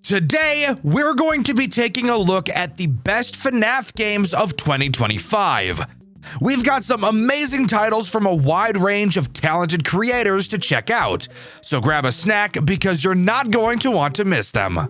Today, we're going to be taking a look at the best FNAF games of 2025. We've got some amazing titles from a wide range of talented creators to check out, so grab a snack because you're not going to want to miss them.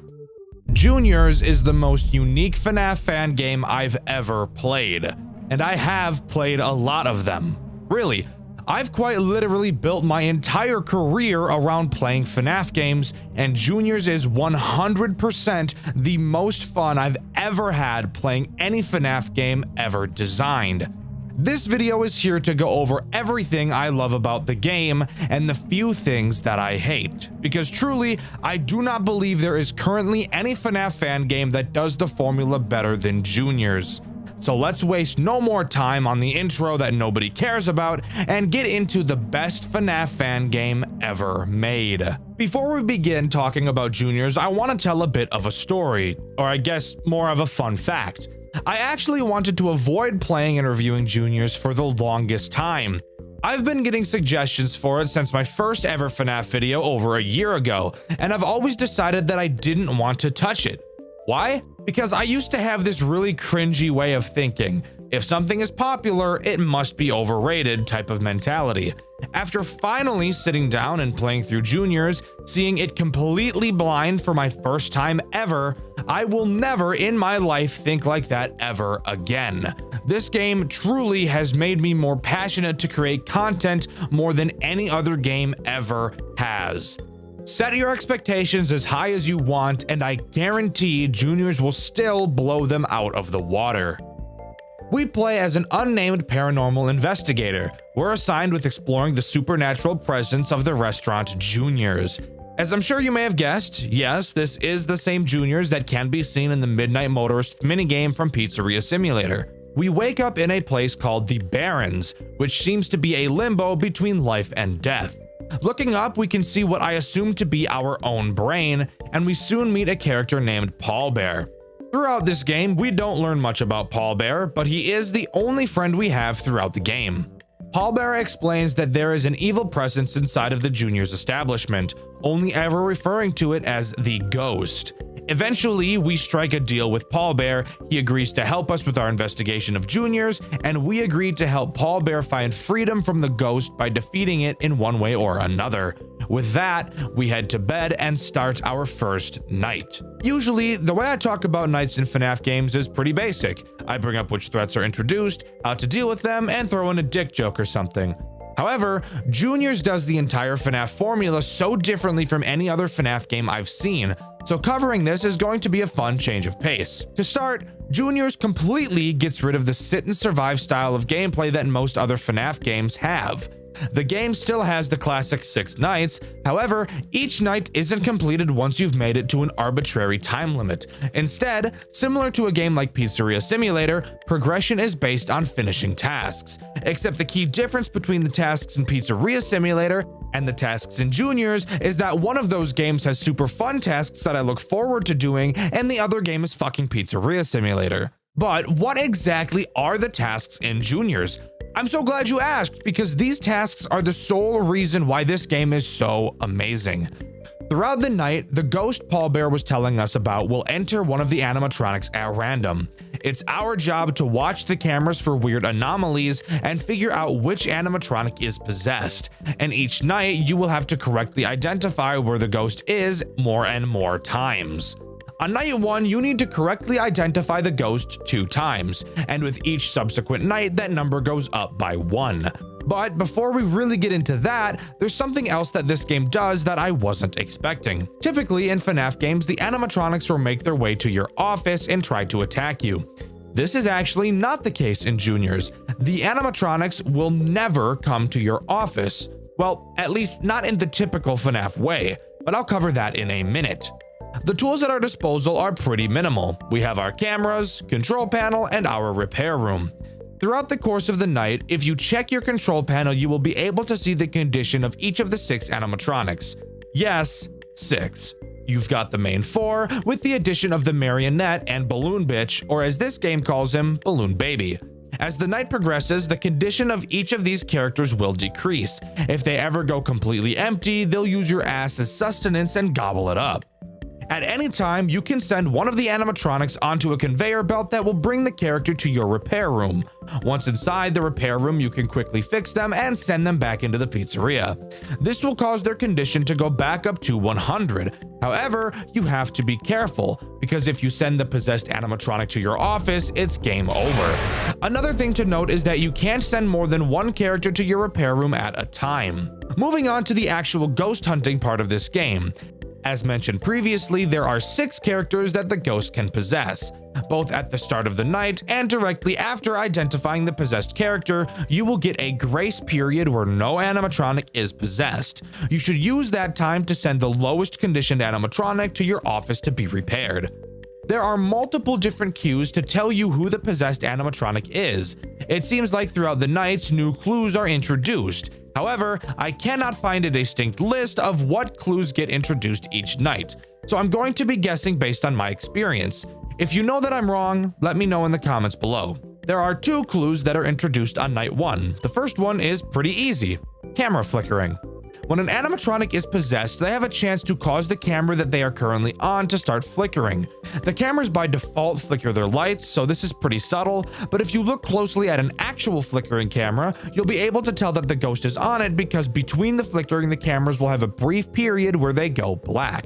Juniors is the most unique FNAF fan game I've ever played, and I have played a lot of them. Really, I've quite literally built my entire career around playing FNAF games, and Juniors is 100% the most fun I've ever had playing any FNAF game ever designed. This video is here to go over everything I love about the game and the few things that I hate, because truly, I do not believe there is currently any FNAF fan game that does the formula better than Juniors. So let's waste no more time on the intro that nobody cares about and get into the best FNAF fan game ever made. Before we begin talking about Juniors, I want to tell a bit of a story, or I guess more of a fun fact. I actually wanted to avoid playing and reviewing Juniors for the longest time. I've been getting suggestions for it since my first ever FNAF video over a year ago, and I've always decided that I didn't want to touch it. Why? Because I used to have this really cringy way of thinking. If something is popular, it must be overrated type of mentality. After finally sitting down and playing through Juniors, seeing it completely blind for my first time ever, I will never in my life think like that ever again. This game truly has made me more passionate to create content more than any other game ever has. Set your expectations as high as you want, and I guarantee Juniors will still blow them out of the water. We play as an unnamed paranormal investigator. We're assigned with exploring the supernatural presence of the restaurant Juniors. As I'm sure you may have guessed, yes, this is the same Juniors that can be seen in the Midnight Motorist minigame from Pizzeria Simulator. We wake up in a place called the Barrens, which seems to be a limbo between life and death. Looking up, we can see what I assume to be our own brain, and we soon meet a character named Bear. Throughout this game, we don't learn much about Bear, but he is the only friend we have throughout the game. Bear explains that there is an evil presence inside of the Juniors establishment, only ever referring to it as the Ghost. Eventually, we strike a deal with Bear. He agrees to help us with our investigation of Juniors, and we agreed to help Bear find freedom from the Ghost by defeating it in one way or another. With that, we head to bed and start our first night. Usually, the way I talk about nights in FNAF games is pretty basic. I bring up which threats are introduced, how to deal with them, and throw in a dick joke or something. However, Juniors does the entire FNAF formula so differently from any other FNAF game I've seen, so covering this is going to be a fun change of pace. To start, Juniors completely gets rid of the sit and survive style of gameplay that most other FNAF games have. The game still has the classic 6 nights, however, each night isn't completed once you've made it to an arbitrary time limit. Instead, similar to a game like Pizzeria Simulator, progression is based on finishing tasks. Except the key difference between the tasks in Pizzeria Simulator and the tasks in Juniors is that one of those games has super fun tasks that I look forward to doing, and the other game is fucking Pizzeria Simulator. But what exactly are the tasks in Juniors? I'm so glad you asked, because these tasks are the sole reason why this game is so amazing. Throughout the night, the ghost Bear was telling us about will enter one of the animatronics at random. It's our job to watch the cameras for weird anomalies and figure out which animatronic is possessed. And each night, you will have to correctly identify where the ghost is more and more times. On night 1, you need to correctly identify the ghost 2 times, and with each subsequent night, that number goes up by 1. But before we really get into that, there's something else that this game does that I wasn't expecting. Typically in FNAF games, the animatronics will make their way to your office and try to attack you. This is actually not the case in Juniors. The animatronics will never come to your office. Well, at least not in the typical FNAF way, but I'll cover that in a minute. The tools at our disposal are pretty minimal. We have our cameras, control panel, and our repair room. Throughout the course of the night, if you check your control panel, you will be able to see the condition of each of the 6 animatronics. Yes, 6. You've got the main 4, with the addition of the marionette and balloon bitch, or as this game calls him, balloon baby. As the night progresses, the condition of each of these characters will decrease. If they ever go completely empty, they'll use your ass as sustenance and gobble it up. At any time, you can send one of the animatronics onto a conveyor belt that will bring the character to your repair room. Once inside the repair room, you can quickly fix them and send them back into the pizzeria. This will cause their condition to go back up to 100. However, you have to be careful, because if you send the possessed animatronic to your office, it's game over. Another thing to note is that you can't send more than one character to your repair room at a time. Moving on to the actual ghost hunting part of this game. As mentioned previously, there are 6 characters that the ghost can possess. Both at the start of the night and directly after identifying the possessed character, you will get a grace period where no animatronic is possessed. You should use that time to send the lowest conditioned animatronic to your office to be repaired. There are multiple different cues to tell you who the possessed animatronic is. It seems like throughout the nights, new clues are introduced. However, I cannot find a distinct list of what clues get introduced each night, so I'm going to be guessing based on my experience. If you know that I'm wrong, let me know in the comments below. There are 2 clues that are introduced on night 1. The first one is pretty easy: camera flickering. When an animatronic is possessed, they have a chance to cause the camera that they are currently on to start flickering. The cameras by default flicker their lights, so this is pretty subtle, but if you look closely at an actual flickering camera, you'll be able to tell that the ghost is on it, because between the flickering, the cameras will have a brief period where they go black.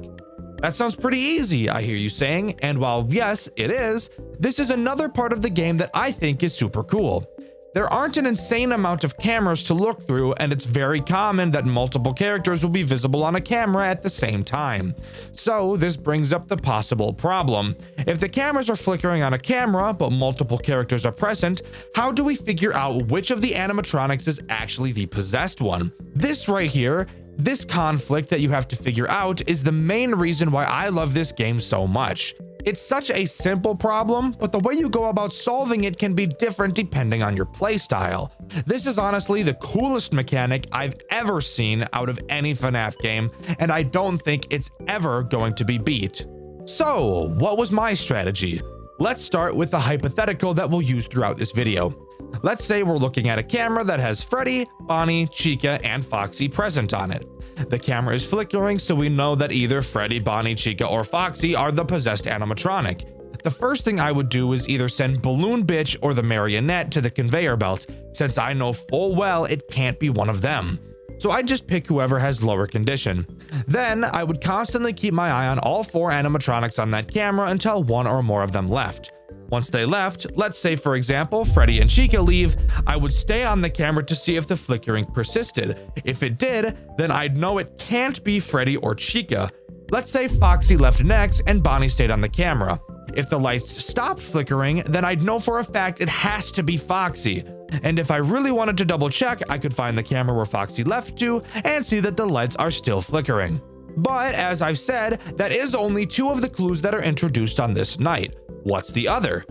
That sounds pretty easy, I hear you saying, and while yes, it is, this is another part of the game that I think is super cool. There aren't an insane amount of cameras to look through, and it's very common that multiple characters will be visible on a camera at the same time. So this brings up the possible problem. If the cameras are flickering on a camera, but multiple characters are present, how do we figure out which of the animatronics is actually the possessed one? This right here, this conflict that you have to figure out, is the main reason why I love this game so much. It's such a simple problem, but the way you go about solving it can be different depending on your playstyle. This is honestly the coolest mechanic I've ever seen out of any FNAF game, and I don't think it's ever going to be beat. So, what was my strategy? Let's start with the hypothetical that we'll use throughout this video. Let's say we're looking at a camera that has Freddy, Bonnie, Chica, and Foxy present on it. The camera is flickering, so we know that either Freddy, Bonnie, Chica, or Foxy are the possessed animatronic. The first thing I would do is either send Balloon Bitch or the Marionette to the conveyor belt, since I know full well it can't be one of them. So I'd just pick whoever has lower condition. Then I would constantly keep my eye on all 4 animatronics on that camera until 1 or more of them left. Once they left, let's say for example Freddy and Chica leave, I would stay on the camera to see if the flickering persisted. If it did, then I'd know it can't be Freddy or Chica. Let's say Foxy left next and Bonnie stayed on the camera. If the lights stopped flickering, then I'd know for a fact it has to be Foxy. And if I really wanted to double check, I could find the camera where Foxy left to and see that the lights are still flickering. But as I've said, that is only 2 of the clues that are introduced on this night. What's the other?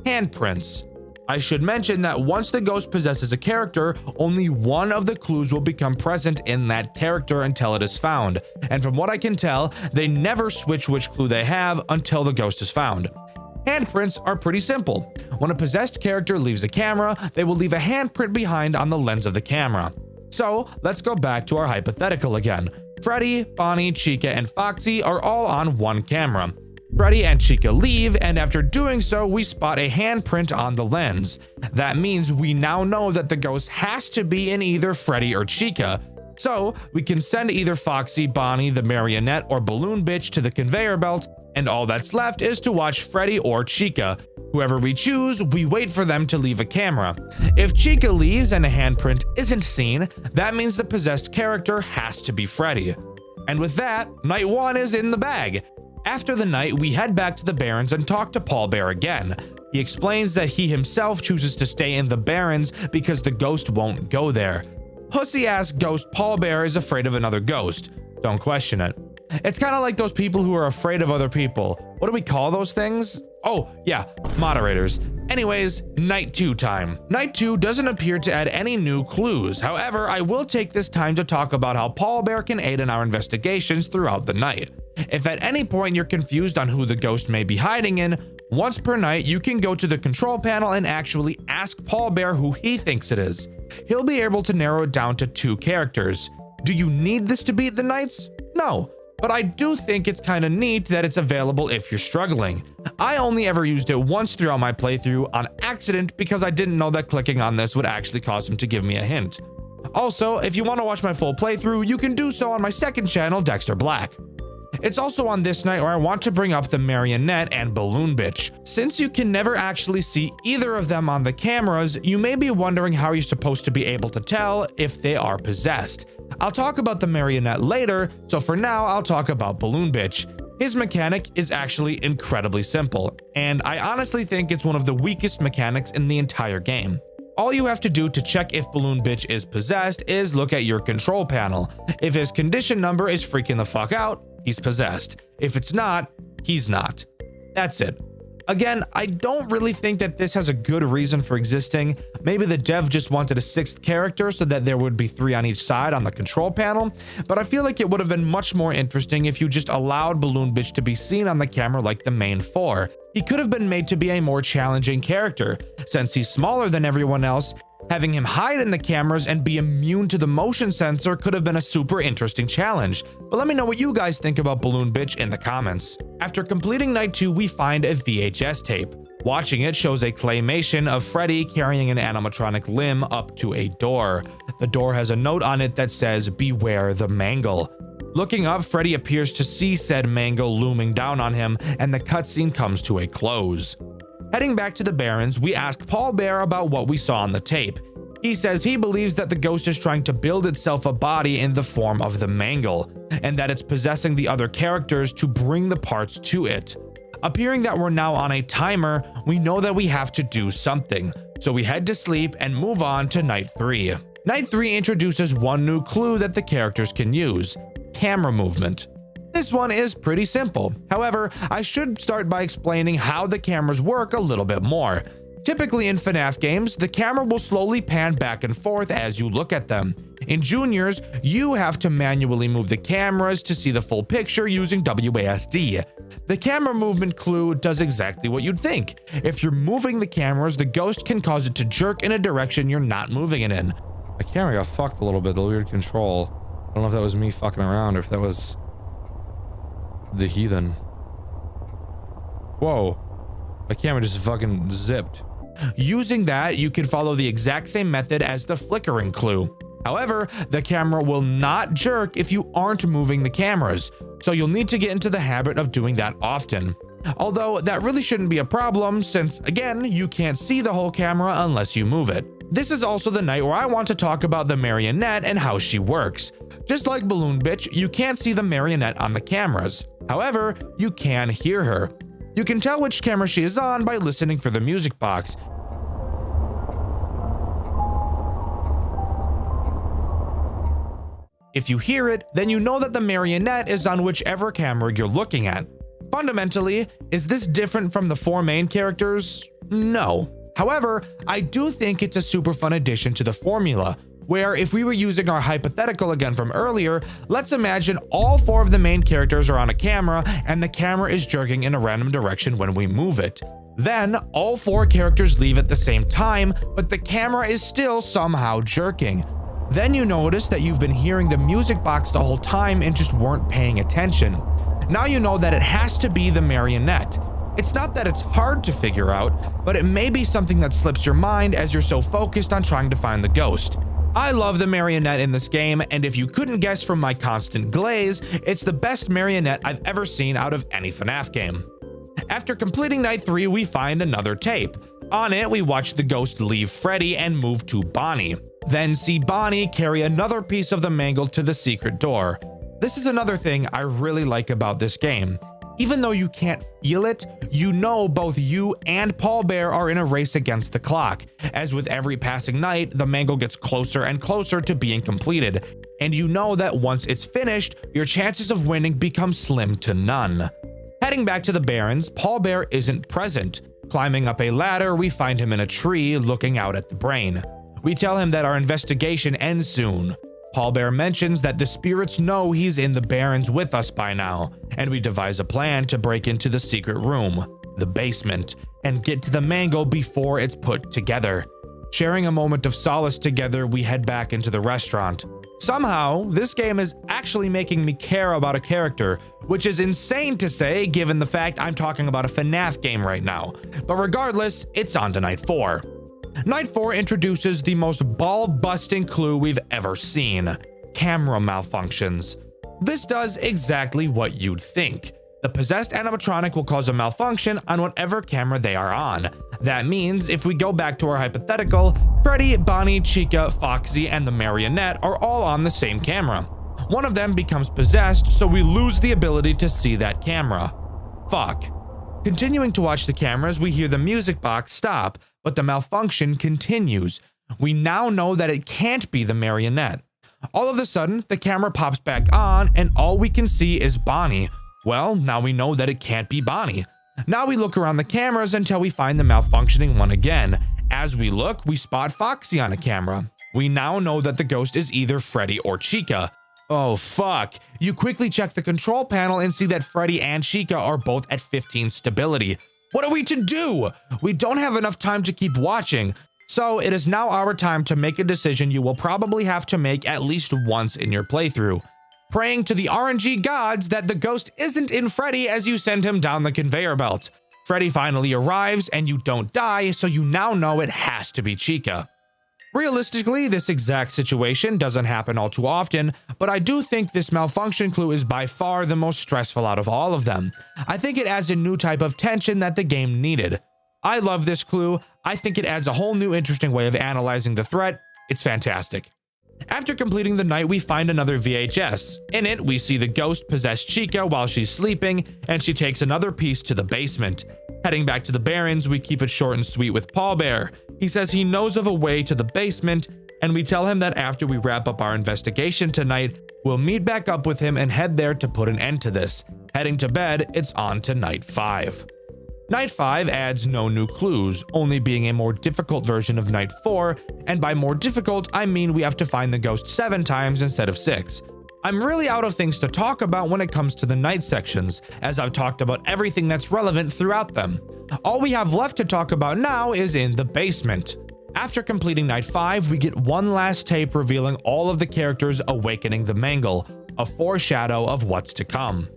Handprints. I should mention that once the ghost possesses a character, only 1 of the clues will become present in that character until it is found. And from what I can tell, they never switch which clue they have until the ghost is found. Handprints are pretty simple. When a possessed character leaves a camera, they will leave a handprint behind on the lens of the camera. So let's go back to our hypothetical again. Freddy, Bonnie, Chica, and Foxy are all on one camera. Freddy and Chica leave, and after doing so, we spot a handprint on the lens. That means we now know that the ghost has to be in either Freddy or Chica. So we can send either Foxy, Bonnie, the Marionette, or Balloon Bitch to the conveyor belt, and all that's left is to watch Freddy or Chica. Whoever we choose, we wait for them to leave a camera. If Chica leaves and a handprint isn't seen, that means the possessed character has to be Freddy. And with that, night 1 is in the bag. After the night, we head back to the Barrens and talk to Paul Bear again. He explains that he himself chooses to stay in the Barrens because the ghost won't go there. Pussy-ass ghost Paul Bear is afraid of another ghost. Don't question it. It's kind of like those people who are afraid of other people. What do we call those things? Oh, yeah, moderators. Anyways, night 2 time. Night 2 doesn't appear to add any new clues. However, I will take this time to talk about how Paul Bear can aid in our investigations throughout the night. If at any point you're confused on who the ghost may be hiding in, once per night you can go to the control panel and actually ask Paul Bear who he thinks it is. He'll be able to narrow it down to 2 characters. Do you need this to beat the nights? No. but I do think it's kind of neat that it's available if you're struggling. I only ever used it once throughout my playthrough on accident because I didn't know that clicking on this would actually cause him to give me a hint. Also, if you want to watch my full playthrough, you can do so on my second channel, Dxtr Black. It's also on this night where I want to bring up the Marionette and Balloon Bitch. Since you can never actually see either of them on the cameras, you may be wondering how you're supposed to be able to tell if they are possessed. I'll talk about the Marionette later, so for now I'll talk about Balloon Bitch. His mechanic is actually incredibly simple, and I honestly think it's one of the weakest mechanics in the entire game. All you have to do to check if Balloon Bitch is possessed is look at your control panel. If his condition number is freaking the fuck out, he's possessed. If it's not, he's not. That's it. Again, I don't really think that this has a good reason for existing. Maybe the dev just wanted a 6th character so that there would be 3 on each side on the control panel, but I feel like it would have been much more interesting if you just allowed Balloon Bitch to be seen on the camera like the main 4. He could have been made to be a more challenging character. Since he's smaller than everyone else, having him hide in the cameras and be immune to the motion sensor could have been a super interesting challenge. But let me know what you guys think about Balloon Bitch in the comments. After completing night 2, we find a VHS tape. Watching it shows a claymation of Freddy carrying an animatronic limb up to a door. The door has a note on it that says, "Beware the mangle." Looking up, Freddy appears to see said mangle looming down on him, and the cutscene comes to a close. Heading back to the Barrens, we ask Paul Bear about what we saw on the tape. He says he believes that the ghost is trying to build itself a body in the form of the mangle, and that it's possessing the other characters to bring the parts to it. Appearing that we're now on a timer, we know that we have to do something, so we head to sleep and move on to night 3. Night 3 introduces one new clue that the characters can use: camera movement. This one is pretty simple. However, I should start by explaining how the cameras work a little bit more. Typically in FNAF games, the camera will slowly pan back and forth as you look at them. In Juniors, you have to manually move the cameras to see the full picture using WASD. The camera movement clue does exactly what you'd think. If you're moving the cameras, the ghost can cause it to jerk in a direction you're not moving it in. My camera got fucked a little bit, the weird control. I don't know if that was me fucking around or if that was the heathen. Whoa. My camera just fucking zipped. Using that, you can follow the exact same method as the flickering clue. However, the camera will not jerk if you aren't moving the cameras, so you'll need to get into the habit of doing that often. Although that really shouldn't be a problem since, again, you can't see the whole camera unless you move it. This is also the night where I want to talk about the Marionette and how she works. Just like Balloon Bitch, you can't see the Marionette on the cameras. However, you can hear her. You can tell which camera she is on by listening for the music box. If you hear it, then you know that the Marionette is on whichever camera you're looking at. Fundamentally, is this different from the 4 main characters? No. However, I do think it's a super fun addition to the formula, where if we were using our hypothetical again from earlier, let's imagine all 4 of the main characters are on a camera and the camera is jerking in a random direction when we move it. Then all 4 characters leave at the same time, but the camera is still somehow jerking. Then you notice that you've been hearing the music box the whole time and just weren't paying attention. Now you know that it has to be the Marionette. It's not that it's hard to figure out, but it may be something that slips your mind as you're so focused on trying to find the ghost. I love the Marionette in this game, and if you couldn't guess from my constant glaze, it's the best Marionette I've ever seen out of any FNAF game. After completing night 3, we find another tape. On it, we watch the ghost leave Freddy and move to Bonnie. Then see Bonnie carry another piece of the mangle to the secret door. This is another thing I really like about this game. Even though you can't feel it, you know both you and Paul Bear are in a race against the clock. As with every passing night, the mangle gets closer and closer to being completed. And you know that once it's finished, your chances of winning become slim to none. Heading back to the Barrens, Paul Bear isn't present. Climbing up a ladder, we find him in a tree looking out at the brain. We tell him that our investigation ends soon. Paul Bear mentions that the spirits know he's in the Barrens with us by now, and we devise a plan to break into the secret room, the basement, and get to the mangle before it's put together. Sharing a moment of solace together, we head back into the restaurant. Somehow, this game is actually making me care about a character, which is insane to say given the fact I'm talking about a FNAF game right now. But regardless, it's on to Night 4. Night 4 introduces the most ball-busting clue we've ever seen: camera malfunctions. This does exactly what you'd think. The possessed animatronic will cause a malfunction on whatever camera they are on. That means if we go back to our hypothetical, Freddy, Bonnie, Chica, Foxy, and the marionette are all on the same camera. One of them becomes possessed, so we lose the ability to see that camera. Fuck. Continuing to watch the cameras, we hear the music box stop, but the malfunction continues. We now know that it can't be the marionette. All of a sudden, the camera pops back on, and all we can see is Bonnie. Well, now we know that it can't be Bonnie. Now we look around the cameras until we find the malfunctioning one again. As we look, we spot Foxy on a camera. We now know that the ghost is either Freddy or Chica. Oh fuck. You quickly check the control panel and see that Freddy and Chica are both at 15 stability. What are we to do? We don't have enough time to keep watching. So it is now our time to make a decision you will probably have to make at least once in your playthrough. Praying to the RNG gods that the ghost isn't in Freddy as you send him down the conveyor belt. Freddy finally arrives and you don't die, so you now know it has to be Chica. Realistically, this exact situation doesn't happen all too often, but I do think this malfunction clue is by far the most stressful out of all of them. I think it adds a new type of tension that the game needed. I love this clue. I think it adds a whole new interesting way of analyzing the threat. It's fantastic. After completing the night, we find another VHS. In it, we see the ghost possess Chica while she's sleeping, and she takes another piece to the basement. Heading back to the Barrens, we keep it short and sweet with Paul Bear. He says he knows of a way to the basement, and we tell him that after we wrap up our investigation tonight, we'll meet back up with him and head there to put an end to this. Heading to bed, it's on to Night 5. Night 5 adds no new clues, only being a more difficult version of Night 4, and by more difficult, I mean we have to find the ghost 7 times instead of 6. I'm really out of things to talk about when it comes to the night sections, as I've talked about everything that's relevant throughout them. All we have left to talk about now is in the basement. After completing Night 5, we get one last tape revealing all of the characters awakening the Mangle, a foreshadow of what's to come.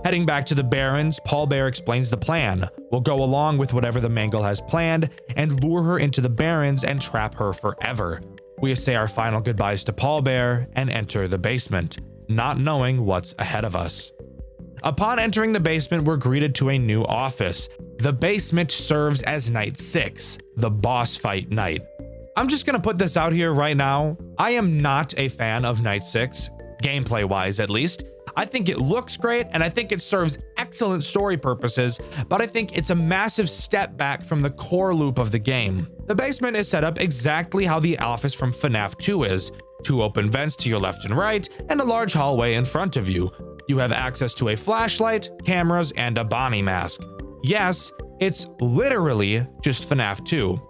Heading back to the Barrens, Paul Bear explains the plan. We'll go along with whatever the Mangle has planned and lure her into the Barrens and trap her forever. We say our final goodbyes to Paul Bear and enter the basement, not knowing what's ahead of us. Upon entering the basement, we're greeted to a new office. The basement serves as Night 6, the boss fight night. I'm just gonna put this out here right now. I am not a fan of Night 6, gameplay-wise at least. I think it looks great, and I think it serves excellent story purposes, but I think it's a massive step back from the core loop of the game. The basement is set up exactly how the office from FNAF 2 is. 2 open vents to your left and right, and a large hallway in front of you. You have access to a flashlight, cameras, and a Bonnie mask. Yes, it's literally just FNAF 2,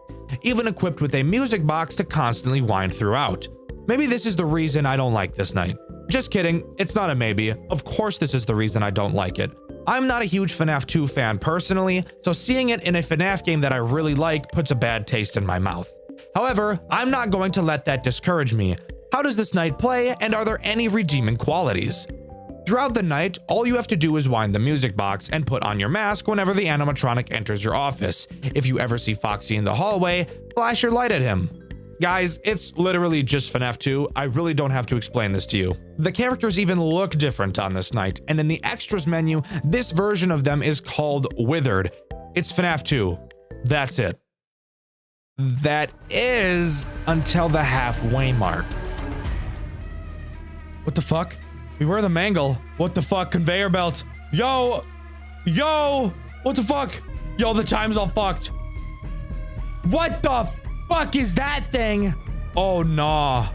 even equipped with a music box to constantly wind throughout. Maybe this is the reason I don't like this night. Just kidding, it's not a maybe. Of course this is the reason I don't like it. I'm not a huge FNAF 2 fan personally, so seeing it in a FNAF game that I really like puts a bad taste in my mouth. However, I'm not going to let that discourage me. How does this night play, and are there any redeeming qualities? Throughout the night, all you have to do is wind the music box and put on your mask whenever the animatronic enters your office. If you ever see Foxy in the hallway, flash your light at him. Guys, it's literally just FNAF 2. I really don't have to explain this to you. The characters even look different on this night, and in the extras menu, this version of them is called Withered. It's FNAF 2. That's it. That is until the halfway mark. What the fuck? We were the Mangle. What the fuck? Conveyor belt. Yo! What the fuck? Yo, the time's all fucked. What the fuck is that thing? Oh nah.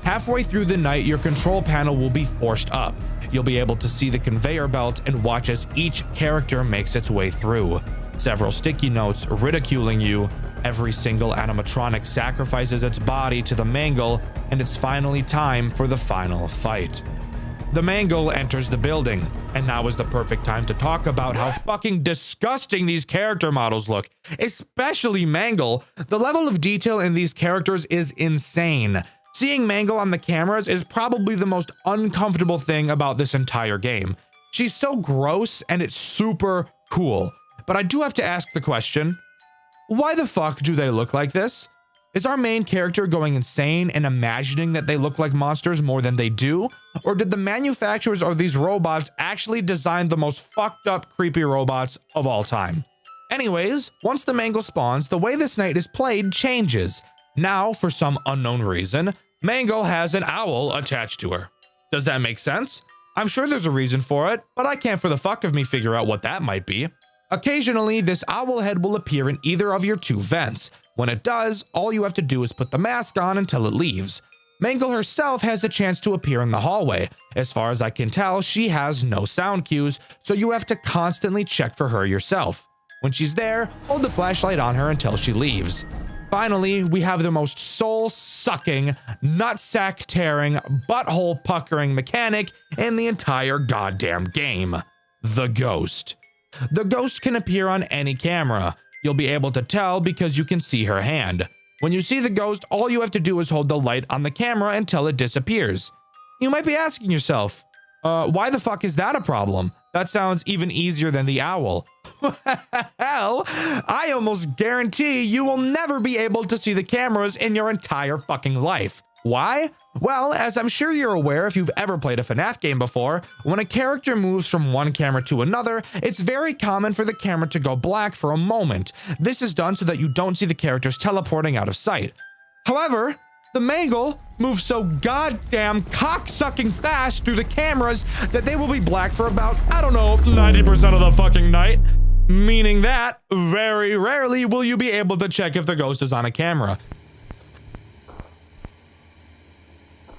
Halfway through the night, your control panel will be forced up. You'll be able to see the conveyor belt and watch as each character makes its way through. Several sticky notes ridiculing you. Every single animatronic sacrifices its body to the Mangle, and it's finally time for the final fight. The Mangle enters the building, and now is the perfect time to talk about how fucking disgusting these character models look, especially Mangle. The level of detail in these characters is insane. Seeing Mangle on the cameras is probably the most uncomfortable thing about this entire game. She's so gross and it's super cool. But I do have to ask the question, why the fuck do they look like this? Is our main character going insane and imagining that they look like monsters more than they do? Or did the manufacturers of these robots actually design the most fucked up creepy robots of all time? Anyways, once the Mangle spawns, the way this night is played changes. Now, for some unknown reason, Mangle has an owl attached to her. Does that make sense? I'm sure there's a reason for it, but I can't for the fuck of me figure out what that might be. Occasionally, this owl head will appear in either of your two vents. When it does, all you have to do is put the mask on until it leaves. Mangle herself has a chance to appear in the hallway. As far as I can tell, she has no sound cues, so you have to constantly check for her yourself. When she's there, hold the flashlight on her until she leaves. Finally, we have the most soul-sucking, nutsack-tearing, butthole-puckering mechanic in the entire goddamn game. The Ghost. The Ghost can appear on any camera. You'll be able to tell because you can see her hand. When you see the Ghost, all you have to do is hold the light on the camera until it disappears. You might be asking yourself, why the fuck is that a problem? That sounds even easier than the owl. Hell, I almost guarantee you will never be able to see the cameras in your entire fucking life. Why? Well, as I'm sure you're aware if you've ever played a FNAF game before, when a character moves from one camera to another, it's very common for the camera to go black for a moment. This is done so that you don't see the characters teleporting out of sight. However, the Mangle moves so goddamn cocksucking fast through the cameras that they will be black for about, I don't know, 90% of the fucking night. Meaning that very rarely will you be able to check if the Ghost is on a camera.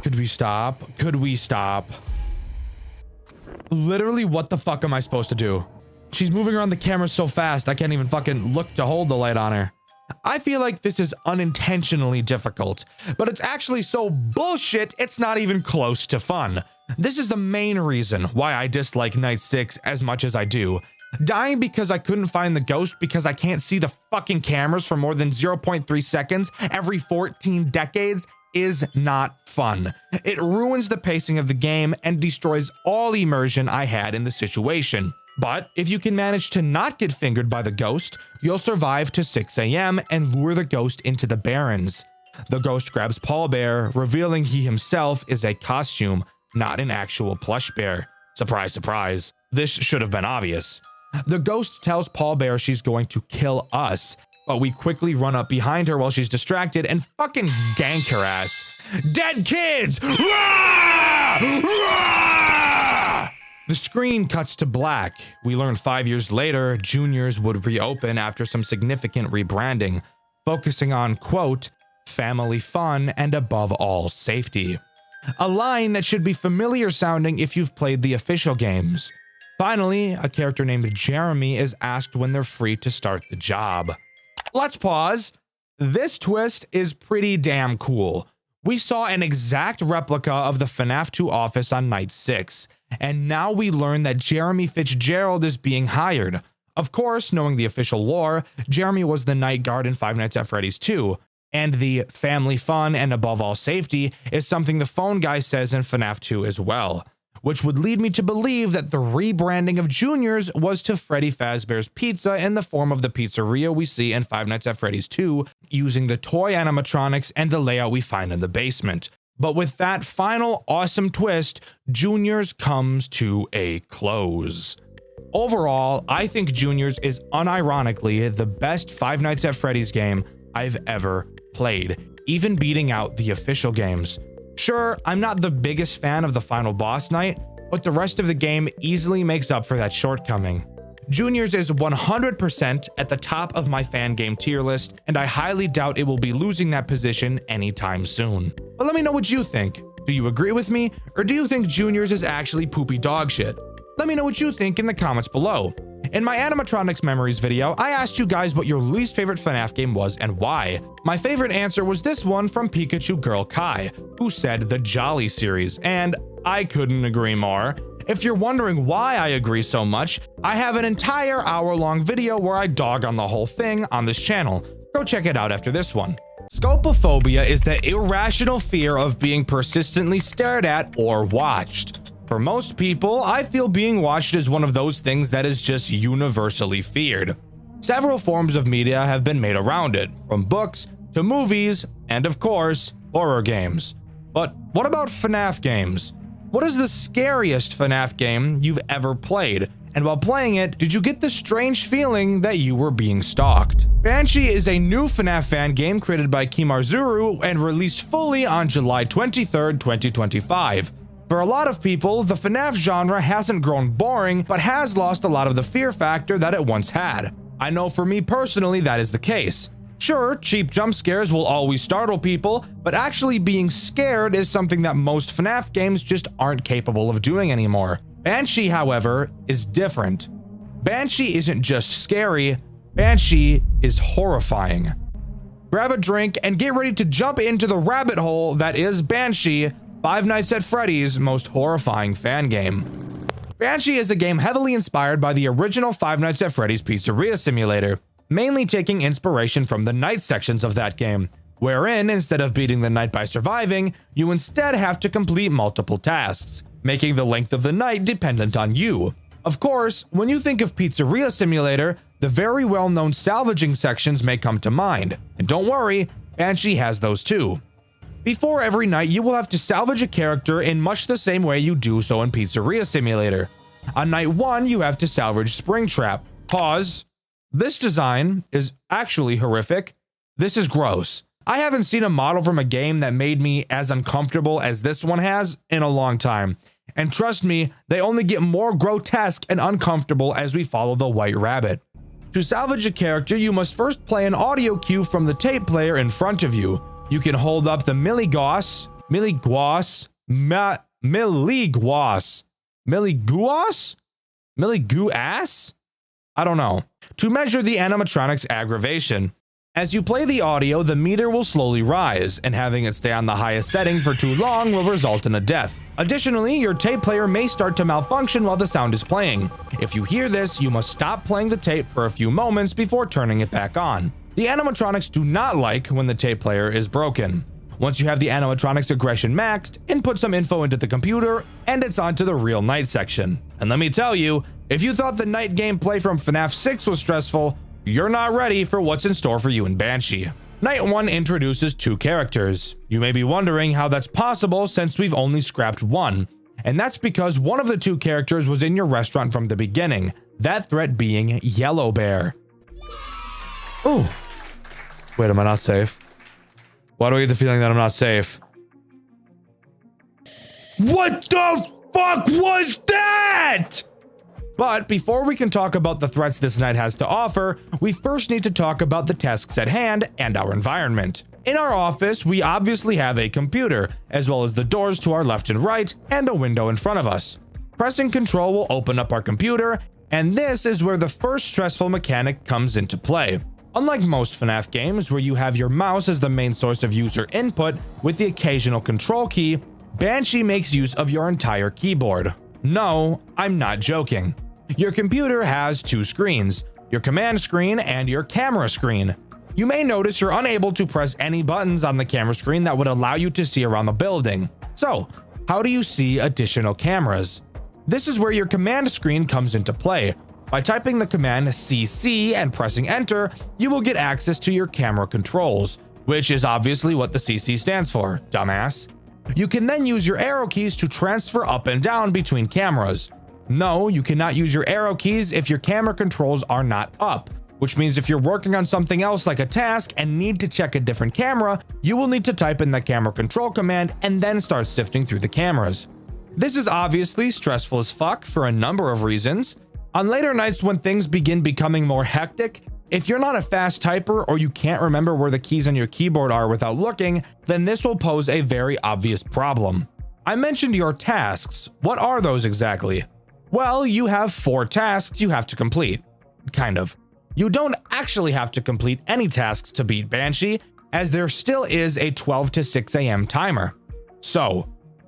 Could we stop? Could we stop? Literally, what the fuck am I supposed to do? She's moving around the camera so fast, I can't even fucking look to hold the light on her. I feel like this is unintentionally difficult, but it's actually so bullshit, it's not even close to fun. This is the main reason why I dislike Night 6 as much as I do. Dying because I couldn't find the Ghost because I can't see the fucking cameras for more than 0.3 seconds every 14 decades is not fun. It ruins the pacing of the game and destroys all immersion I had in the situation. But if you can manage to not get fingered by the Ghost, you'll survive to 6 AM and lure the Ghost into the Barrens. The Ghost grabs Paul Bear, revealing he himself is a costume, not an actual plush bear. Surprise, surprise. This should have been obvious. The Ghost tells Paul Bear she's going to kill us, but we quickly run up behind her while she's distracted and fucking gank her ass. Dead kids! Rah! Rah! The screen cuts to black. We learn 5 years later, Juniors would reopen after some significant rebranding, focusing on, quote, family fun and above all, safety. A line that should be familiar sounding if you've played the official games. Finally, a character named Jeremy is asked when they're free to start the job. Let's pause. This twist is pretty damn cool. We saw an exact replica of the FNAF 2 office on Night 6, and now we learn that Jeremy Fitzgerald is being hired. Of course, knowing the official lore, Jeremy was the night guard in Five Nights at Freddy's 2, and the family fun and above all safety is something the phone guy says in FNAF 2 as well. Which would lead me to believe that the rebranding of Juniors was to Freddy Fazbear's Pizza in the form of the pizzeria we see in Five Nights at Freddy's 2, using the toy animatronics and the layout we find in the basement. But with that final awesome twist, Juniors comes to a close. Overall, I think Juniors is unironically the best Five Nights at Freddy's game I've ever played, even beating out the official games. Sure, I'm not the biggest fan of the final boss night, but the rest of the game easily makes up for that shortcoming. Juniors is 100% at the top of my fan game tier list, and I highly doubt it will be losing that position anytime soon. But let me know what you think. Do you agree with me, or do you think Juniors is actually poopy dog shit? Let me know what you think in the comments below. In my animatronics memories video, I asked you guys what your least favorite FNAF game was and why. My favorite answer was this one from Pikachu Girl Kai, who said the Jolly series, and I couldn't agree more. If you're wondering why I agree so much, I have an entire hour-long video where I dog on the whole thing on this channel. Go check it out after this one. Scopophobia is the irrational fear of being persistently stared at or watched. For most people, I feel being watched is one of those things that is just universally feared. Several forms of media have been made around it, from books to movies, and of course, horror games. But what about FNAF games? What is the scariest FNAF game you've ever played? And while playing it, did you get the strange feeling that you were being stalked? Banshee is a new FNAF fan game created by Kimarzuru and released fully on July 23rd, 2025. For a lot of people, the FNAF genre hasn't grown boring, but has lost a lot of the fear factor that it once had. I know for me personally that is the case. Sure, cheap jump scares will always startle people, but actually being scared is something that most FNAF games just aren't capable of doing anymore. Banshee, however, is different. Banshee isn't just scary, Banshee is horrifying. Grab a drink and get ready to jump into the rabbit hole that is Banshee, Five Nights at Freddy's most horrifying fan game. Banshee is a game heavily inspired by the original Five Nights at Freddy's Pizzeria Simulator, mainly taking inspiration from the night sections of that game, wherein instead of beating the night by surviving, you instead have to complete multiple tasks, making the length of the night dependent on you. Of course, when you think of Pizzeria Simulator, the very well-known salvaging sections may come to mind, and don't worry, Banshee has those too. Before every night, you will have to salvage a character in much the same way you do so in Pizzeria Simulator. On night 1, you have to salvage Springtrap. Pause. This design is actually horrific. This is gross. I haven't seen a model from a game that made me as uncomfortable as this one has in a long time. And trust me, they only get more grotesque and uncomfortable as we follow the White Rabbit. To salvage a character, you must first play an audio cue from the tape player in front of you. You can hold up the milligauss, I don't know, to measure the animatronic's aggravation. As you play the audio, the meter will slowly rise, and having it stay on the highest setting for too long will result in a death. Additionally, your tape player may start to malfunction while the sound is playing. If you hear this, you must stop playing the tape for a few moments before turning it back on. The animatronics do not like when the tape player is broken. Once you have the animatronics aggression maxed, input some info into the computer, and it's on to the real night section. And let me tell you, if you thought the night gameplay from FNAF 6 was stressful, you're not ready for what's in store for you in Banshee. Night 1 introduces 2 characters. You may be wondering how that's possible since we've only scrapped one. And that's because one of the 2 characters was in your restaurant from the beginning, that threat being Yellow Bear. Ooh. Wait, am I not safe? Why do I get the feeling that I'm not safe? What the fuck was that? But before we can talk about the threats this night has to offer, we first need to talk about the tasks at hand and our environment. In our office, we obviously have a computer, as well as the doors to our left and right, and a window in front of us. Pressing Control will open up our computer, and this is where the first stressful mechanic comes into play. Unlike most FNAF games, where you have your mouse as the main source of user input with the occasional control key, Banshee makes use of your entire keyboard. No, I'm not joking. Your computer has 2 screens, your command screen and your camera screen. You may notice you're unable to press any buttons on the camera screen that would allow you to see around the building. So, how do you see additional cameras? This is where your command screen comes into play. By typing the command CC and pressing enter, you will get access to your camera controls, which is obviously what the CC stands for, dumbass. You can then use your arrow keys to transfer up and down between cameras. No, you cannot use your arrow keys if your camera controls are not up, which means if you're working on something else like a task and need to check a different camera, you will need to type in the camera control command and then start sifting through the cameras. This is obviously stressful as fuck for a number of reasons. On later nights when things begin becoming more hectic, if you're not a fast typer or you can't remember where the keys on your keyboard are without looking, then this will pose a very obvious problem. I mentioned your tasks. What are those exactly? Well, you have 4 tasks you have to complete. Kind of. You don't actually have to complete any tasks to beat Banshee, as there still is a 12 to 6 a.m. timer. So,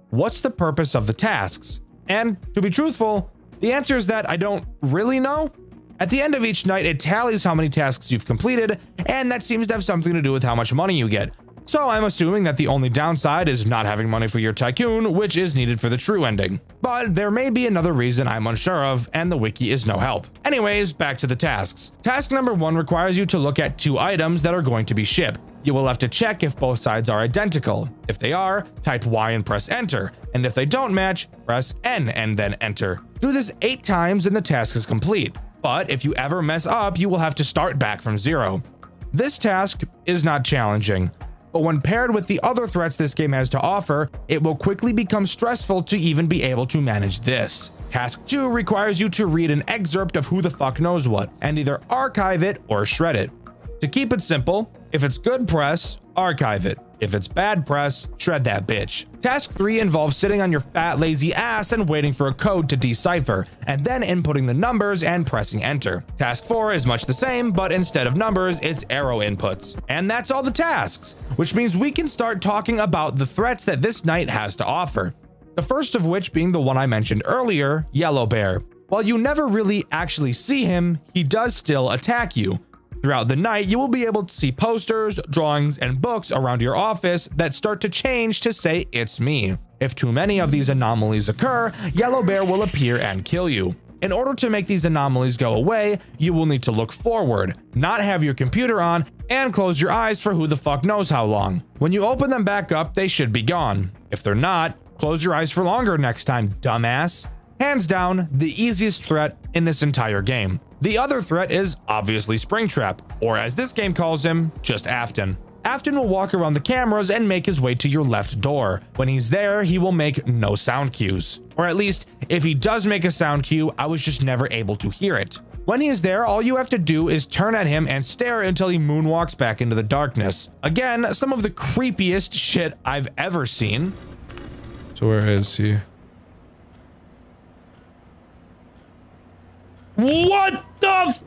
what's the purpose of the tasks? And to be truthful, the answer is that I don't really know. At the end of each night, it tallies how many tasks you've completed, and that seems to have something to do with how much money you get. So I'm assuming that the only downside is not having money for your tycoon, which is needed for the true ending. But there may be another reason I'm unsure of, and the wiki is no help. Anyways, back to the tasks. Task number 1 requires you to look at 2 items that are going to be shipped. You will have to check if both sides are identical. If they are, type Y and press enter, and if they don't match, press N and then enter. Do this 8 times and the task is complete. But if you ever mess up, you will have to start back from 0. This task is not challenging, but when paired with the other threats this game has to offer, it will quickly become stressful to even be able to manage this. Task 2 requires you to read an excerpt of Who the Fuck Knows What, and either archive it or shred it. To keep it simple, if it's good press, archive it. If it's bad press, shred that bitch. Task 3 involves sitting on your fat lazy ass and waiting for a code to decipher, and then inputting the numbers and pressing enter. Task 4 is much the same, but instead of numbers, it's arrow inputs. And that's all the tasks, which means we can start talking about the threats that this night has to offer. The first of which being the one I mentioned earlier, Yellow Bear. While you never really actually see him, he does still attack you. Throughout the night, you will be able to see posters, drawings, and books around your office that start to change to say "It's me." If too many of these anomalies occur, Yellow Bear will appear and kill you. In order to make these anomalies go away, you will need to look forward, not have your computer on, and close your eyes for who the fuck knows how long. When you open them back up, they should be gone. If they're not, close your eyes for longer next time, dumbass. Hands down, the easiest threat in this entire game. The other threat is obviously Springtrap, or as this game calls him, just Afton. Afton will walk around the cameras and make his way to your left door. When he's there, he will make no sound cues. Or at least, if he does make a sound cue, I was just never able to hear it. When he is there, all you have to do is turn at him and stare until he moonwalks back into the darkness. Again, some of the creepiest shit I've ever seen. So where is he? What the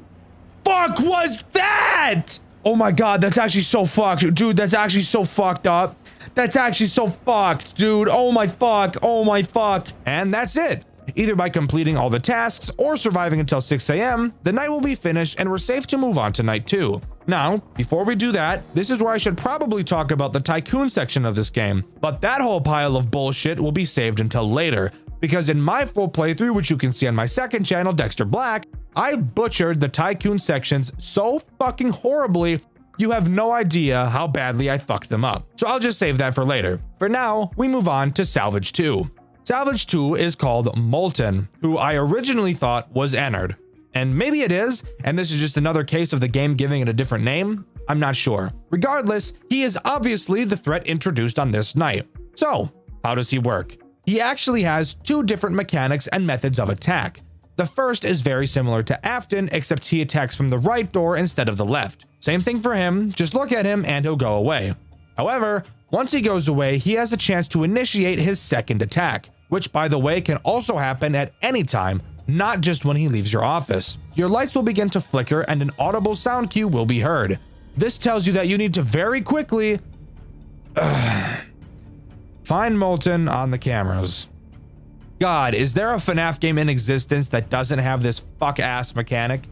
fuck was that? Oh my god, that's actually so fucked. Dude, that's actually so fucked up. That's actually so fucked, dude. Oh my fuck. Oh my fuck. And that's it. Either by completing all the tasks or surviving until 6 a.m., the night will be finished and we're safe to move on to night 2. Now, before we do that, this is where I should probably talk about the tycoon section of this game, but that whole pile of bullshit will be saved until later, because in my full playthrough, which you can see on my second channel, Dxtr Black, I butchered the tycoon sections so fucking horribly, you have no idea how badly I fucked them up. So I'll just save that for later. For now, we move on to Salvage 2. Salvage 2 is called Molten, who I originally thought was Ennard. And maybe it is, and this is just another case of the game giving it a different name. I'm not sure. Regardless, he is obviously the threat introduced on this night. So, how does he work? He actually has 2 different mechanics and methods of attack. The first is very similar to Afton, except he attacks from the right door instead of the left. Same thing for him, just look at him and he'll go away. However, once he goes away, he has a chance to initiate his second attack, which by the way can also happen at any time, not just when he leaves your office. Your lights will begin to flicker and an audible sound cue will be heard. This tells you that you need to very quickly find Molten on the cameras. God, is there a FNAF game in existence that doesn't have this fuck-ass mechanic?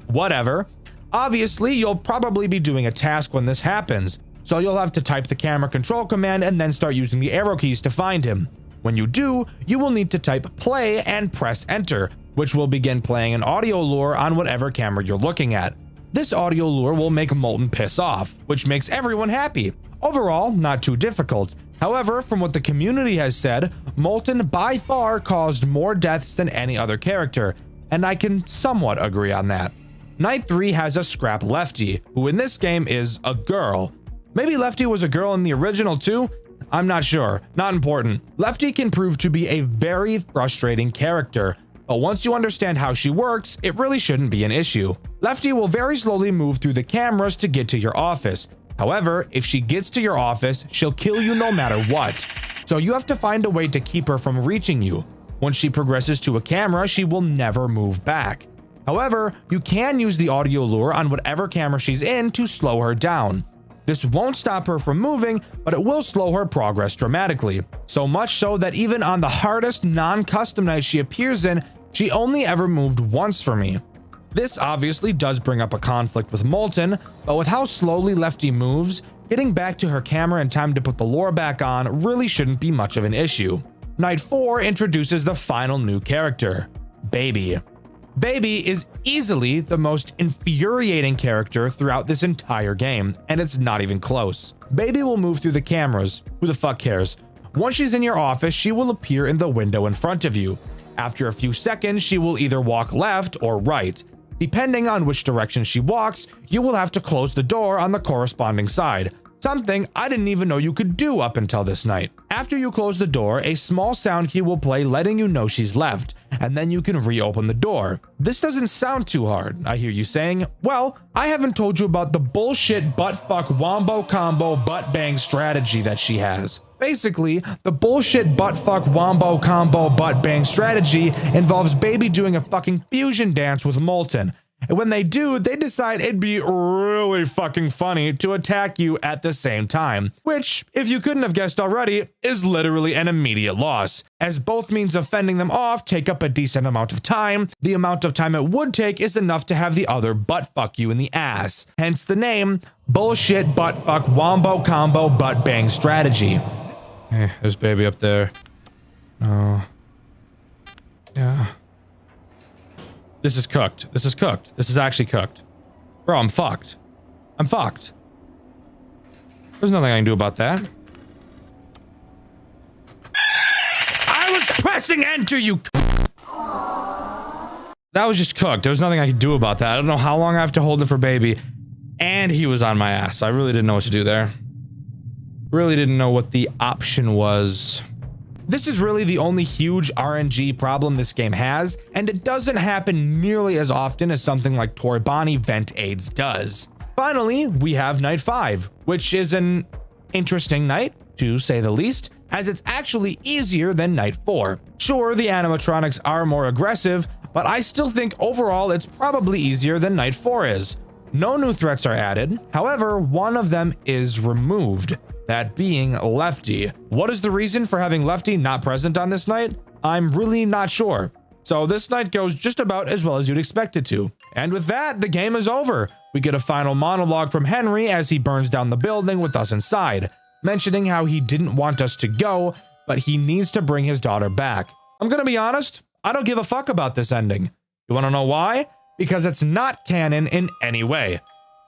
Whatever. Obviously, you'll probably be doing a task when this happens, so you'll have to type the camera control command and then start using the arrow keys to find him. When you do, you will need to type play and press enter, which will begin playing an audio lure on whatever camera you're looking at. This audio lure will make Molten piss off, which makes everyone happy. Overall, not too difficult. However, from what the community has said, Molten by far caused more deaths than any other character, and I can somewhat agree on that. Night 3 has a scrap Lefty, who in this game is a girl. Maybe Lefty was a girl in the original too? I'm not sure, not important. Lefty can prove to be a very frustrating character, but once you understand how she works, it really shouldn't be an issue. Lefty will very slowly move through the cameras to get to your office. However, if she gets to your office, she'll kill you no matter what. So you have to find a way to keep her from reaching you. Once she progresses to a camera, she will never move back. However, you can use the audio lure on whatever camera she's in to slow her down. This won't stop her from moving, but it will slow her progress dramatically. So much so that even on the hardest non-custom night she appears in, she only ever moved once for me. This obviously does bring up a conflict with Molten, but with how slowly Lefty moves, getting back to her camera in time to put the lore back on really shouldn't be much of an issue. Night 4 introduces the final new character, Baby. Baby is easily the most infuriating character throughout this entire game, and it's not even close. Baby will move through the cameras. Who the fuck cares? Once she's in your office, she will appear in the window in front of you. After a few seconds, she will either walk left or right. Depending on which direction she walks, you will have to close the door on the corresponding side. Something I didn't even know you could do up until this night. After you close the door, a small sound key will play letting you know she's left, and then you can reopen the door. This doesn't sound too hard, I hear you saying. Well, I haven't told you about the bullshit butt-fuck wombo combo butt-bang strategy that she has. Basically, the bullshit butt-fuck wombo combo butt-bang strategy involves Baby doing a fucking fusion dance with Molten. And when they do, they decide it'd be really fucking funny to attack you at the same time, which, if you couldn't have guessed already, is literally an immediate loss, as both means of fending them off take up a decent amount of time. The amount of time it would take is enough to have the other butt fuck you in the ass, hence the name, bullshit butt fuck wombo combo butt bang strategy. There's Baby up there. Oh. Yeah. This is cooked. This is cooked. This is actually cooked. Bro, I'm fucked. I'm fucked. There's nothing I can do about that. I was pressing enter, you. That was just cooked. There was nothing I could do about that. I don't know how long I have to hold it for Baby. And he was on my ass. I really didn't know what to do there. Really didn't know what the option was. This is really the only huge RNG problem this game has, and it doesn't happen nearly as often as something like Toy Bonnie Vent Aids does. Finally, we have Night 5, which is an interesting night, to say the least, as it's actually easier than Night 4. Sure, the animatronics are more aggressive, but I still think overall it's probably easier than Night 4 is. No new threats are added, however, one of them is removed. That being Lefty. What is the reason for having Lefty not present on this night? I'm really not sure. So this night goes just about as well as you'd expect it to. And with that, the game is over. We get a final monologue from Henry as he burns down the building with us inside, mentioning how he didn't want us to go, but he needs to bring his daughter back. I'm gonna be honest, I don't give a fuck about this ending. You wanna know why? Because it's not canon in any way.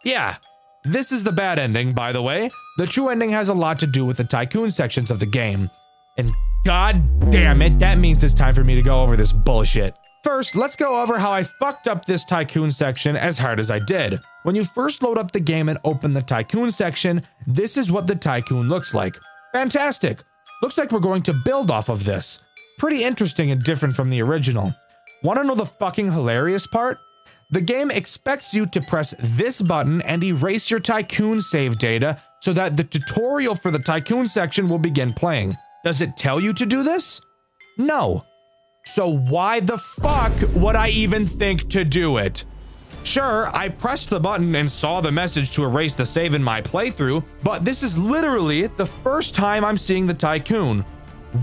Yeah, this is the bad ending, by the way. The true ending has a lot to do with the tycoon sections of the game. And god damn it, that means it's time for me to go over this bullshit. First, let's go over how I fucked up this tycoon section as hard as I did. When you first load up the game and open the tycoon section, this is what the tycoon looks like. Fantastic. Looks like we're going to build off of this. Pretty interesting and different from the original. Wanna know the fucking hilarious part? The game expects you to press this button and erase your tycoon save data so that the tutorial for the tycoon section will begin playing. Does it tell you to do this? No. So why the fuck would I even think to do it? Sure, I pressed the button and saw the message to erase the save in my playthrough, but this is literally the first time I'm seeing the tycoon.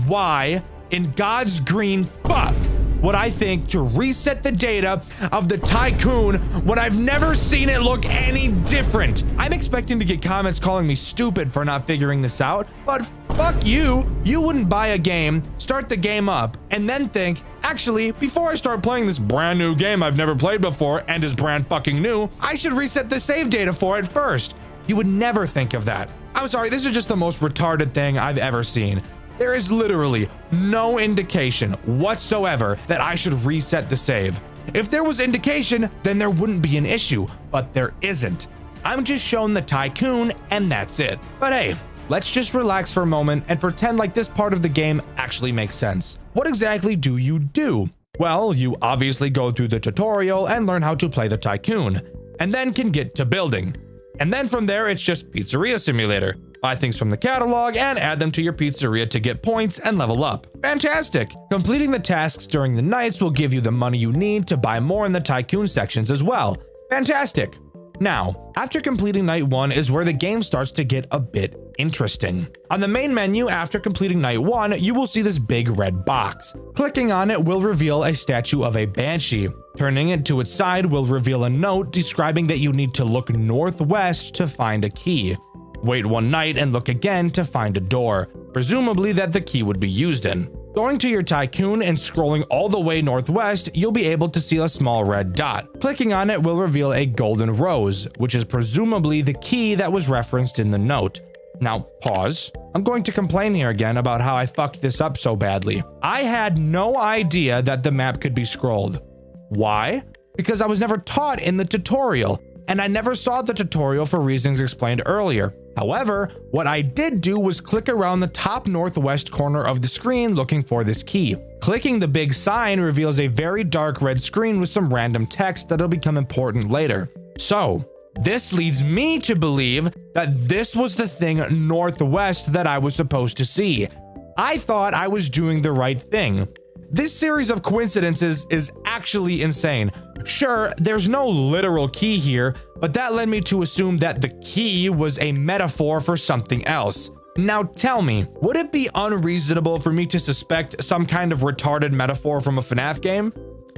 Why in God's green fuck would I think to reset the data of the tycoon when I've never seen it look any different? I'm expecting to get comments calling me stupid for not figuring this out, but fuck you. You wouldn't buy a game, start the game up, and then think, actually, before I start playing this brand new game I've never played before and is brand fucking new, I should reset the save data for it first. You would never think of that. I'm sorry, this is just the most retarded thing I've ever seen. There is literally no indication whatsoever that I should reset the save. If there was indication, then there wouldn't be an issue, but there isn't. I'm just shown the tycoon and that's it. But hey, let's just relax for a moment and pretend like this part of the game actually makes sense. What exactly do you do? Well, you obviously go through the tutorial and learn how to play the tycoon, and then can get to building. And then from there, it's just Pizzeria Simulator. Buy things from the catalog and add them to your pizzeria to get points and level up. Fantastic! Completing the tasks during the nights will give you the money you need to buy more in the tycoon sections as well. Fantastic! Now, after completing night 1 is where the game starts to get a bit interesting. On the main menu, after completing night 1, you will see this big red box. Clicking on it will reveal a statue of a Banshee. Turning it to its side will reveal a note describing that you need to look northwest to find a key. Wait one night and look again to find a door, presumably that the key would be used in. Going to your tycoon and scrolling all the way northwest, you'll be able to see a small red dot. Clicking on it will reveal a golden rose, which is presumably the key that was referenced in the note. Now, pause. I'm going to complain here again about how I fucked this up so badly. I had no idea that the map could be scrolled. Why? Because I was never taught in the tutorial, and I never saw the tutorial for reasons explained earlier. However, what I did do was click around the top northwest corner of the screen looking for this key. Clicking the big sign reveals a very dark red screen with some random text that'll become important later. So, this leads me to believe that this was the thing northwest that I was supposed to see. I thought I was doing the right thing. This series of coincidences is actually insane. Sure, there's no literal key here, but that led me to assume that the key was a metaphor for something else. Now tell me, would it be unreasonable for me to suspect some kind of retarded metaphor from a FNAF game?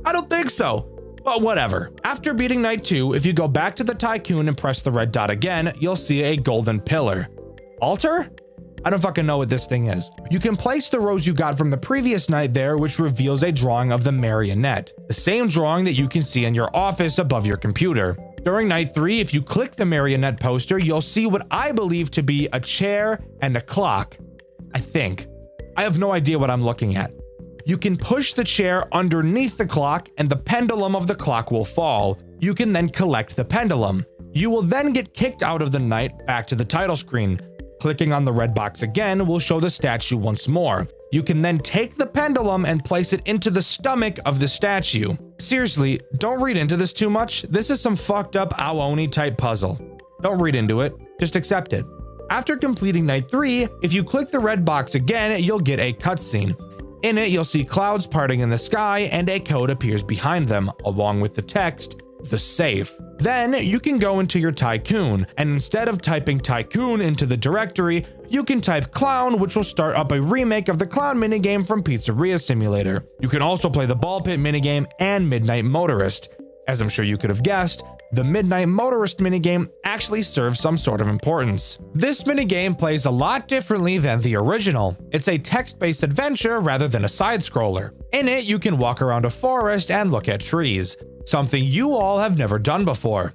I don't think so. But whatever. After beating night 2, if you go back to the tycoon and press the red dot again, you'll see a golden pillar. Altar? I don't fucking know what this thing is. You can place the rose you got from the previous night there, which reveals a drawing of the marionette, the same drawing that you can see in your office above your computer. During night 3, if you click the marionette poster, you'll see what I believe to be a chair and a clock. I think. I have no idea what I'm looking at. You can push the chair underneath the clock and the pendulum of the clock will fall. You can then collect the pendulum. You will then get kicked out of the night back to the title screen. Clicking on the red box again will show the statue once more. You can then take the pendulum and place it into the stomach of the statue. Seriously, don't read into this too much. This is some fucked up Aoni type puzzle. Don't read into it, just accept it. After completing night 3, if you click the red box again, you'll get a cutscene. In it, you'll see clouds parting in the sky and a code appears behind them, along with the text, "The safe." Then you can go into your tycoon, and instead of typing tycoon into the directory, you can type clown, which will start up a remake of the clown minigame from Pizzeria Simulator. You can also play the ball pit minigame and Midnight Motorist. As I'm sure you could have guessed, the Midnight Motorist minigame actually serves some sort of importance. This minigame plays a lot differently than the original. It's a text-based adventure rather than a side-scroller. In it, you can walk around a forest and look at trees, something you all have never done before.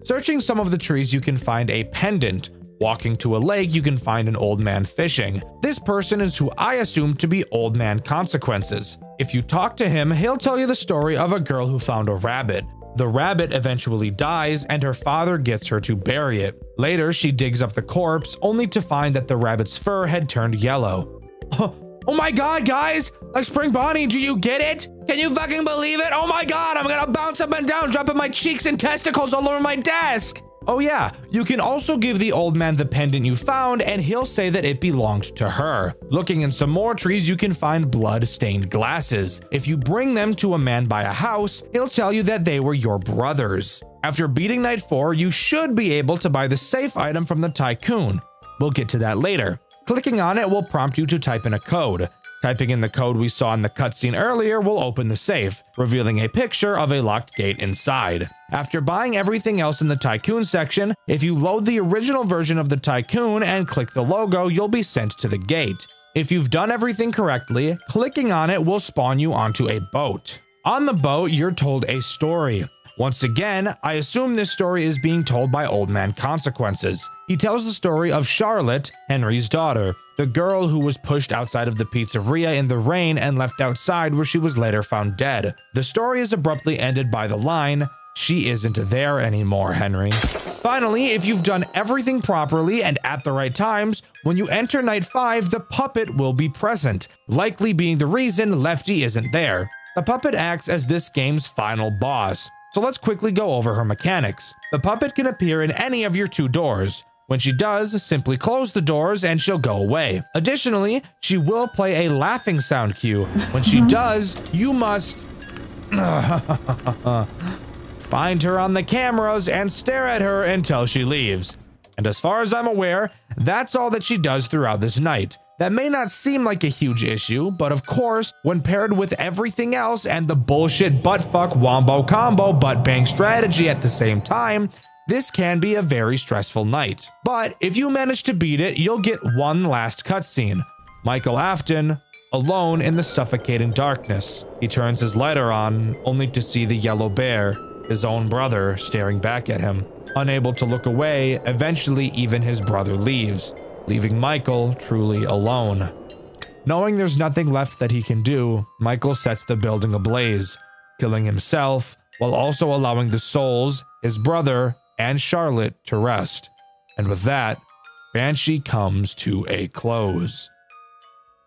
Searching some of the trees, you can find a pendant. Walking to a lake, you can find an old man fishing. This person is who I assume to be Old Man Consequences. If you talk to him, he'll tell you the story of a girl who found a rabbit. The rabbit eventually dies and her father gets her to bury it. Later, she digs up the corpse only to find that the rabbit's fur had turned yellow. Oh my god, guys! Like Spring Bonnie, do you get it? Can you fucking believe it? Oh my god, I'm gonna bounce up and down, dropping my cheeks and testicles all over my desk! Oh yeah, you can also give the old man the pendant you found and he'll say that it belonged to her. Looking in some more trees, you can find blood-stained glasses. If you bring them to a man by a house, he'll tell you that they were your brothers. After beating night 4, you should be able to buy the safe item from the tycoon. We'll get to that later. Clicking on it will prompt you to type in a code. Typing in the code we saw in the cutscene earlier will open the safe, revealing a picture of a locked gate inside. After buying everything else in the Tycoon section, if you load the original version of the Tycoon and click the logo, you'll be sent to the gate. If you've done everything correctly, clicking on it will spawn you onto a boat. On the boat, you're told a story. Once again, I assume this story is being told by Old Man Consequences. He tells the story of Charlotte, Henry's daughter, the girl who was pushed outside of the pizzeria in the rain and left outside where she was later found dead. The story is abruptly ended by the line, "She isn't there anymore, Henry." Finally, if you've done everything properly and at the right times, when you enter night 5, the puppet will be present, likely being the reason Lefty isn't there. The puppet acts as this game's final boss. So let's quickly go over her mechanics. The puppet can appear in any of your 2 doors. When she does, simply close the doors and she'll go away. Additionally, she will play a laughing sound cue. When she does, you must... find her on the cameras, and stare at her until she leaves. And as far as I'm aware, that's all that she does throughout this night. That may not seem like a huge issue, but of course, when paired with everything else and the bullshit buttfuck wombo combo butt bang strategy at the same time, this can be a very stressful night. But if you manage to beat it, you'll get one last cutscene. Michael Afton, alone in the suffocating darkness. He turns his lighter on, only to see the yellow bear, his own brother, staring back at him. Unable to look away, eventually even his brother leaves, leaving Michael truly alone. Knowing there's nothing left that he can do, Michael sets the building ablaze, killing himself while also allowing the souls, his brother, and Charlotte to rest. And with that, Banshee comes to a close.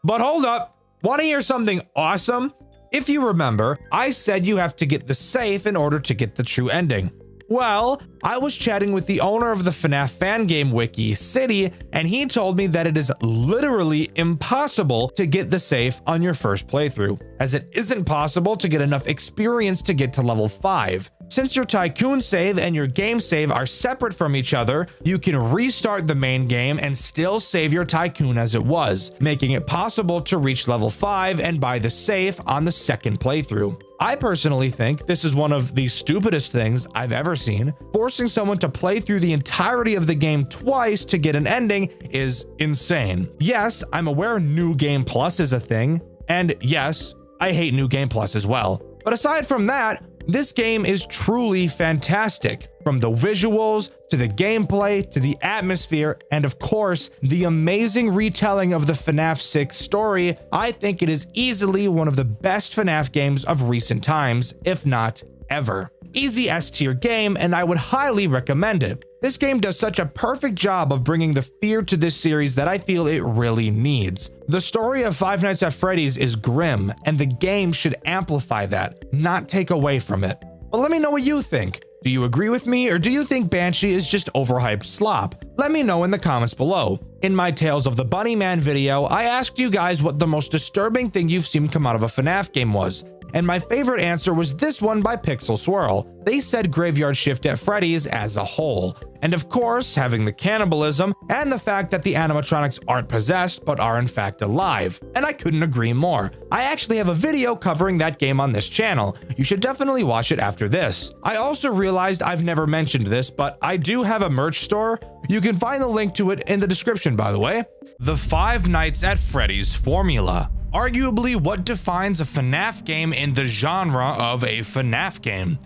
But hold up! Want to hear something awesome? If you remember, I said you have to get the safe in order to get the true ending. Well, I was chatting with the owner of the FNAF fan game wiki, City, and he told me that it is literally impossible to get the safe on your first playthrough, as it isn't possible to get enough experience to get to level 5. Since your tycoon save and your game save are separate from each other, you can restart the main game and still save your tycoon as it was, making it possible to reach level 5 and buy the safe on the second playthrough. I personally think this is one of the stupidest things I've ever seen. Forcing someone to play through the entirety of the game twice to get an ending is insane. Yes, I'm aware New Game Plus is a thing, and yes, I hate New Game Plus as well. But aside from that, this game is truly fantastic. From the visuals, to the gameplay, to the atmosphere, and of course, the amazing retelling of the FNAF 6 story, I think it is easily one of the best FNAF games of recent times, if not ever. Easy S-tier game, and I would highly recommend it. This game does such a perfect job of bringing the fear to this series that I feel it really needs. The story of Five Nights at Freddy's is grim, and the game should amplify that, not take away from it. But let me know what you think. Do you agree with me, or do you think Banshee is just overhyped slop? Let me know in the comments below. In my Tales of the Bunny Man video, I asked you guys what the most disturbing thing you've seen come out of a FNAF game was, and my favorite answer was this one by Pixel Swirl. They said Graveyard Shift at Freddy's as a whole. And of course, having the cannibalism and the fact that the animatronics aren't possessed but are in fact alive. And I couldn't agree more. I actually have a video covering that game on this channel. You should definitely watch it after this. I also realized I've never mentioned this, but I do have a merch store. You can find the link to it in the description, by the way. The Five Nights at Freddy's formula. Arguably what defines a FNAF game in the genre of a FNAF game.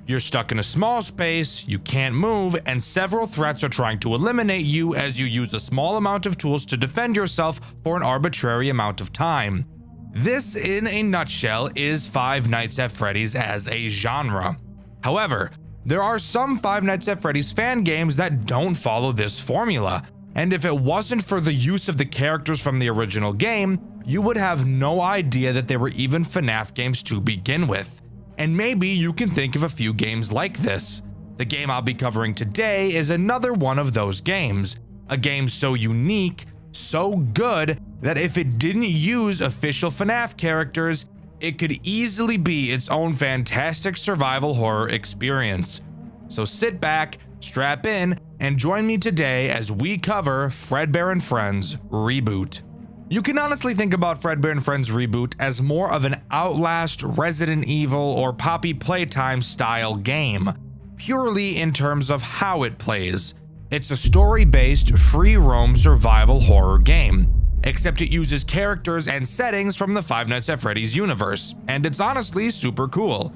You're stuck in a small space, you can't move, and several threats are trying to eliminate you as you use a small amount of tools to defend yourself for an arbitrary amount of time. This, in a nutshell, is Five Nights at Freddy's as a genre. However, there are some Five Nights at Freddy's fan games that don't follow this formula, and if it wasn't for the use of the characters from the original game, you would have no idea that they were even FNAF games to begin with. And maybe you can think of a few games like this. The game I'll be covering today is another one of those games. A game so unique, so good, that if it didn't use official FNAF characters, it could easily be its own fantastic survival horror experience. So sit back, strap in, and join me today as we cover Fredbear and Friends Reboot. You can honestly think about Fredbear and Friends Reboot as more of an Outlast, Resident Evil, or Poppy Playtime style game, purely in terms of how it plays. It's a story-based, free-roam survival horror game, except it uses characters and settings from the Five Nights at Freddy's universe, and it's honestly super cool.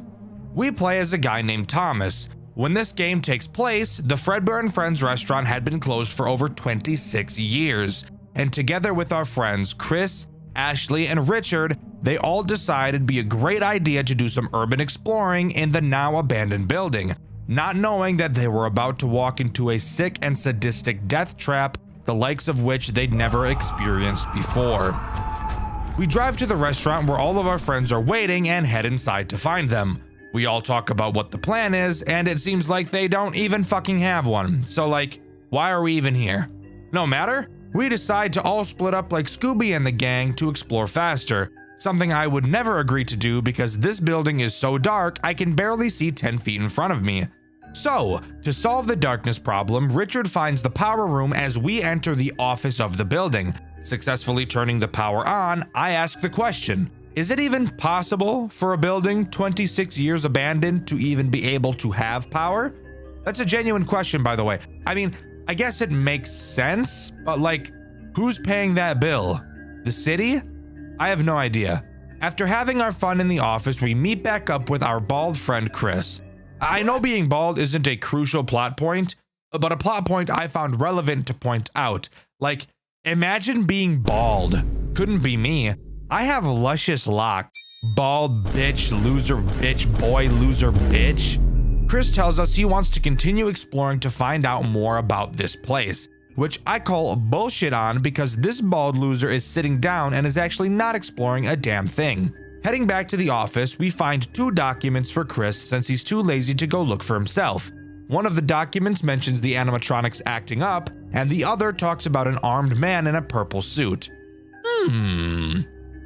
We play as a guy named Thomas. When this game takes place, the Fredbear and Friends restaurant had been closed for over 26 years. And together with our friends Chris, Ashley, and Richard, they all decided it'd be a great idea to do some urban exploring in the now abandoned building, not knowing that they were about to walk into a sick and sadistic death trap, the likes of which they'd never experienced before. We drive to the restaurant where all of our friends are waiting and head inside to find them. We all talk about what the plan is, and it seems like they don't even fucking have one. So like, why are we even here? No matter. We decide to all split up like Scooby and the gang to explore faster. something I would never agree to do because this building is so dark I can barely see 10 feet in front of me. So, to solve the darkness problem, Richard finds the power room as we enter the office of the building. Successfully turning the power on, I ask the question, is it even possible for a building 26 years abandoned to even be able to have power? That's a genuine question, by the way. I mean, I guess it makes sense, but like, who's paying that bill? The city? I have no idea. After having our fun in the office, we meet back up with our bald friend Chris. I know being bald isn't a crucial plot point, but a plot point I found relevant to point out. Like, imagine being bald. Couldn't be me. I have luscious locks. Bald bitch, loser bitch, boy, loser bitch. Chris tells us he wants to continue exploring to find out more about this place, which I call bullshit on because this bald loser is sitting down and is actually not exploring a damn thing. Heading back to the office, we find 2 documents for Chris since he's too lazy to go look for himself. One of the documents mentions the animatronics acting up, and the other talks about an armed man in a purple suit.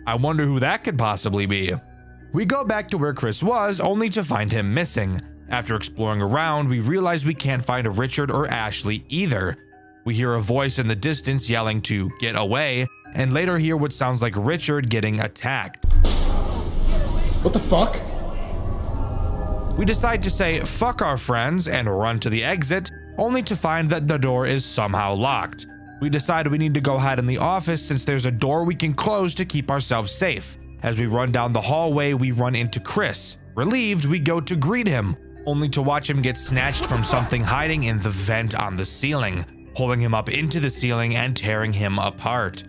I wonder who that could possibly be. We go back to where Chris was, only to find him missing. After exploring around, we realize we can't find Richard or Ashley either. We hear a voice in the distance yelling to get away, and later hear what sounds like Richard getting attacked. What the fuck? We decide to say fuck our friends and run to the exit, only to find that the door is somehow locked. We decide we need to go hide in the office since there's a door we can close to keep ourselves safe. As we run down the hallway, we run into Chris. Relieved, we go to greet him, only to watch him get snatched from something hiding in the vent on the ceiling, pulling him up into the ceiling and tearing him apart.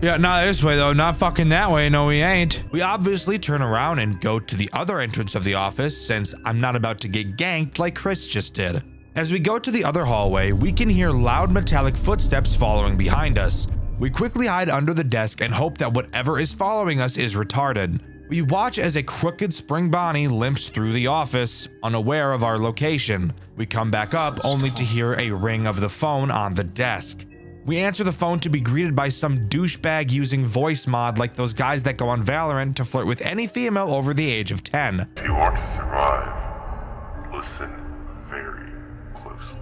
Yeah, not this way though, not fucking that way, no we ain't. We obviously turn around and go to the other entrance of the office since I'm not about to get ganked like Chris just did. As we go to the other hallway, we can hear loud metallic footsteps following behind us. We quickly hide under the desk and hope that whatever is following us is retarded. We watch as a crooked spring Bonnie limps through the office, unaware of our location. We come back up only to hear a ring of the phone on the desk. We answer the phone to be greeted by some douchebag using voice mod like those guys that go on Valorant to flirt with any female over the age of 10. If you want to survive, listen very closely.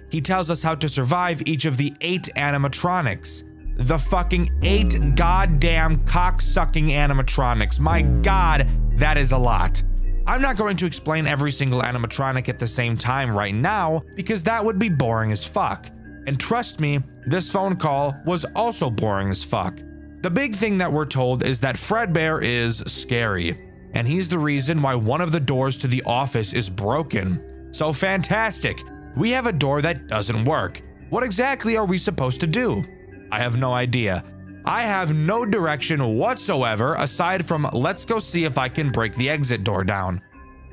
He tells us how to survive each of the 8 animatronics. The fucking 8 goddamn cock-sucking animatronics. My god, that is a lot. I'm not going to explain every single animatronic at the same time right now because that would be boring as fuck. And trust me, this phone call was also boring as fuck. The big thing that we're told is that Fredbear is scary, and he's the reason why one of the doors to the office is broken. So fantastic, we have a door that doesn't work. What exactly are we supposed to do? I have no idea. I have no direction whatsoever aside from let's go see if I can break the exit door down.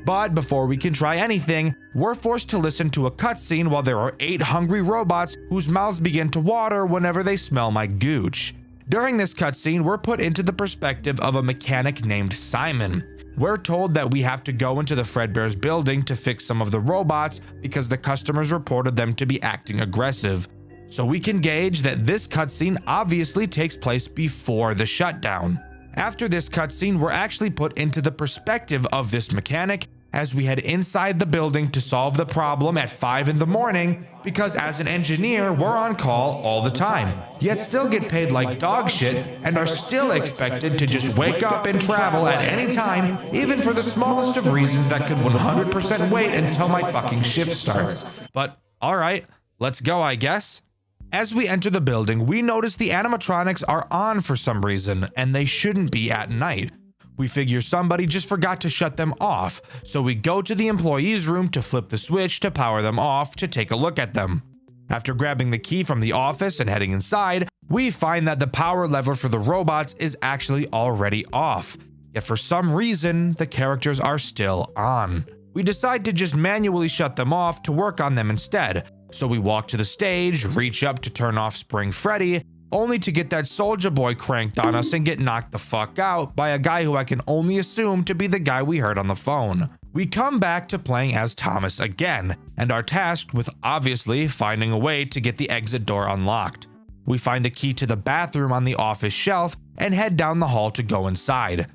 But before we can try anything, we're forced to listen to a cutscene while there are 8 hungry robots whose mouths begin to water whenever they smell my gooch. During this cutscene, we're put into the perspective of a mechanic named Simon. We're told that we have to go into the Fredbear's building to fix some of the robots because the customers reported them to be acting aggressive. So we can gauge that this cutscene obviously takes place before the shutdown. After this cutscene, we're actually put into the perspective of this mechanic as we head inside the building to solve the problem at 5 in the morning because as an engineer, we're on call all the time, yet still get paid like dog shit and are still expected to just wake up and travel at any time, even for the smallest of reasons that could 100% wait until my fucking shift starts. But alright, let's go I guess. As we enter the building, we notice the animatronics are on for some reason, and they shouldn't be at night. We figure somebody just forgot to shut them off, so we go to the employees' room to flip the switch to power them off to take a look at them. After grabbing the key from the office and heading inside, we find that the power lever for the robots is actually already off, yet for some reason, the characters are still on. We decide to just manually shut them off to work on them instead. So we walk to the stage, reach up to turn off Spring Freddy, only to get that Soulja Boy cranked on us and get knocked the fuck out by a guy who I can only assume to be the guy we heard on the phone. We come back to playing as Thomas again, and are tasked with obviously finding a way to get the exit door unlocked. We find a key to the bathroom on the office shelf and head down the hall to go inside.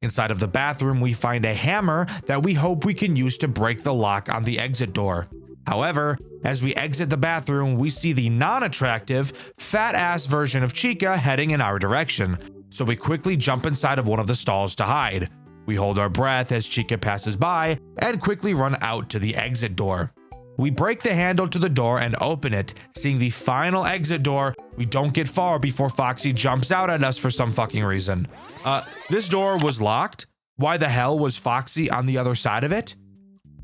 Inside of the bathroom, we find a hammer that we hope we can use to break the lock on the exit door. However, as we exit the bathroom, we see the non-attractive, fat-ass version of Chica heading in our direction, so we quickly jump inside of one of the stalls to hide. We hold our breath as Chica passes by and quickly run out to the exit door. We break the handle to the door and open it. Seeing the final exit door, we don't get far before Foxy jumps out at us for some fucking reason. This door was locked? Why the hell was Foxy on the other side of it?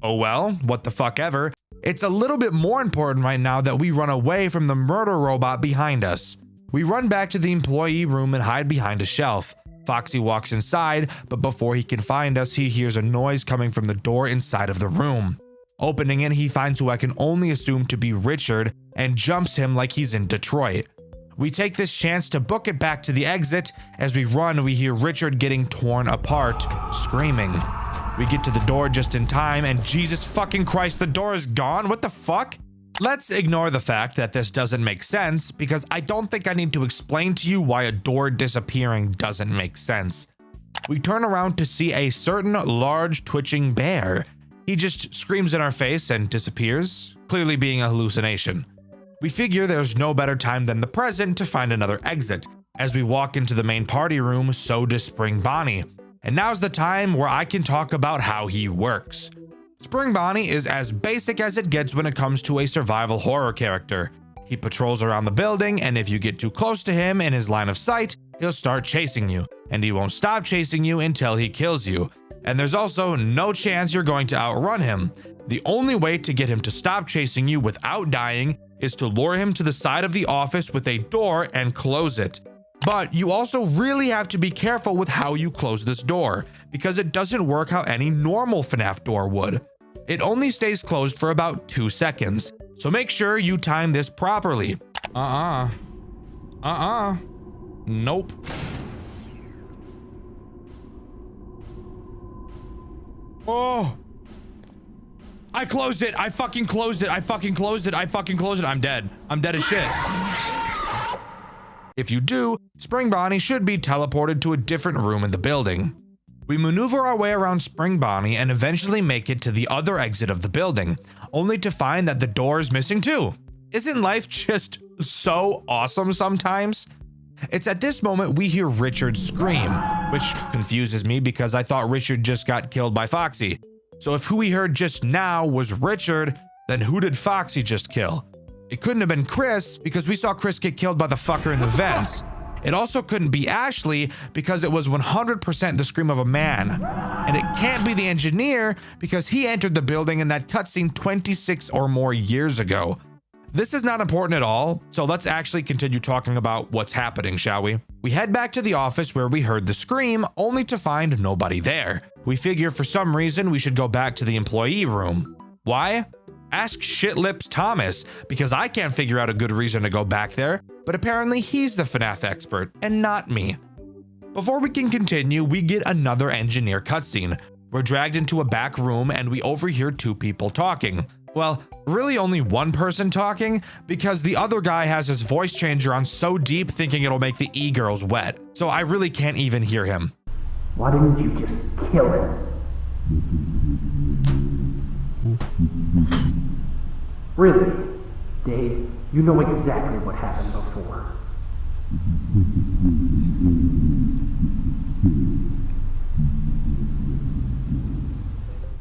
Oh well, what the fuck ever. It's a little bit more important right now that we run away from the murder robot behind us. We run back to the employee room and hide behind a shelf. Foxy walks inside, but before he can find us, he hears a noise coming from the door inside of the room. Opening it, he finds who I can only assume to be Richard and jumps him like he's in Detroit. We take this chance to book it back to the exit. As we run, we hear Richard getting torn apart, screaming. We get to the door just in time, and Jesus fucking Christ, the door is gone. What the fuck? Let's ignore the fact that this doesn't make sense, because I don't think I need to explain to you why a door disappearing doesn't make sense. We turn around to see a certain large twitching bear. He just screams in our face and disappears, clearly being a hallucination. We figure there's no better time than the present to find another exit. As we walk into the main party room, so does Spring Bonnie. And now's the time where I can talk about how he works. Spring Bonnie is as basic as it gets when it comes to a survival horror character. He patrols around the building, and if you get too close to him in his line of sight, he'll start chasing you, and he won't stop chasing you until he kills you. And there's also no chance you're going to outrun him. The only way to get him to stop chasing you without dying is to lure him to the side of the office with a door and close it. But you also really have to be careful with how you close this door, because it doesn't work how any normal FNAF door would. It only stays closed for about 2 seconds, so make sure you time this properly. Nope. Oh! I closed it! I fucking closed it! I fucking closed it! I fucking closed it! I'm dead. I'm dead as shit. If you do, Spring Bonnie should be teleported to a different room in the building. We maneuver our way around Spring Bonnie and eventually make it to the other exit of the building, only to find that the door is missing too. Isn't life just so awesome sometimes? It's at this moment we hear Richard scream, which confuses me because I thought Richard just got killed by Foxy. So if who we heard just now was Richard, then who did Foxy just kill? It couldn't have been Chris because we saw Chris get killed by the fucker in the vents. It also couldn't be Ashley because it was 100% the scream of a man. And it can't be the engineer because he entered the building in that cutscene 26 or more years ago. This is not important at all, so let's actually continue talking about what's happening, shall we? We head back to the office where we heard the scream, only to find nobody there. We figure for some reason we should go back to the employee room. Why? Ask Shitlips Thomas, because I can't figure out a good reason to go back there, but apparently he's the FNAF expert and not me. Before we can continue, we get another engineer cutscene. We're dragged into a back room and we overhear 2 people talking. Well, really only one person talking, because the other guy has his voice changer on so deep thinking it'll make the e-girls wet, so I really can't even hear him. Why didn't you just kill him? Really? Dave, you know exactly what happened before.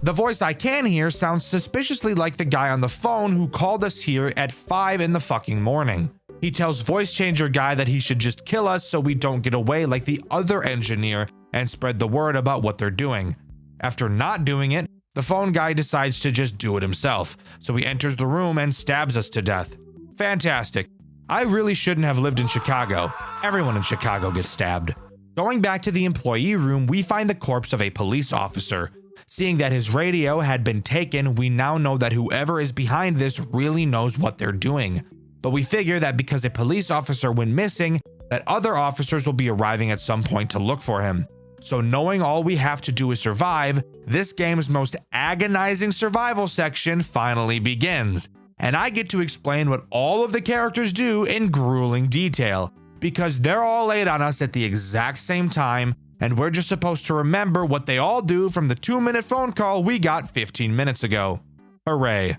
The voice I can hear sounds suspiciously like the guy on the phone who called us here at 5 in the fucking morning. He tells voice changer guy that he should just kill us so we don't get away like the other engineer and spread the word about what they're doing. After not doing it, the phone guy decides to just do it himself, so he enters the room and stabs us to death. Fantastic. I really shouldn't have lived in Chicago. Everyone in Chicago gets stabbed. Going back to the employee room, we find the corpse of a police officer. Seeing that his radio had been taken, we now know that whoever is behind this really knows what they're doing. But we figure that because a police officer went missing, that other officers will be arriving at some point to look for him. So knowing all we have to do is survive, this game's most agonizing survival section finally begins. And I get to explain what all of the characters do in grueling detail. because they're all laid on us at the exact same time, and we're just supposed to remember what they all do from the 2-minute phone call we got 15 minutes ago. Hooray.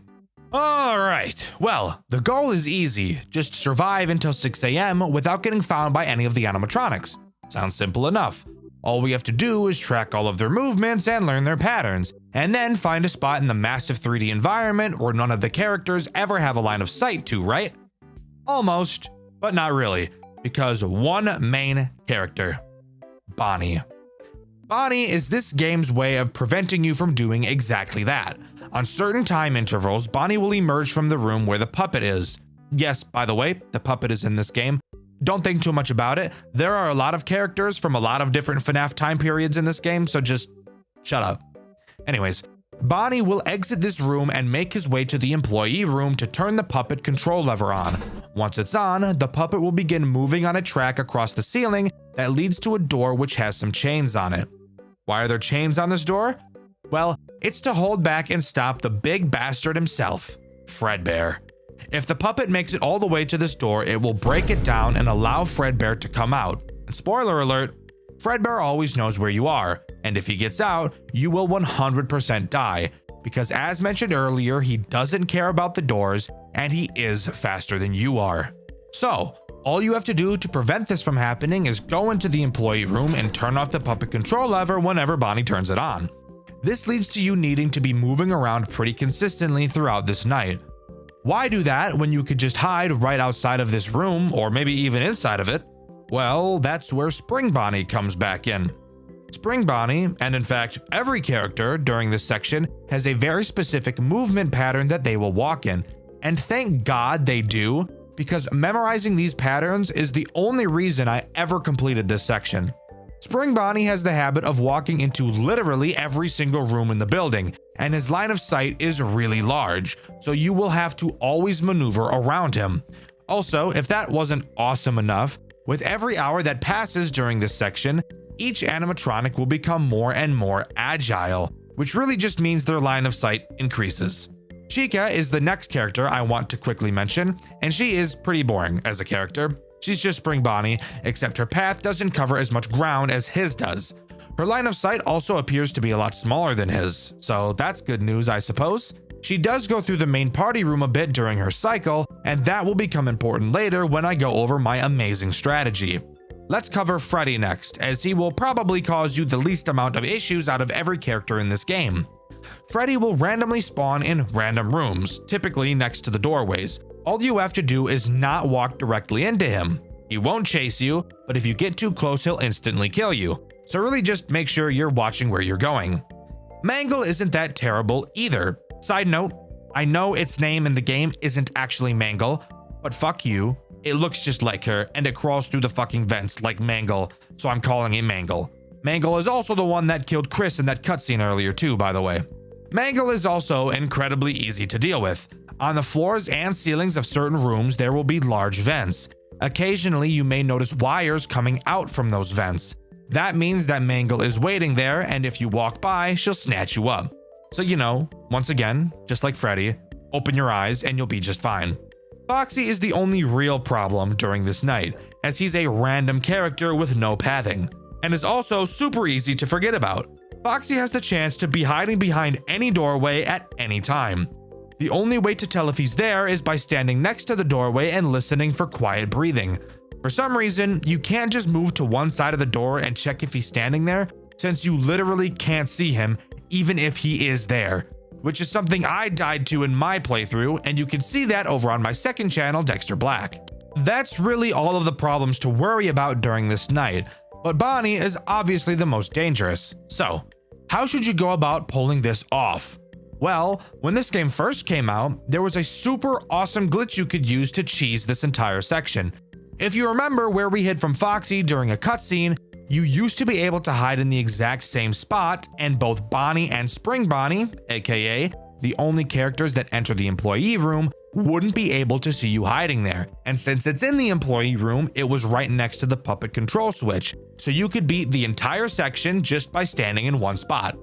Alright, well, the goal is easy. Just survive until 6 AM without getting found by any of the animatronics. Sounds simple enough. All we have to do is track all of their movements and learn their patterns, and then find a spot in the massive 3D environment where none of the characters ever have a line of sight to, right? Almost, but not really, because one main character, Bonnie. Bonnie is this game's way of preventing you from doing exactly that. On certain time intervals, Bonnie will emerge from the room where the puppet is. Yes, by the way, the puppet is in this game. Don't think too much about it. There are a lot of characters from a lot of different FNAF time periods in this game, so just shut up. Anyways, Bonnie will exit this room and make his way to the employee room to turn the puppet control lever on. Once it's on, the puppet will begin moving on a track across the ceiling that leads to a door which has some chains on it. Why are there chains on this door? Well, it's to hold back and stop the big bastard himself, Fredbear. If the puppet makes it all the way to this door, it will break it down and allow Fredbear to come out. And spoiler alert, Fredbear always knows where you are, and if he gets out, you will 100% die, because as mentioned earlier, he doesn't care about the doors, and he is faster than you are. So, all you have to do to prevent this from happening is go into the employee room and turn off the puppet control lever whenever Bonnie turns it on. This leads to you needing to be moving around pretty consistently throughout this night. Why do that when you could just hide right outside of this room, or maybe even inside of it? Well, that's where Spring Bonnie comes back in. Spring Bonnie, and in fact every character during this section, has a very specific movement pattern that they will walk in, and thank God they do, because memorizing these patterns is the only reason I ever completed this section. Spring Bonnie has the habit of walking into literally every single room in the building, and his line of sight is really large, so you will have to always maneuver around him. Also, if that wasn't awesome enough, with every hour that passes during this section, each animatronic will become more and more agile, which really just means their line of sight increases. Chica is the next character I want to quickly mention, and she is pretty boring as a character. She's just Spring Bonnie, except her path doesn't cover as much ground as his does. Her line of sight also appears to be a lot smaller than his, so that's good news, I suppose. She does go through the main party room a bit during her cycle, and that will become important later when I go over my amazing strategy. Let's cover Freddy next, as he will probably cause you the least amount of issues out of every character in this game. Freddy will randomly spawn in random rooms, typically next to the doorways. All you have to do is not walk directly into him. He won't chase you, but if you get too close, he'll instantly kill you. So really just make sure you're watching where you're going. Mangle isn't that terrible either. Side note, I know its name in the game isn't actually Mangle, but fuck you. It looks just like her, and it crawls through the fucking vents like Mangle, so I'm calling it Mangle. Mangle is also the one that killed Chris in that cutscene earlier too, by the way. Mangle is also incredibly easy to deal with. On the floors and ceilings of certain rooms, there will be large vents. Occasionally, you may notice wires coming out from those vents. That means that Mangle is waiting there, and if you walk by, she'll snatch you up. So once again, just like Freddy, open your eyes and you'll be just fine. Foxy is the only real problem during this night, as he's a random character with no pathing, and is also super easy to forget about. Foxy has the chance to be hiding behind any doorway at any time. The only way to tell if he's there is by standing next to the doorway and listening for quiet breathing. For some reason, you can't just move to one side of the door and check if he's standing there, since you literally can't see him even if he is there, which is something I died to in my playthrough, and you can see that over on my second channel, Dxtr Black. That's really all of the problems to worry about during this night, but Bonnie is obviously the most dangerous. So, how should you go about pulling this off? Well, when this game first came out, there was a super awesome glitch you could use to cheese this entire section. If you remember where we hid from Foxy during a cutscene, you used to be able to hide in the exact same spot, and both Bonnie and Spring Bonnie, aka the only characters that enter the employee room, wouldn't be able to see you hiding there. And since it's in the employee room, it was right next to the puppet control switch, so you could beat the entire section just by standing in one spot.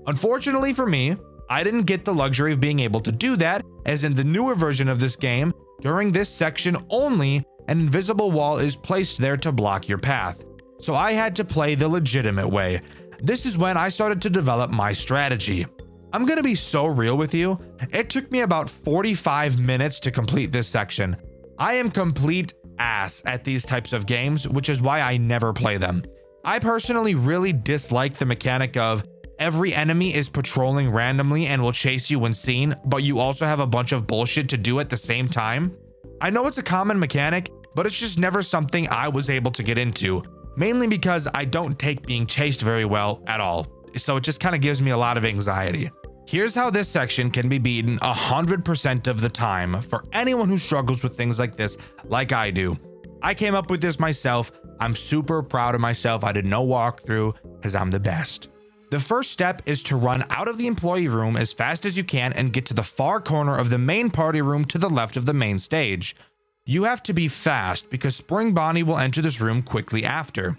Unfortunately for me, I didn't get the luxury of being able to do that, as in the newer version of this game, during this section only, an invisible wall is placed there to block your path. So I had to play the legitimate way. This is when I started to develop my strategy. I'm gonna be so real with you, it took me about 45 minutes to complete this section. I am complete ass at these types of games, which is why I never play them. I personally really dislike the mechanic of every enemy is patrolling randomly and will chase you when seen, but you also have a bunch of bullshit to do at the same time. I know it's a common mechanic, but it's just never something I was able to get into, mainly because I don't take being chased very well at all, so it just kind of gives me a lot of anxiety. Here's how this section can be beaten 100% of the time for anyone who struggles with things like this, like I do. I came up with this myself. I'm super proud of myself. I did no walkthrough because I'm the best. The first step is to run out of the employee room as fast as you can and get to the far corner of the main party room to the left of the main stage. You have to be fast because Spring Bonnie will enter this room quickly after.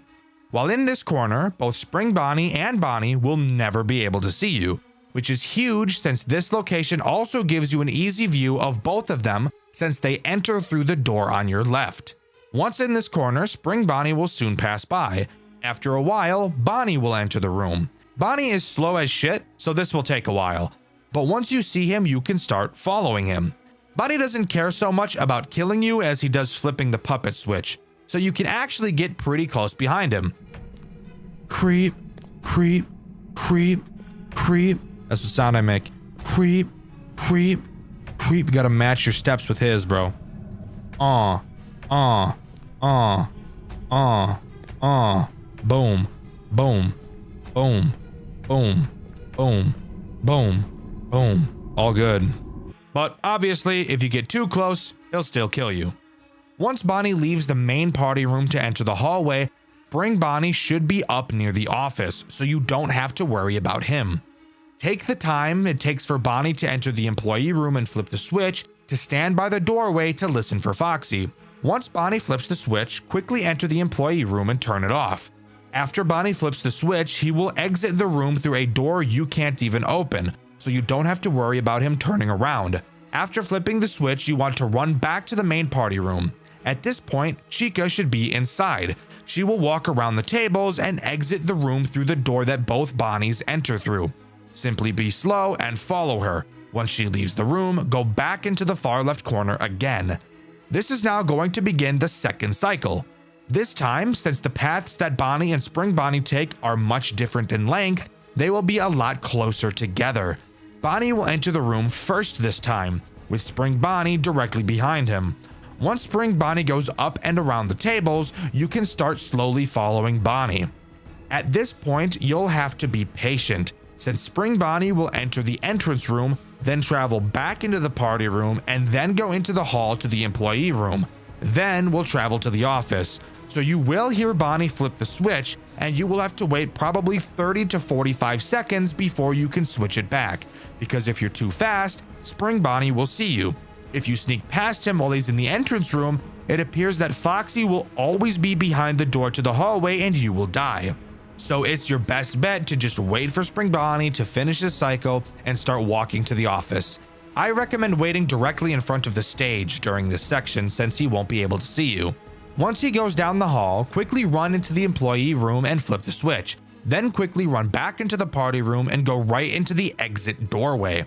While in this corner, both Spring Bonnie and Bonnie will never be able to see you, which is huge since this location also gives you an easy view of both of them since they enter through the door on your left. Once in this corner, Spring Bonnie will soon pass by. After a while, Bonnie will enter the room. Bonnie is slow as shit, so this will take a while. But once you see him, you can start following him. Bonnie doesn't care so much about killing you as he does flipping the puppet switch, so you can actually get pretty close behind him. Creep, creep, creep, creep. That's the sound I make. Creep, creep, creep. You gotta match your steps with his, bro. Boom, boom, boom, boom, boom, boom, boom. All good. But obviously, if you get too close, he'll still kill you. Once Bonnie leaves the main party room to enter the hallway, Spring Bonnie should be up near the office, so you don't have to worry about him. Take the time it takes for Bonnie to enter the employee room and flip the switch to stand by the doorway to listen for Foxy. Once Bonnie flips the switch, quickly enter the employee room and turn it off. After Bonnie flips the switch, he will exit the room through a door you can't even open, so you don't have to worry about him turning around. After flipping the switch, you want to run back to the main party room. At this point, Chica should be inside. She will walk around the tables and exit the room through the door that both Bonnies enter through. Simply be slow and follow her. Once she leaves the room, go back into the far left corner again. This is now going to begin the second cycle. This time, since the paths that Bonnie and Spring Bonnie take are much different in length, they will be a lot closer together. Bonnie will enter the room first this time, with Spring Bonnie directly behind him. Once Spring Bonnie goes up and around the tables, you can start slowly following Bonnie. At this point, you'll have to be patient, since Spring Bonnie will enter the entrance room, then travel back into the party room, and then go into the hall to the employee room. Then we'll travel to the office. So you will hear Bonnie flip the switch, and you will have to wait probably 30 to 45 seconds before you can switch it back, because if you're too fast, Spring Bonnie will see you. If you sneak past him while he's in the entrance room, it appears that Foxy will always be behind the door to the hallway and you will die. So it's your best bet to just wait for Spring Bonnie to finish this cycle and start walking to the office. I recommend waiting directly in front of the stage during this section since he won't be able to see you. Once he goes down the hall, quickly run into the employee room and flip the switch. Then quickly run back into the party room and go right into the exit doorway.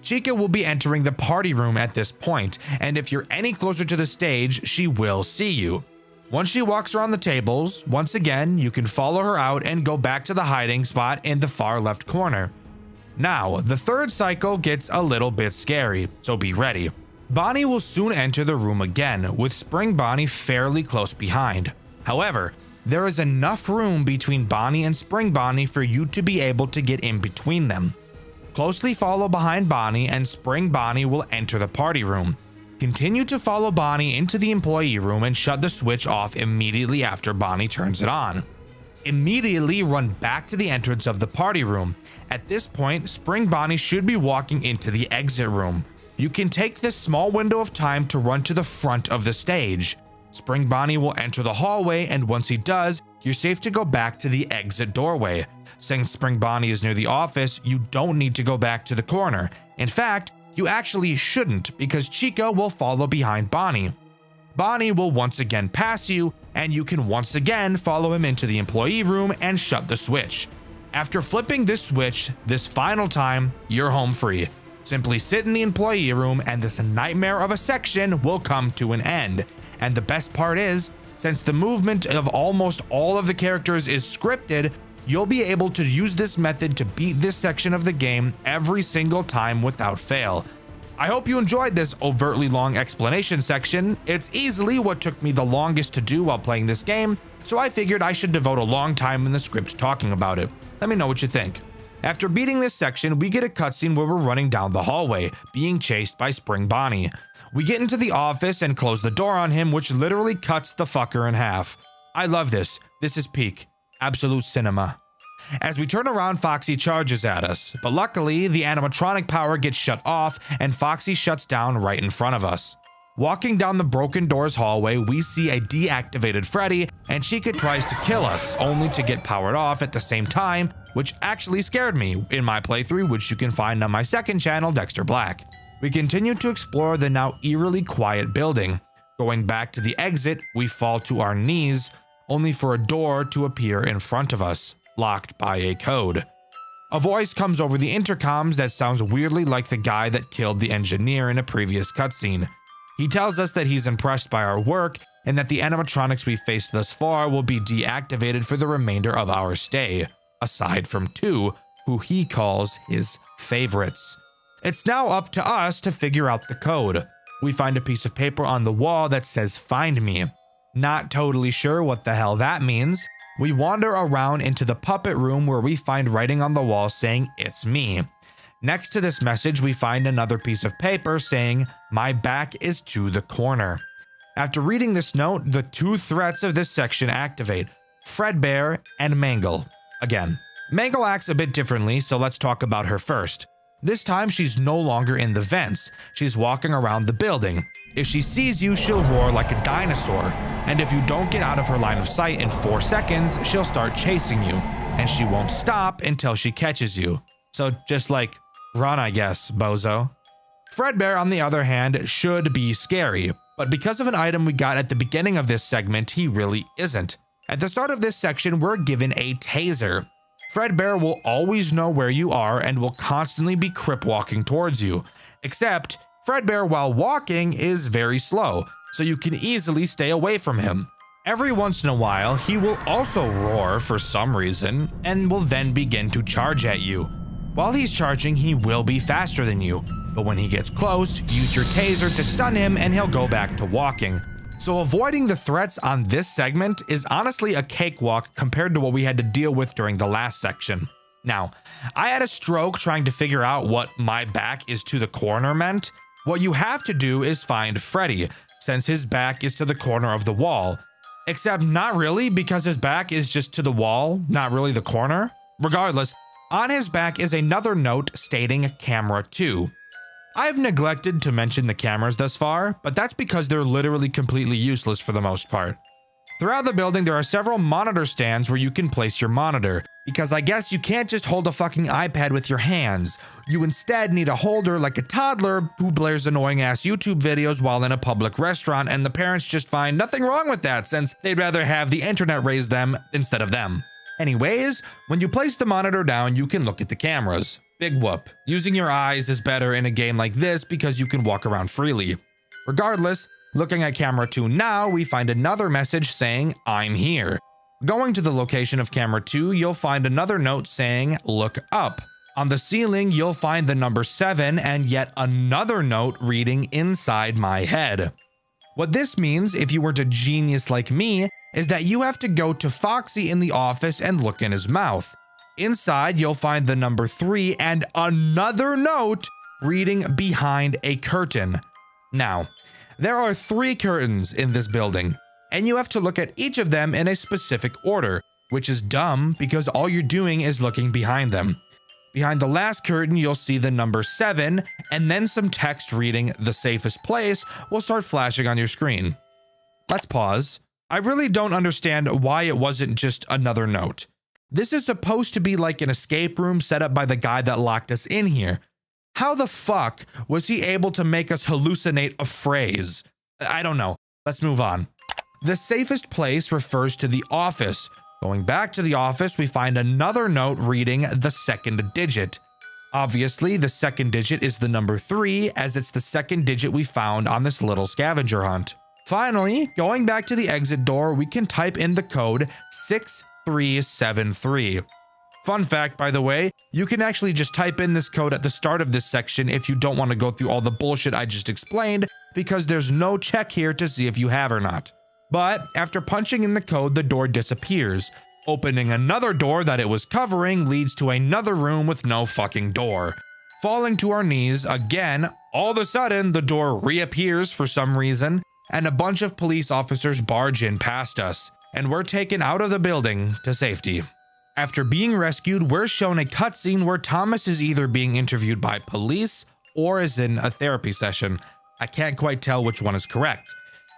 Chica will be entering the party room at this point, and if you're any closer to the stage, she will see you. Once she walks around the tables, once again, you can follow her out and go back to the hiding spot in the far left corner. Now, the third cycle gets a little bit scary, so be ready. Bonnie will soon enter the room again, with Spring Bonnie fairly close behind. However, there is enough room between Bonnie and Spring Bonnie for you to be able to get in between them. Closely follow behind Bonnie and Spring Bonnie will enter the party room. Continue to follow Bonnie into the employee room and shut the switch off immediately after Bonnie turns it on. Immediately run back to the entrance of the party room. At this point, Spring Bonnie should be walking into the exit room. You can take this small window of time to run to the front of the stage. Spring Bonnie will enter the hallway, and once he does, you're safe to go back to the exit doorway. Since Spring Bonnie is near the office, you don't need to go back to the corner. In fact, you actually shouldn't, because Chica will follow behind Bonnie. Bonnie will once again pass you, and you can once again follow him into the employee room and shut the switch. After flipping this switch this final time, you're home free. Simply sit in the employee room and this nightmare of a section will come to an end. And the best part is, since the movement of almost all of the characters is scripted, you'll be able to use this method to beat this section of the game every single time without fail. I hope you enjoyed this overtly long explanation section. It's easily what took me the longest to do while playing this game, so I figured I should devote a long time in the script talking about it. Let me know what you think. After beating this section, we get a cutscene where we're running down the hallway, being chased by Spring Bonnie. We get into the office and close the door on him, which literally cuts the fucker in half. I love this. This is peak. Absolute cinema. As we turn around, Foxy charges at us, but luckily the animatronic power gets shut off and Foxy shuts down right in front of us. Walking down the broken doors hallway, we see a deactivated Freddy, and Chica tries to kill us, only to get powered off at the same time, which actually scared me in my playthrough, which you can find on my second channel, Dxtr Black. We continue to explore the now eerily quiet building. Going back to the exit, we fall to our knees, only for a door to appear in front of us, locked by a code. A voice comes over the intercoms that sounds weirdly like the guy that killed the engineer in a previous cutscene. He tells us that he's impressed by our work and that the animatronics we faced thus far will be deactivated for the remainder of our stay, aside from two, who he calls his favorites. It's now up to us to figure out the code. We find a piece of paper on the wall that says "Find me." Not totally sure what the hell that means. We wander around into the puppet room where we find writing on the wall saying "It's me." Next to this message, we find another piece of paper saying "My back is to the corner." After reading this note, the two threats of this section activate: Fredbear and Mangle. Again, Mangle acts a bit differently, so let's talk about her first. This time, she's no longer in the vents. She's walking around the building. If she sees you, she'll roar like a dinosaur. And if you don't get out of her line of sight in 4 seconds, she'll start chasing you. And she won't stop until she catches you. So just like, run, I guess, bozo. Fredbear, on the other hand, should be scary. But because of an item we got at the beginning of this segment, he really isn't. At the start of this section, we're given a taser. Fredbear will always know where you are and will constantly be crip walking towards you. Except, Fredbear while walking is very slow, so you can easily stay away from him. Every once in a while, he will also roar for some reason, and will then begin to charge at you. While he's charging, he will be faster than you, but when he gets close, use your taser to stun him and he'll go back to walking. So avoiding the threats on this segment is honestly a cakewalk compared to what we had to deal with during the last section. Now, I had a stroke trying to figure out what "my back is to the corner" meant. What you have to do is find Freddy, since his back is to the corner of the wall. Except not really, because his back is just to the wall, not really the corner. Regardless, on his back is another note stating camera 2. I've neglected to mention the cameras thus far, but that's because they're literally completely useless for the most part. Throughout the building, there are several monitor stands where you can place your monitor, because I guess you can't just hold a fucking iPad with your hands. You instead need a holder like a toddler who blares annoying ass YouTube videos while in a public restaurant, and the parents just find nothing wrong with that since they'd rather have the internet raise them instead of them. Anyways, when you place the monitor down, you can look at the cameras. Big whoop. Using your eyes is better in a game like this because you can walk around freely. Regardless, looking at camera 2 now, we find another message saying "I'm here." Going to the location of camera 2, you'll find another note saying "Look up." On the ceiling, you'll find the number 7 and yet another note reading "Inside my head." What this means, if you weren't a genius like me, is that you have to go to Foxy in the office and look in his mouth. Inside, you'll find the number 3 and another note reading "Behind a curtain." Now, there are 3 curtains in this building, and you have to look at each of them in a specific order, which is dumb because all you're doing is looking behind them. Behind the last curtain, you'll see the number 7, and then some text reading "The safest place" will start flashing on your screen. Let's pause. I really don't understand why it wasn't just another note. This is supposed to be like an escape room set up by the guy that locked us in here. How the fuck was he able to make us hallucinate a phrase? I don't know. let's move on. The safest place refers to the office. Going back to the office, we find another note reading the second digit. Obviously, the second digit is the number 3, as it's the second digit we found on this little scavenger hunt. Finally, going back to the exit door, we can type in the code 6373. Fun fact, by the way, you can actually just type in this code at the start of this section if you don't want to go through all the bullshit I just explained, because there's no check here to see if you have or not. But after punching in the code, the door disappears. Opening another door that it was covering leads to another room with no fucking door. Falling to our knees again, all of a sudden the door reappears for some reason, and a bunch of police officers barge in past us, and we're taken out of the building to safety. After being rescued, we're shown a cutscene where Thomas is either being interviewed by police or is in a therapy session. I can't quite tell which one is correct.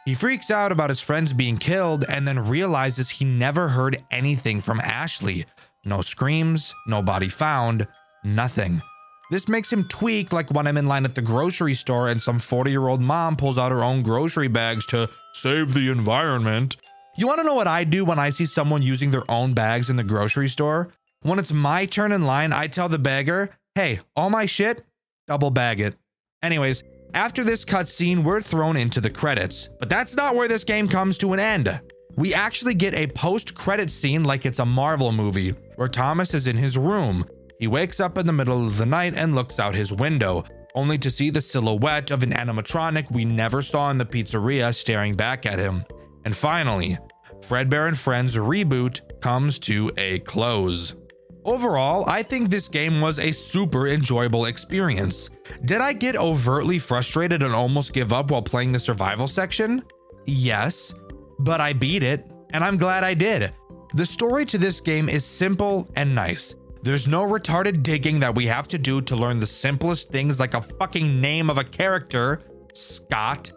He freaks out about his friends being killed and then realizes he never heard anything from Ashley. No screams, no body found, nothing. This makes him tweak like when I'm in line at the grocery store and some 40-year-old mom pulls out her own grocery bags to save the environment. You want to know what I do when I see someone using their own bags in the grocery store? When it's my turn in line, I tell the bagger, hey, all my shit, double bag it. Anyways, after this cutscene, we're thrown into the credits, but that's not where this game comes to an end. We actually get a post-credit scene like it's a Marvel movie, where Thomas is in his room. He wakes up in the middle of the night and looks out his window, only to see the silhouette of an animatronic we never saw in the pizzeria staring back at him. And finally, Fredbear and Friends Reboot comes to a close. Overall, I think this game was a super enjoyable experience. Did I get overtly frustrated and almost give up while playing the survival section? Yes, but I beat it, and I'm glad I did. The story to this game is simple and nice. There's no retarded digging that we have to do to learn the simplest things like a fucking name of a character, Scott,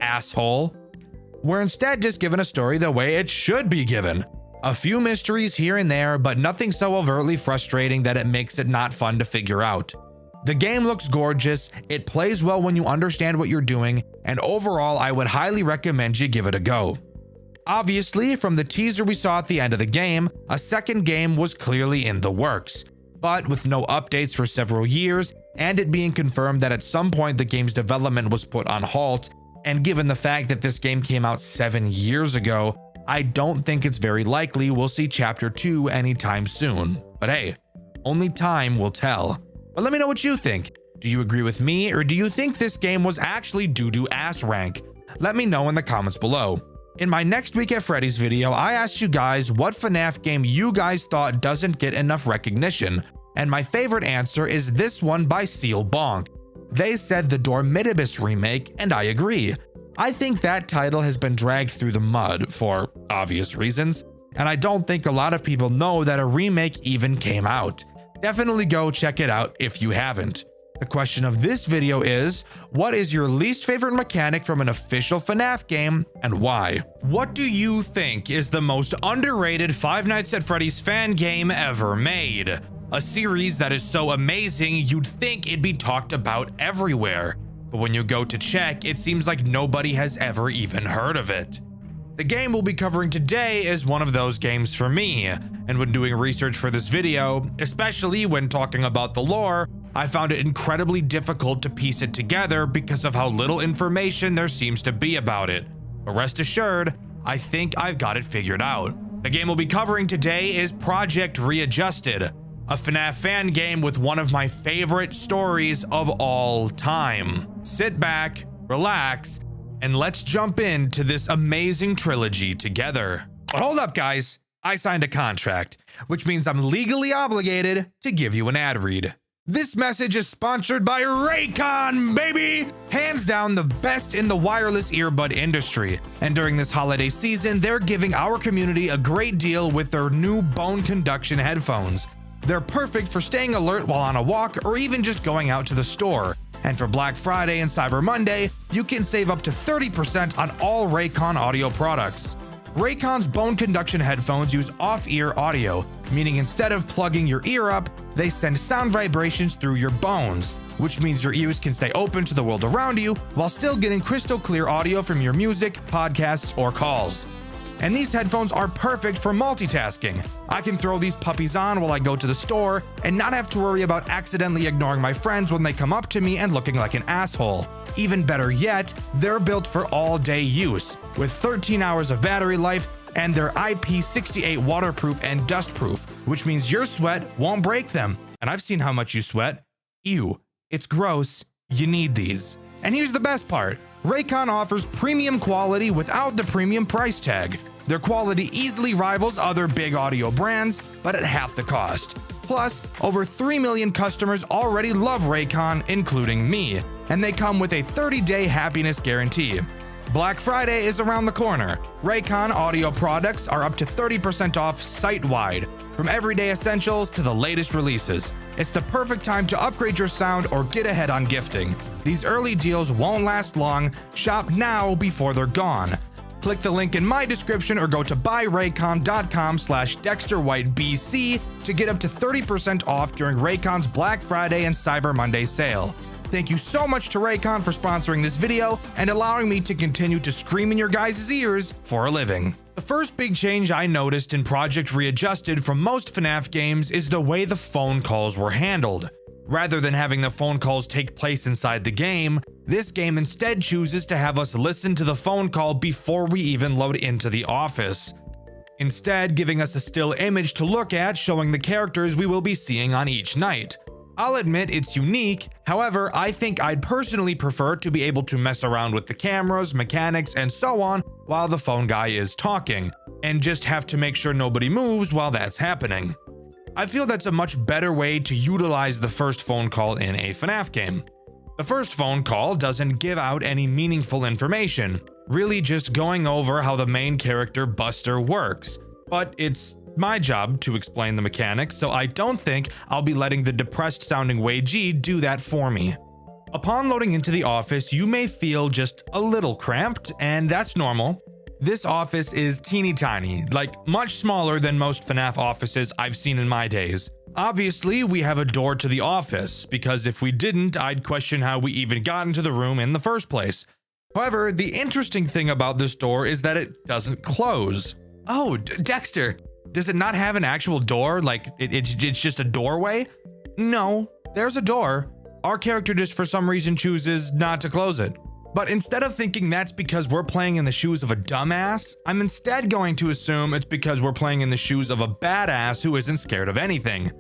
asshole. We're instead just given a story the way it should be given. A few mysteries here and there, but nothing so overtly frustrating that it makes it not fun to figure out. The game looks gorgeous, it plays well when you understand what you're doing, and overall I would highly recommend you give it a go. Obviously, from the teaser we saw at the end of the game, a second game was clearly in the works. But with no updates for several years, and it being confirmed that at some point the game's development was put on halt, and given the fact that this game came out 7 years ago, I don't think it's very likely we'll see Chapter 2 anytime soon. But hey, only time will tell. But let me know what you think. Do you agree with me, or do you think this game was actually doo-doo ass rank? Let me know in the comments below. In my next Week at Freddy's video, I asked you guys what FNAF game you guys thought doesn't get enough recognition, and my favorite answer is this one by Seal Bonk. They said the Dormitibus remake, and I agree. I think that title has been dragged through the mud for obvious reasons, and I don't think a lot of people know that a remake even came out. Definitely go check it out if you haven't. The question of this video is, what is your least favorite mechanic from an official FNAF game, and why? What do you think is the most underrated Five Nights at Freddy's fan game ever made? A series that is so amazing you'd think it'd be talked about everywhere. But when you go to check, it seems like nobody has ever even heard of it. The game we'll be covering today is one of those games for me, and when doing research for this video, especially when talking about the lore, I found it incredibly difficult to piece it together because of how little information there seems to be about it. But rest assured, I think I've got it figured out. The game we'll be covering today is Project Readjusted, a FNAF fan game with one of my favorite stories of all time. Sit back, relax, and let's jump into this amazing trilogy together. But hold up, guys. I signed a contract, which means I'm legally obligated to give you an ad read. This message is sponsored by Raycon, baby! Hands down the best in the wireless earbud industry. And during this holiday season, they're giving our community a great deal with their new bone conduction headphones. They're perfect for staying alert while on a walk or even just going out to the store. And for Black Friday and Cyber Monday, you can save up to 30% on all Raycon audio products. Raycon's bone conduction headphones use off-ear audio, meaning instead of plugging your ear up, they send sound vibrations through your bones. which means your ears can stay open to the world around you while still getting crystal clear audio from your music, podcasts, or calls. And these headphones are perfect for multitasking. I can throw these puppies on while I go to the store and not have to worry about accidentally ignoring my friends when they come up to me and looking like an asshole. Even better yet, they're built for all-day use, with 13 hours of battery life, and they're IP68 waterproof and dustproof, which means your sweat won't break them. And I've seen how much you sweat. Ew, it's gross. You need these. And here's the best part. Raycon offers premium quality without the premium price tag. Their quality easily rivals other big audio brands, but at half the cost. Plus, over 3 million customers already love Raycon, including me, and they come with a 30-day happiness guarantee. Black Friday is around the corner. Raycon audio products are up to 30% off site-wide, from everyday essentials to the latest releases. It's the perfect time to upgrade your sound or get ahead on gifting. These early deals won't last long. Shop now before they're gone. Click the link in my description or go to buyraycon.com/DexterWhiteBC to get up to 30% off during Raycon's Black Friday and Cyber Monday sale. Thank you so much to Raycon for sponsoring this video and allowing me to continue to scream in your guys' ears for a living. The first big change I noticed in Project Readjusted from most FNAF games is the way the phone calls were handled. Rather than having the phone calls take place inside the game, this game instead chooses to have us listen to the phone call before we even load into the office, instead giving us a still image to look at showing the characters we will be seeing on each night. I'll admit it's unique, however, I think I'd personally prefer to be able to mess around with the cameras, mechanics, and so on while the phone guy is talking, and just have to make sure nobody moves while that's happening. I feel that's a much better way to utilize the first phone call in a FNAF game. The first phone call doesn't give out any meaningful information, really just going over how the main character Buster works, but it's my job to explain the mechanics, so I don't think I'll be letting the depressed sounding Wei Ji do that for me. Upon loading into the office, you may feel just a little cramped, and that's normal. This office is teeny tiny, like much smaller than most FNAF offices I've seen in my days. Obviously, we have a door to the office, because if we didn't, I'd question how we even got into the room in the first place. However, the interesting thing about this door is that it doesn't close. Oh, Dxtr, does it not have an actual door? Like, it's just a doorway? No, there's a door. Our character just for some reason chooses not to close it. But instead of thinking that's because we're playing in the shoes of a dumbass, I'm instead going to assume it's because we're playing in the shoes of a badass who isn't scared of anything.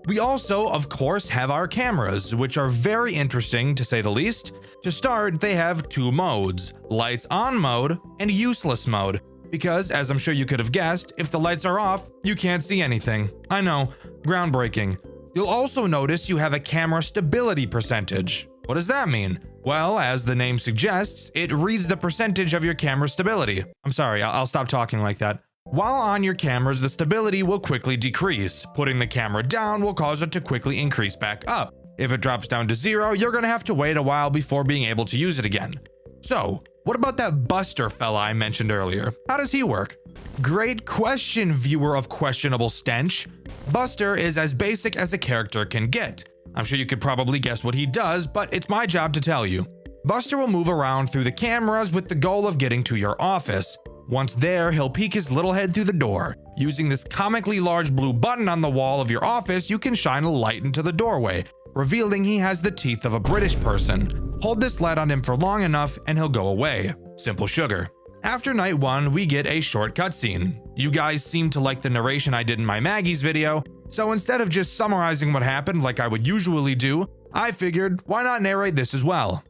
We also, of course, have our cameras, which are very interesting to say the least. To start, they have two modes, lights on mode and useless mode. Because, as I'm sure you could have guessed, if the lights are off, you can't see anything. I know, groundbreaking. You'll also notice you have a camera stability percentage. What does that mean? Well, as the name suggests, it reads the percentage of your camera stability. I'm sorry, I'll stop talking like that. While on your cameras, the stability will quickly decrease. Putting the camera down will cause it to quickly increase back up. If it drops down to 0, you're gonna have to wait a while before being able to use it again. So, what about that Buster fella I mentioned earlier? How does he work? Great question, viewer of questionable stench. Buster is as basic as a character can get. I'm sure you could probably guess what he does, but it's my job to tell you. Buster will move around through the cameras with the goal of getting to your office. Once there, he'll peek his little head through the door. Using this comically large blue button on the wall of your office, you can shine a light into the doorway, revealing he has the teeth of a British person. Hold this light on him for long enough and he'll go away. Simple sugar. After night 1, we get a short cutscene. You guys seem to like the narration I did in my Maggie's video, so instead of just summarizing what happened like I would usually do, I figured, why not narrate this as well?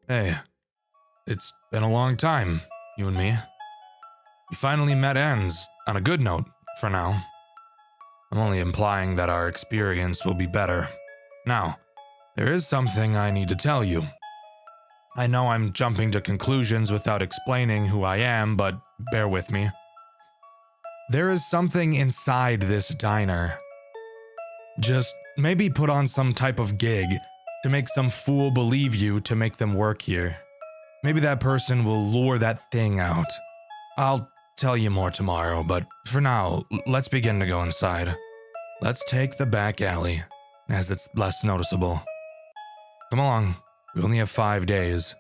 Hey, it's been a long time, you and me. We finally met ends on a good note, for now. I'm only implying that our experience will be better. Now, there is something I need to tell you. I know I'm jumping to conclusions without explaining who I am, but bear with me. There is something inside this diner. Just maybe put on some type of gig to make some fool believe you to make them work here. Maybe that person will lure that thing out. I'll tell you more tomorrow, but for now, let's begin to go inside. Let's take the back alley, as it's less noticeable. Come along. We only have 5 days.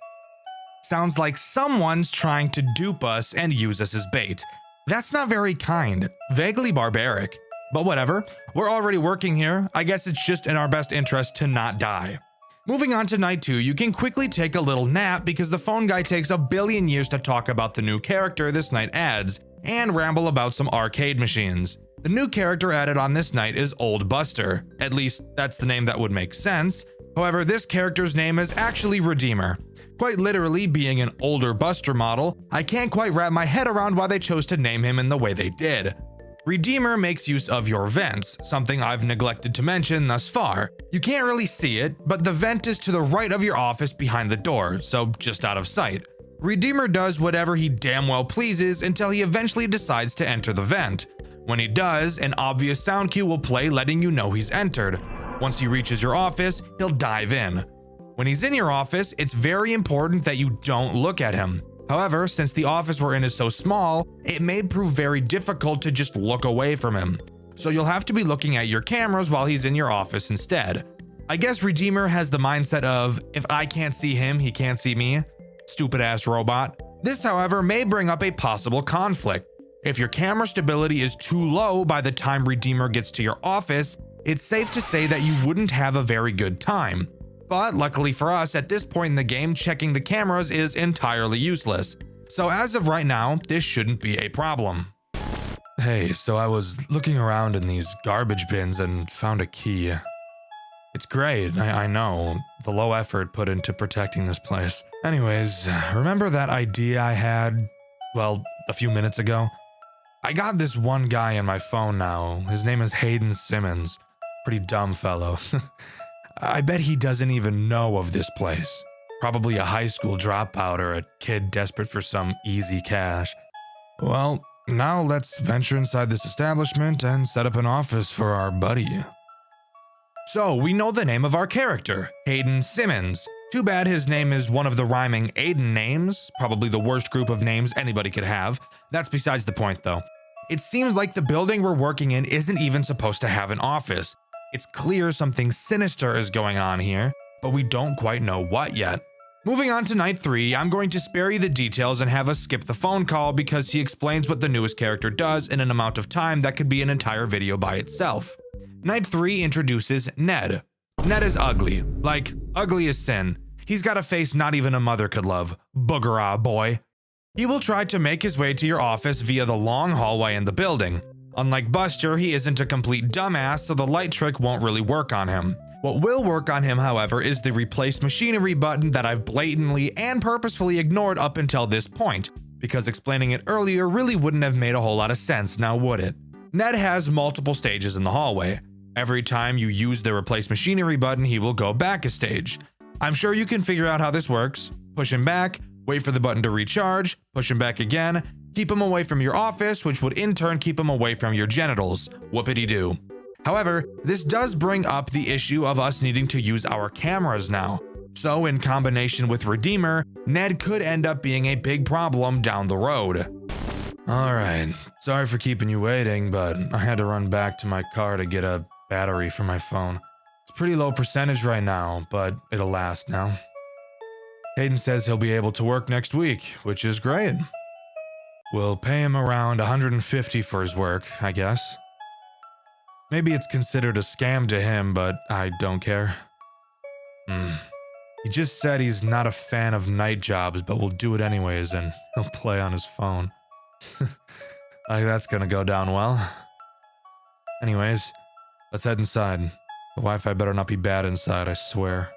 Sounds like someone's trying to dupe us and use us as bait. That's not very kind, vaguely barbaric. But whatever, we're already working here. I guess it's just in our best interest to not die. Moving on to night 2, you can quickly take a little nap because the phone guy takes a billion years to talk about the new character this night adds and ramble about some arcade machines. The new character added on this night is Old Buster. At least that's the name that would make sense. However, this character's name is actually Redeemer. Quite literally, being an older Buster model, I can't quite wrap my head around why they chose to name him in the way they did. Redeemer makes use of your vents, something I've neglected to mention thus far. You can't really see it, but the vent is to the right of your office behind the door, so just out of sight. Redeemer does whatever he damn well pleases until he eventually decides to enter the vent. When he does, an obvious sound cue will play letting you know he's entered. Once he reaches your office, he'll dive in. When he's in your office, it's very important that you don't look at him. However, since the office we're in is so small, it may prove very difficult to just look away from him. So you'll have to be looking at your cameras while he's in your office instead. I guess Redeemer has the mindset of, if I can't see him, he can't see me. Stupid ass robot. This, however, may bring up a possible conflict. If your camera stability is too low by the time Redeemer gets to your office, it's safe to say that you wouldn't have a very good time. But luckily for us, at this point in the game, checking the cameras is entirely useless. So as of right now, this shouldn't be a problem. Hey, so I was looking around in these garbage bins and found a key. It's great, I know, the low effort put into protecting this place. Anyways, remember that idea I had, well, a few minutes ago? I got this one guy in my phone now. His name is Hayden Simmons. Pretty dumb fellow. I bet he doesn't even know of this place. Probably a high school dropout or a kid desperate for some easy cash. Well, now let's venture inside this establishment and set up an office for our buddy. So we know the name of our character, Hayden Simmons. Too bad his name is one of the rhyming Aiden names, probably the worst group of names anybody could have. That's besides the point though. It seems like the building we're working in isn't even supposed to have an office. It's clear something sinister is going on here, but we don't quite know what yet. Moving on to night 3, I'm going to spare you the details and have us skip the phone call because he explains what the newest character does in an amount of time that could be an entire video by itself. Night 3 introduces Ned. Ned is ugly, like ugly as sin. He's got a face not even a mother could love. Booger-ah, boy. He will try to make his way to your office via the long hallway in the building. Unlike Buster, he isn't a complete dumbass, so the light trick won't really work on him. What will work on him, however, is the replace machinery button that I've blatantly and purposefully ignored up until this point, because explaining it earlier really wouldn't have made a whole lot of sense, now would it? Ned has multiple stages in the hallway. Every time you use the replace machinery button, he will go back a stage. I'm sure you can figure out how this works. Push him back, wait for the button to recharge, push him back again, keep him away from your office, which would in turn keep him away from your genitals. Whoopity-doo. However, this does bring up the issue of us needing to use our cameras now. So in combination with Redeemer, Ned could end up being a big problem down the road. Alright, sorry for keeping you waiting, but I had to run back to my car to get a battery for my phone. It's pretty low percentage right now, but it'll last now. Hayden says he'll be able to work next week, which is great. We'll pay him around $150 for his work, I guess. Maybe it's considered a scam to him, but I don't care. He just said he's not a fan of night jobs, but will do it anyways, and he'll play on his phone. That's gonna go down well. Anyways, let's head inside. The Wi-Fi better not be bad inside, I swear.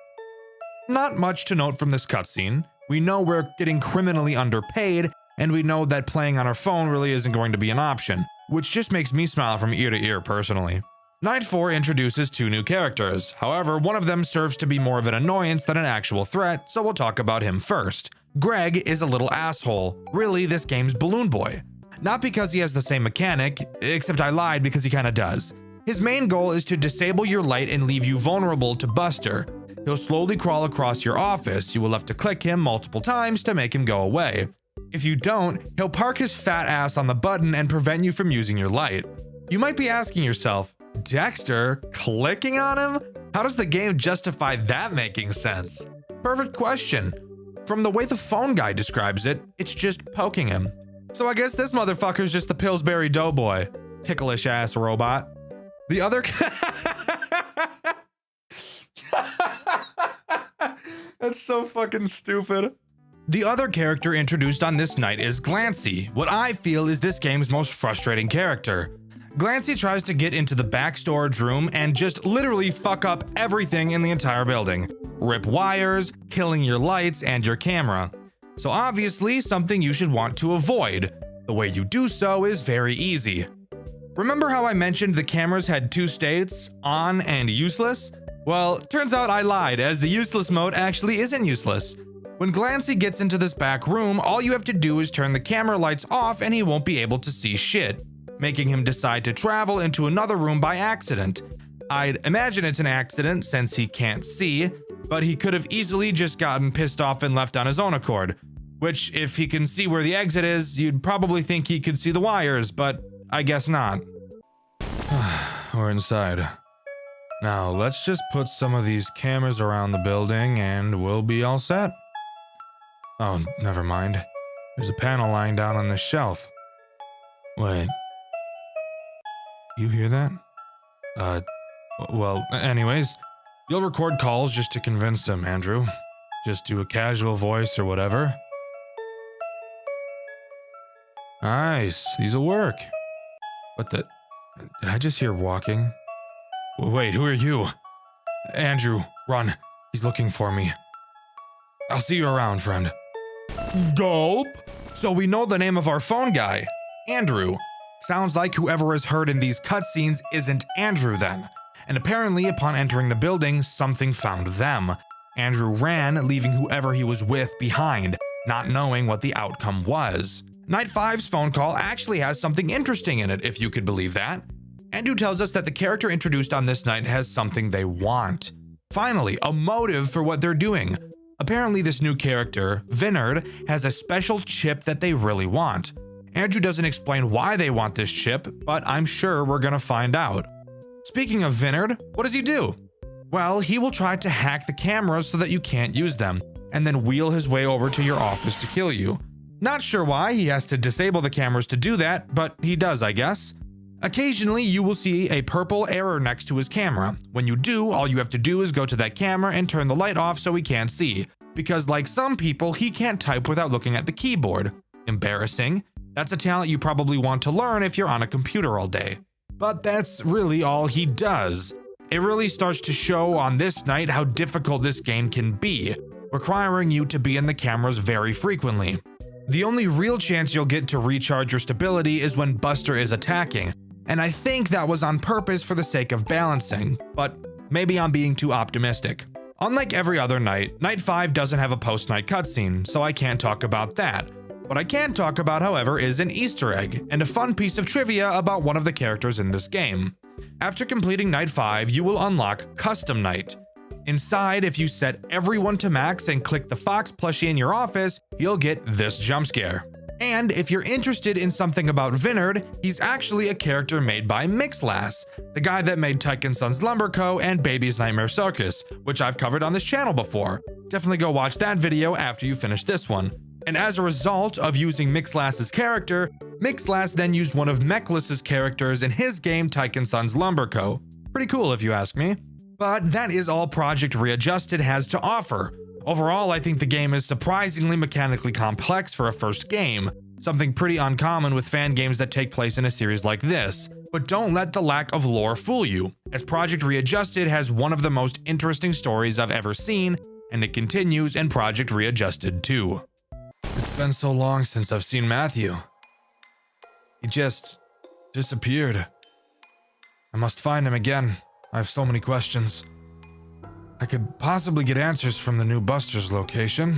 Not much to note from this cutscene. We know we're getting criminally underpaid, and we know that playing on our phone really isn't going to be an option, which just makes me smile from ear to ear personally. Night 4 introduces 2 new characters. However, one of them serves to be more of an annoyance than an actual threat, so we'll talk about him first. Greg is a little asshole. Really, this game's Balloon Boy. Not because he has the same mechanic, except I lied because he kinda does. His main goal is to disable your light and leave you vulnerable to Buster. He'll slowly crawl across your office. You will have to click him multiple times to make him go away. If you don't, he'll park his fat ass on the button and prevent you from using your light. You might be asking yourself, Dxtr, clicking on him? How does the game justify that making sense? Perfect question. From the way the phone guy describes it, it's just poking him. So I guess this motherfucker's just the Pillsbury Doughboy. Ticklish ass robot. The other... That's so fucking stupid. The other character introduced on this night is Glancy, what I feel is this game's most frustrating character. Glancy tries to get into the back storage room and just literally fuck up everything in the entire building. Rip wires, killing your lights and your camera. So obviously something you should want to avoid. The way you do so is very easy. Remember how I mentioned the cameras had two states, on and useless? Well, turns out I lied, as the useless mode actually isn't useless. When Glancy gets into this back room, all you have to do is turn the camera lights off and he won't be able to see shit, making him decide to travel into another room by accident. I'd imagine it's an accident since he can't see, but he could have easily just gotten pissed off and left on his own accord. Which, if he can see where the exit is, you'd probably think he could see the wires, but I guess not. We're inside. Now, let's just put some of these cameras around the building and we'll be all set. Oh, never mind. There's a panel lying down on the shelf. Wait. You hear that? Well, anyways, you'll record calls just to convince him, Andrew. Just do a casual voice or whatever. Nice, these'll work. What the? Did I just hear walking? Wait, who are you? Andrew, run. He's looking for me. I'll see you around, friend. Dope. So we know the name of our phone guy, Andrew. Sounds like whoever is heard in these cutscenes isn't Andrew then. And apparently upon entering the building, something found them. Andrew ran, leaving whoever he was with behind, not knowing what the outcome was. Night 5's phone call actually has something interesting in it, if you could believe that. Andrew tells us that the character introduced on this night has something they want. Finally, a motive for what they're doing. Apparently this new character, Vinard, has a special chip that they really want. Andrew doesn't explain why they want this chip, but I'm sure we're gonna find out. Speaking of Vinard, what does he do? Well, he will try to hack the cameras so that you can't use them, and then wheel his way over to your office to kill you. Not sure why he has to disable the cameras to do that, but he does, I guess. Occasionally, you will see a purple error next to his camera. When you do, all you have to do is go to that camera and turn the light off so he can't see. Because like some people, he can't type without looking at the keyboard. Embarrassing. That's a talent you probably want to learn if you're on a computer all day. But that's really all he does. It really starts to show on this night how difficult this game can be, requiring you to be in the cameras very frequently. The only real chance you'll get to recharge your stability is when Buster is attacking, and I think that was on purpose for the sake of balancing, but maybe I'm being too optimistic. Unlike every other night, Night 5 doesn't have a post-night cutscene, so I can't talk about that. What I can talk about, however, is an Easter egg, and a fun piece of trivia about one of the characters in this game. After completing Night 5, you will unlock Custom Night. Inside, if you set everyone to max and click the Fox plushie in your office, you'll get this jump scare. And if you're interested in something about Vinard, he's actually a character made by Mixlass, the guy that made Tycoon Son's Lumber Co. and Baby's Nightmare Circus, which I've covered on this channel before. Definitely go watch that video after you finish this one. And as a result of using Mixlass's character, Mixlass then used one of Mechless's characters in his game Tycoon Son's Lumber Co. Pretty cool if you ask me. But that is all Project Readjusted has to offer. Overall, I think the game is surprisingly mechanically complex for a first game, something pretty uncommon with fan games that take place in a series like this. But don't let the lack of lore fool you, as Project Readjusted has one of the most interesting stories I've ever seen, and it continues in Project Readjusted too. It's been so long since I've seen Matthew. He just disappeared. I must find him again. I have so many questions. I could possibly get answers from the new Buster's location.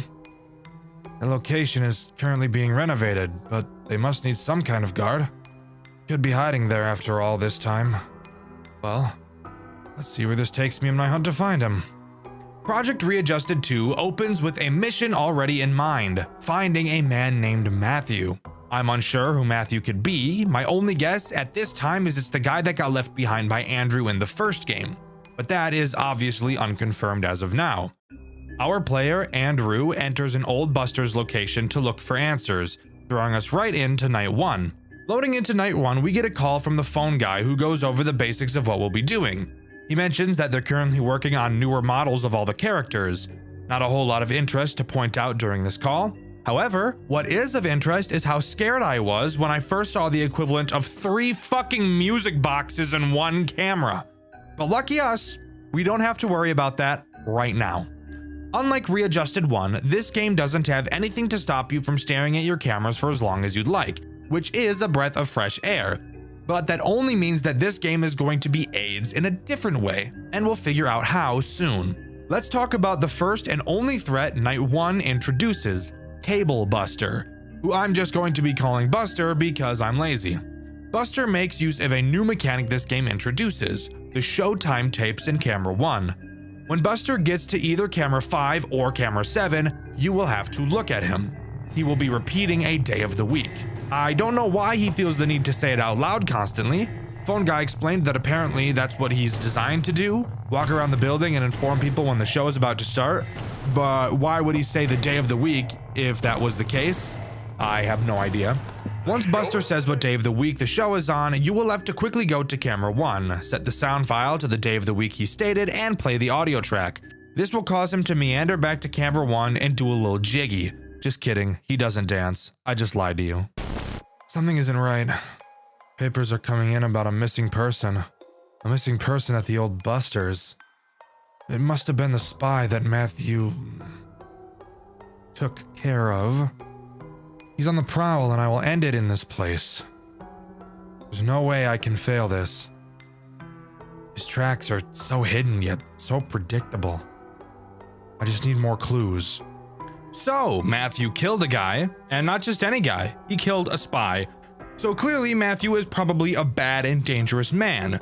The location is currently being renovated, but they must need some kind of guard. Could be hiding there after all this time. Well, let's see where this takes me in my hunt to find him. Project Readjusted 2 opens with a mission already in mind, finding a man named Matthew. I'm unsure who Matthew could be. My only guess at this time is it's the guy that got left behind by Andrew in the first game. but that is obviously unconfirmed as of now. Our player, Andrew, enters an old Buster's location to look for answers, throwing us right into night 1. Loading into night 1, we get a call from the phone guy who goes over the basics of what we'll be doing. He mentions that they're currently working on newer models of all the characters. Not a whole lot of interest to point out during this call. However, what is of interest is how scared I was when I first saw the equivalent of 3 fucking music boxes and 1 camera. But lucky us, we don't have to worry about that right now. Unlike Readjusted 1, this game doesn't have anything to stop you from staring at your cameras for as long as you'd like, which is a breath of fresh air. But that only means that this game is going to be AIDS in a different way, and we'll figure out how soon. Let's talk about the first and only threat Night 1 introduces, Cable Buster, who I'm just going to be calling Buster because I'm lazy. Buster makes use of a new mechanic this game introduces, the Showtime tapes in Camera 1. When Buster gets to either Camera 5 or Camera 7, you will have to look at him. He will be repeating a day of the week. I don't know why he feels the need to say it out loud constantly. Phone guy explained that apparently that's what he's designed to do, walk around the building and inform people when the show is about to start. But why would he say the day of the week if that was the case? I have no idea. Once Buster says what day of the week the show is on, you will have to quickly go to Camera 1, set the sound file to the day of the week he stated, and play the audio track. This will cause him to meander back to Camera 1 and do a little jiggy. Just kidding, he doesn't dance. I just lied to you. Something isn't right. Papers are coming in about a missing person. A missing person at the old Buster's. It must have been the spy that Matthew took care of. He's on the prowl and I will end it in this place. There's no way I can fail this. His tracks are so hidden yet so predictable. I just need more clues. So, Matthew killed a guy, and not just any guy, he killed a spy. So clearly Matthew is probably a bad and dangerous man.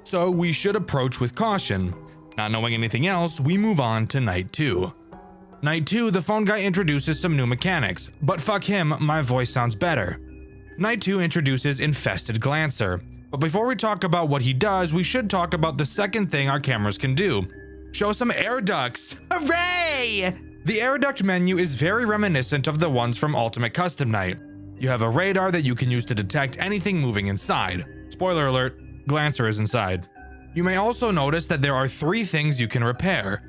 So we should approach with caution. Not knowing anything else, we move on to Night 2. Night 2, the phone guy introduces some new mechanics, but fuck him, my voice sounds better. Night 2 introduces Infested Glancer, but before we talk about what he does, we should talk about the second thing our cameras can do. Show some air ducts. Hooray! The air duct menu is very reminiscent of the ones from Ultimate Custom Night. You have a radar that you can use to detect anything moving inside. Spoiler alert, Glancer is inside. You may also notice that there are 3 things you can repair.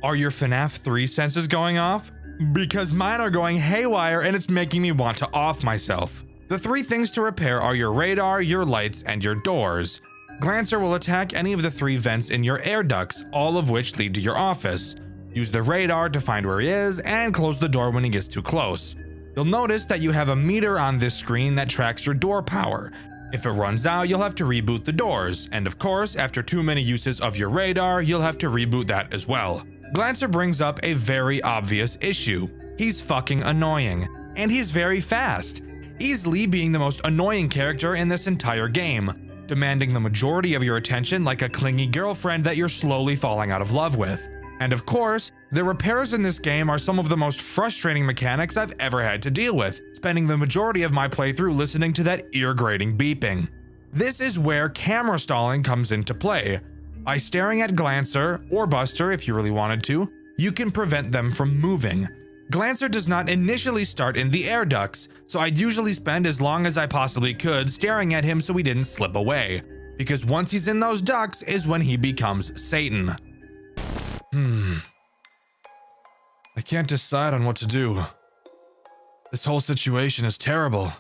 Are your FNAF 3 senses going off? Because mine are going haywire and it's making me want to off myself. The 3 things to repair are your radar, your lights, and your doors. Glancer will attack any of the 3 vents in your air ducts, all of which lead to your office. Use the radar to find where he is and close the door when he gets too close. You'll notice that you have a meter on this screen that tracks your door power. If it runs out, you'll have to reboot the doors, and of course, after too many uses of your radar, you'll have to reboot that as well. Glancer brings up a very obvious issue. He's fucking annoying, and he's very fast, easily being the most annoying character in this entire game, demanding the majority of your attention like a clingy girlfriend that you're slowly falling out of love with. And of course, the repairs in this game are some of the most frustrating mechanics I've ever had to deal with, spending the majority of my playthrough listening to that ear-grating beeping. This is where camera stalling comes into play. By staring at Glancer, or Buster if you really wanted to, you can prevent them from moving. Glancer does not initially start in the air ducts, so I'd usually spend as long as I possibly could staring at him so he didn't slip away, because once he's in those ducts is when he becomes Satan. I can't decide on what to do. This whole situation is terrible.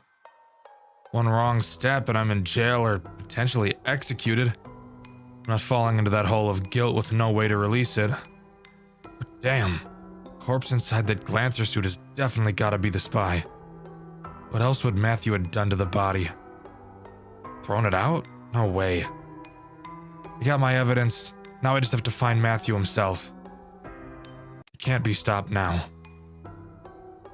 One wrong step and I'm in jail or potentially executed. I'm not falling into that hole of guilt with no way to release it. But damn, corpse inside that Glancer suit has definitely gotta be the spy. What else would Matthew have done to the body? Thrown it out? No way. I got my evidence. Now I just have to find Matthew himself. He can't be stopped now.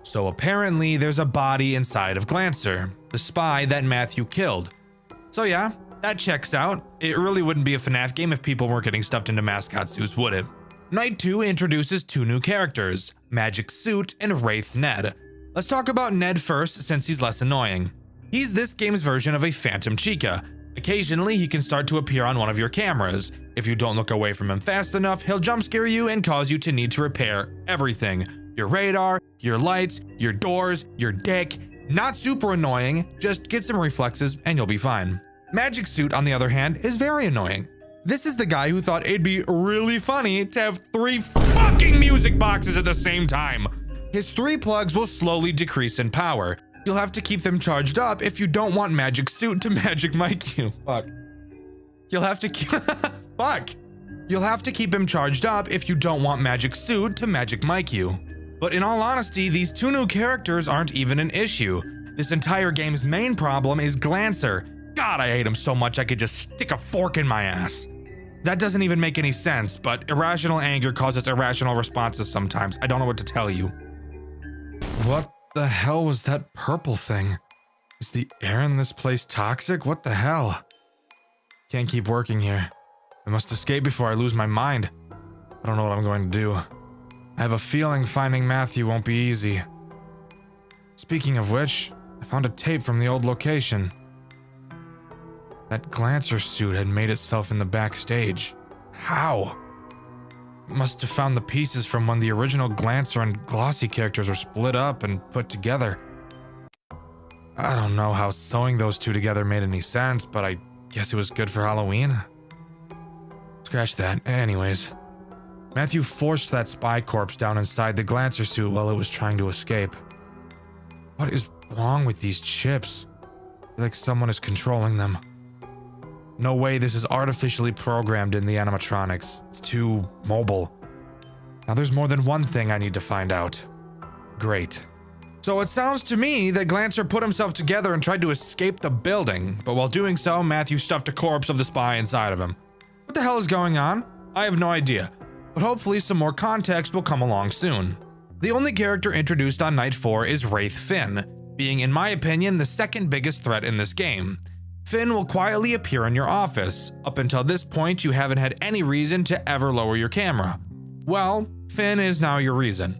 So apparently there's a body inside of Glancer, the spy that Matthew killed. So yeah, that checks out. It really wouldn't be a FNAF game if people weren't getting stuffed into mascot suits, would it? Night 2 introduces 2 new characters, Magic Suit and Wraith Ned. Let's talk about Ned first since he's less annoying. He's this game's version of a Phantom Chica, Occasionally, he can start to appear on one of your cameras. If you don't look away from him fast enough, he'll jump scare you and cause you to need to repair everything. Your radar, your lights, your doors, your dick. Not super annoying, just get some reflexes and you'll be fine. Magic Suit, on the other hand, is very annoying. This is the guy who thought it'd be really funny to have 3 fucking music boxes at the same time. His 3 plugs will slowly decrease in power. You'll have to keep them charged up if you don't want Magic Suit to Magic Mic you. Fuck. You'll have to keep fuck. You'll have to keep him charged up if you don't want Magic Suit to Magic Mic you. But in all honesty, these 2 new characters aren't even an issue. This entire game's main problem is Glancer. God, I hate him so much I could just stick a fork in my ass. That doesn't even make any sense, but irrational anger causes irrational responses sometimes. I don't know what to tell you. What the hell was that purple thing? Is the air in this place toxic? What the hell? Can't keep working here. I must escape before I lose my mind. I don't know what I'm going to do. I have a feeling finding Matthew won't be easy. Speaking of which, I found a tape from the old location. That Glancer suit had made itself in the backstage. How? Must have found the pieces from when the original Glancer and Glossy characters were split up and put together. I don't know how sewing those 2 together made any sense, but I guess it was good for Halloween. Scratch that. Anyways, Matthew forced that spy corpse down inside the Glancer suit while it was trying to escape. What is wrong with these chips? I feel like someone is controlling them. No way this is artificially programmed in the animatronics. It's too mobile. Now there's more than one thing I need to find out. Great. So it sounds to me that Glancer put himself together and tried to escape the building, but while doing so, Matthew stuffed a corpse of the spy inside of him. What the hell is going on? I have no idea, but hopefully some more context will come along soon. The only character introduced on Night 4 is Wraith Finn, being in my opinion the second biggest threat in this game. Finn will quietly appear in your office. Up until this point, you haven't had any reason to ever lower your camera. Well, Finn is now your reason.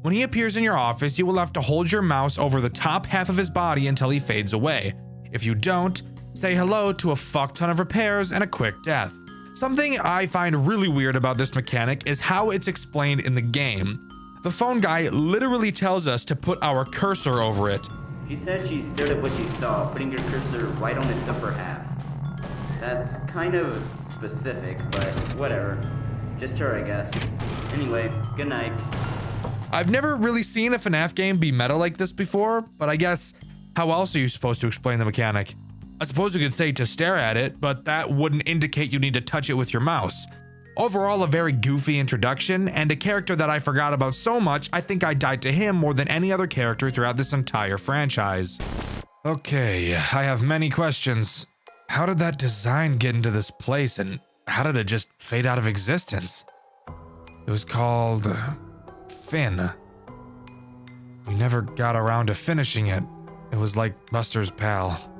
When he appears in your office, you will have to hold your mouse over the top half of his body until he fades away. If you don't, say hello to a fuck ton of repairs and a quick death. Something I find really weird about this mechanic is how it's explained in the game. The phone guy literally tells us to put our cursor over it. She said she stared at what she saw, putting your cursor right on its upper half. That's kind of specific, but whatever. Just her, I guess. Anyway, good night. I've never really seen a FNAF game be meta like this before, but I guess how else are you supposed to explain the mechanic? I suppose you could say to stare at it, but that wouldn't indicate you need to touch it with your mouse. Overall, a very goofy introduction, and a character that I forgot about so much, I think I died to him more than any other character throughout this entire franchise. Okay, I have many questions. How did that design get into this place, and how did it just fade out of existence? It was called Finn. We never got around to finishing it. It was like Buster's pal.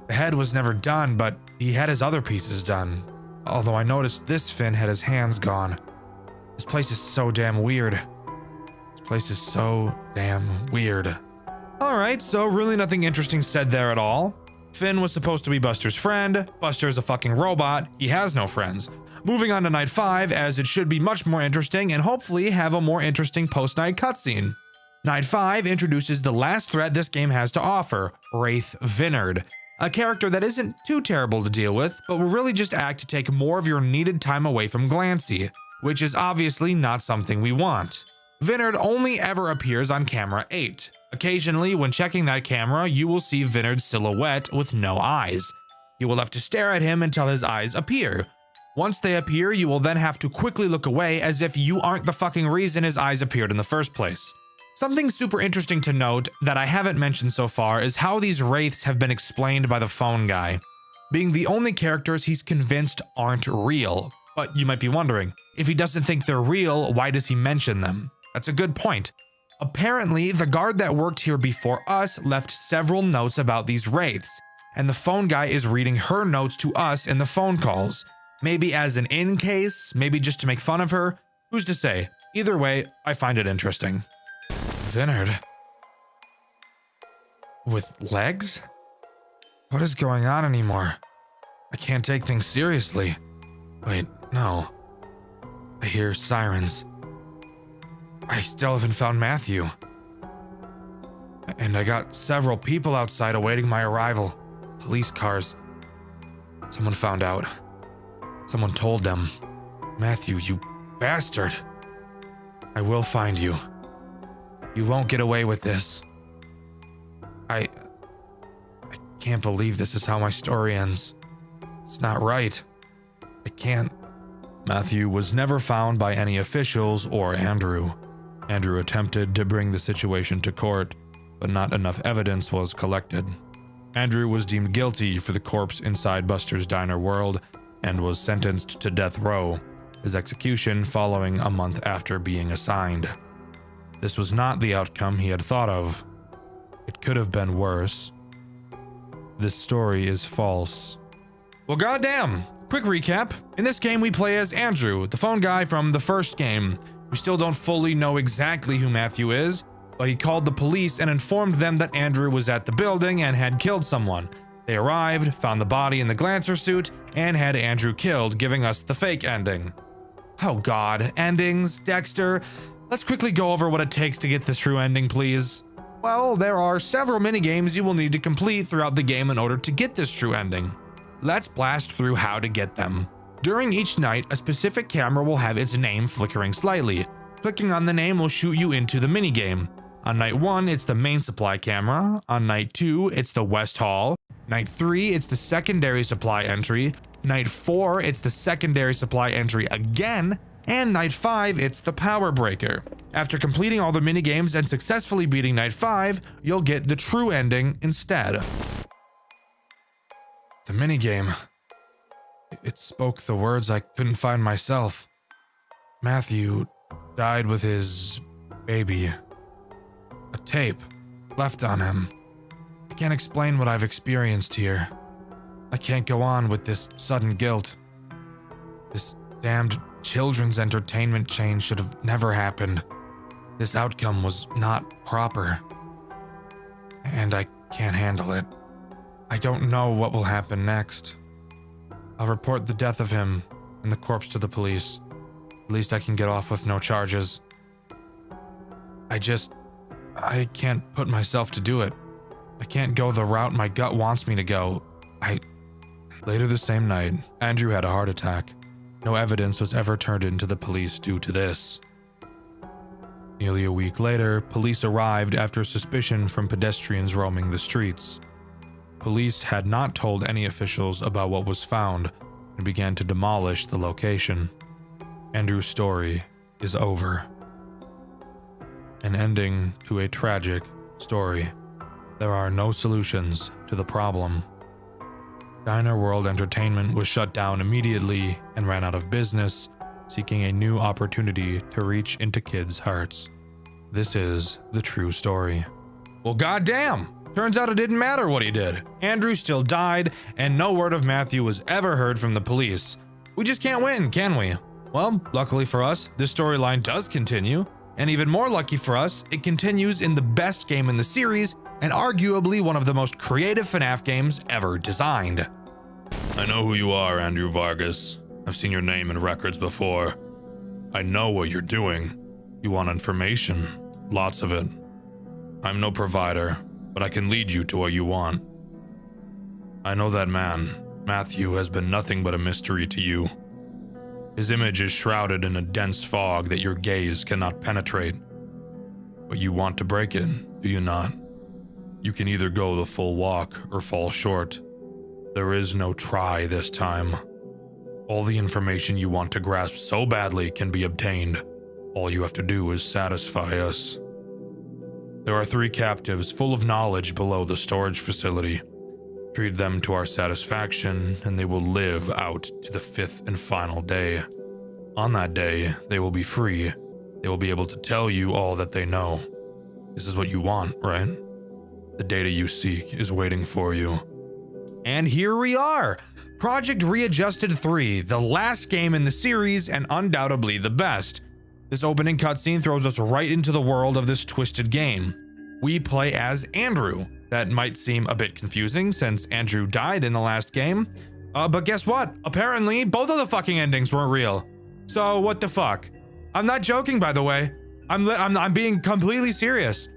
The head was never done, but he had his other pieces done. Although I noticed this Finn had his hands gone. This place is so damn weird. This place is so damn weird. Alright, so really nothing interesting said there at all. Finn was supposed to be Buster's friend. Buster is a fucking robot. He has no friends. Moving on to Night 5, as it should be much more interesting and hopefully have a more interesting post-night cutscene. Night 5 introduces the last threat this game has to offer, Wraith Vinard. A character that isn't too terrible to deal with, but will really just act to take more of your needed time away from Glancy, which is obviously not something we want. Vinard only ever appears on camera 8. Occasionally, when checking that camera, you will see Vinard's silhouette with no eyes. You will have to stare at him until his eyes appear. Once they appear, you will then have to quickly look away as if you aren't the fucking reason his eyes appeared in the first place. Something super interesting to note that I haven't mentioned so far is how these wraiths have been explained by the phone guy, being the only characters he's convinced aren't real. But you might be wondering, if he doesn't think they're real, why does he mention them? That's a good point. Apparently, the guard that worked here before us left several notes about these wraiths, and the phone guy is reading her notes to us in the phone calls. Maybe as an in case, maybe just to make fun of her, who's to say? Either way, I find it interesting. Vinard. With legs? What is going on anymore? I can't take things seriously. Wait, no. I hear sirens. I still haven't found Matthew. And I got several people outside awaiting my arrival. Police cars. Someone found out. Someone told them. Matthew, you bastard. I will find you. You won't get away with this. I can't believe this is how my story ends. It's not right. I can't. Matthew was never found by any officials or Andrew. Andrew attempted to bring the situation to court, but not enough evidence was collected. Andrew was deemed guilty for the corpse inside Buster's Diner World and was sentenced to death row, his execution following a month after being assigned. This was not the outcome he had thought of. It could have been worse. This story is false. Well, goddamn! Quick recap. In this game, we play as Andrew, the phone guy from the first game. We still don't fully know exactly who Matthew is, but he called the police and informed them that Andrew was at the building and had killed someone. They arrived, found the body in the Glancer suit, and had Andrew killed, giving us the fake ending. Oh god, endings, Dxtr. Let's quickly go over what it takes to get this true ending, please. Well, there are several minigames you will need to complete throughout the game in order to get this true ending. Let's blast through how to get them. During each night, a specific camera will have its name flickering slightly. Clicking on the name will shoot you into the minigame. On night 1, it's the main supply camera. On night 2, it's the West Hall. Night 3, it's the secondary supply entry. Night 4, it's the secondary supply entry again. And night 5, it's the power breaker. After completing all the minigames and successfully beating night 5, you'll get the true ending instead. The minigame. It spoke the words I couldn't find myself. Matthew died with his baby. A tape left on him. I can't explain what I've experienced here. I can't go on with this sudden guilt. This damned children's entertainment chain should have never happened. This outcome was not proper. And I can't handle it. I don't know what will happen next. I'll report the death of him and the corpse to the police. At least I can get off with no charges. I can't put myself to do it. I can't go the route my gut wants me to go. Later the same night, Andrew had a heart attack. No evidence was ever turned into the police due to this. Nearly a week later, police arrived after suspicion from pedestrians roaming the streets. Police had not told any officials about what was found and began to demolish the location. Andrew's story is over. An ending to a tragic story. There are no solutions to the problem. Diner World Entertainment was shut down immediately and ran out of business, seeking a new opportunity to reach into kids' hearts. This is the true story. Well, goddamn! Turns out it didn't matter what he did. Andrew still died, and no word of Matthew was ever heard from the police. We just can't win, can we? Well, luckily for us, this storyline does continue, and even more lucky for us, it continues in the best game in the series, and arguably one of the most creative FNAF games ever designed. I know who you are, Andrew Vargas. I've seen your name in records before. I know what you're doing. You want information. Lots of it. I'm no provider, but I can lead you to what you want. I know that man, Matthew, has been nothing but a mystery to you. His image is shrouded in a dense fog that your gaze cannot penetrate. But you want to break it, do you not? You can either go the full walk or fall short. There is no try this time. All the information you want to grasp so badly can be obtained. All you have to do is satisfy us. There are 3 captives full of knowledge below the storage facility. Treat them to our satisfaction, and they will live out to the 5th and final day. On that day, they will be free. They will be able to tell you all that they know. This is what you want, right? The data you seek is waiting for you. And here we are! Project Readjusted 3, the last game in the series and undoubtedly the best. This opening cutscene throws us right into the world of this twisted game. We play as Andrew, That might seem a bit confusing since Andrew died in the last game. But guess what? Apparently, both of the fucking endings weren't real. So what the fuck? I'm not joking, by the way. I'm being completely serious.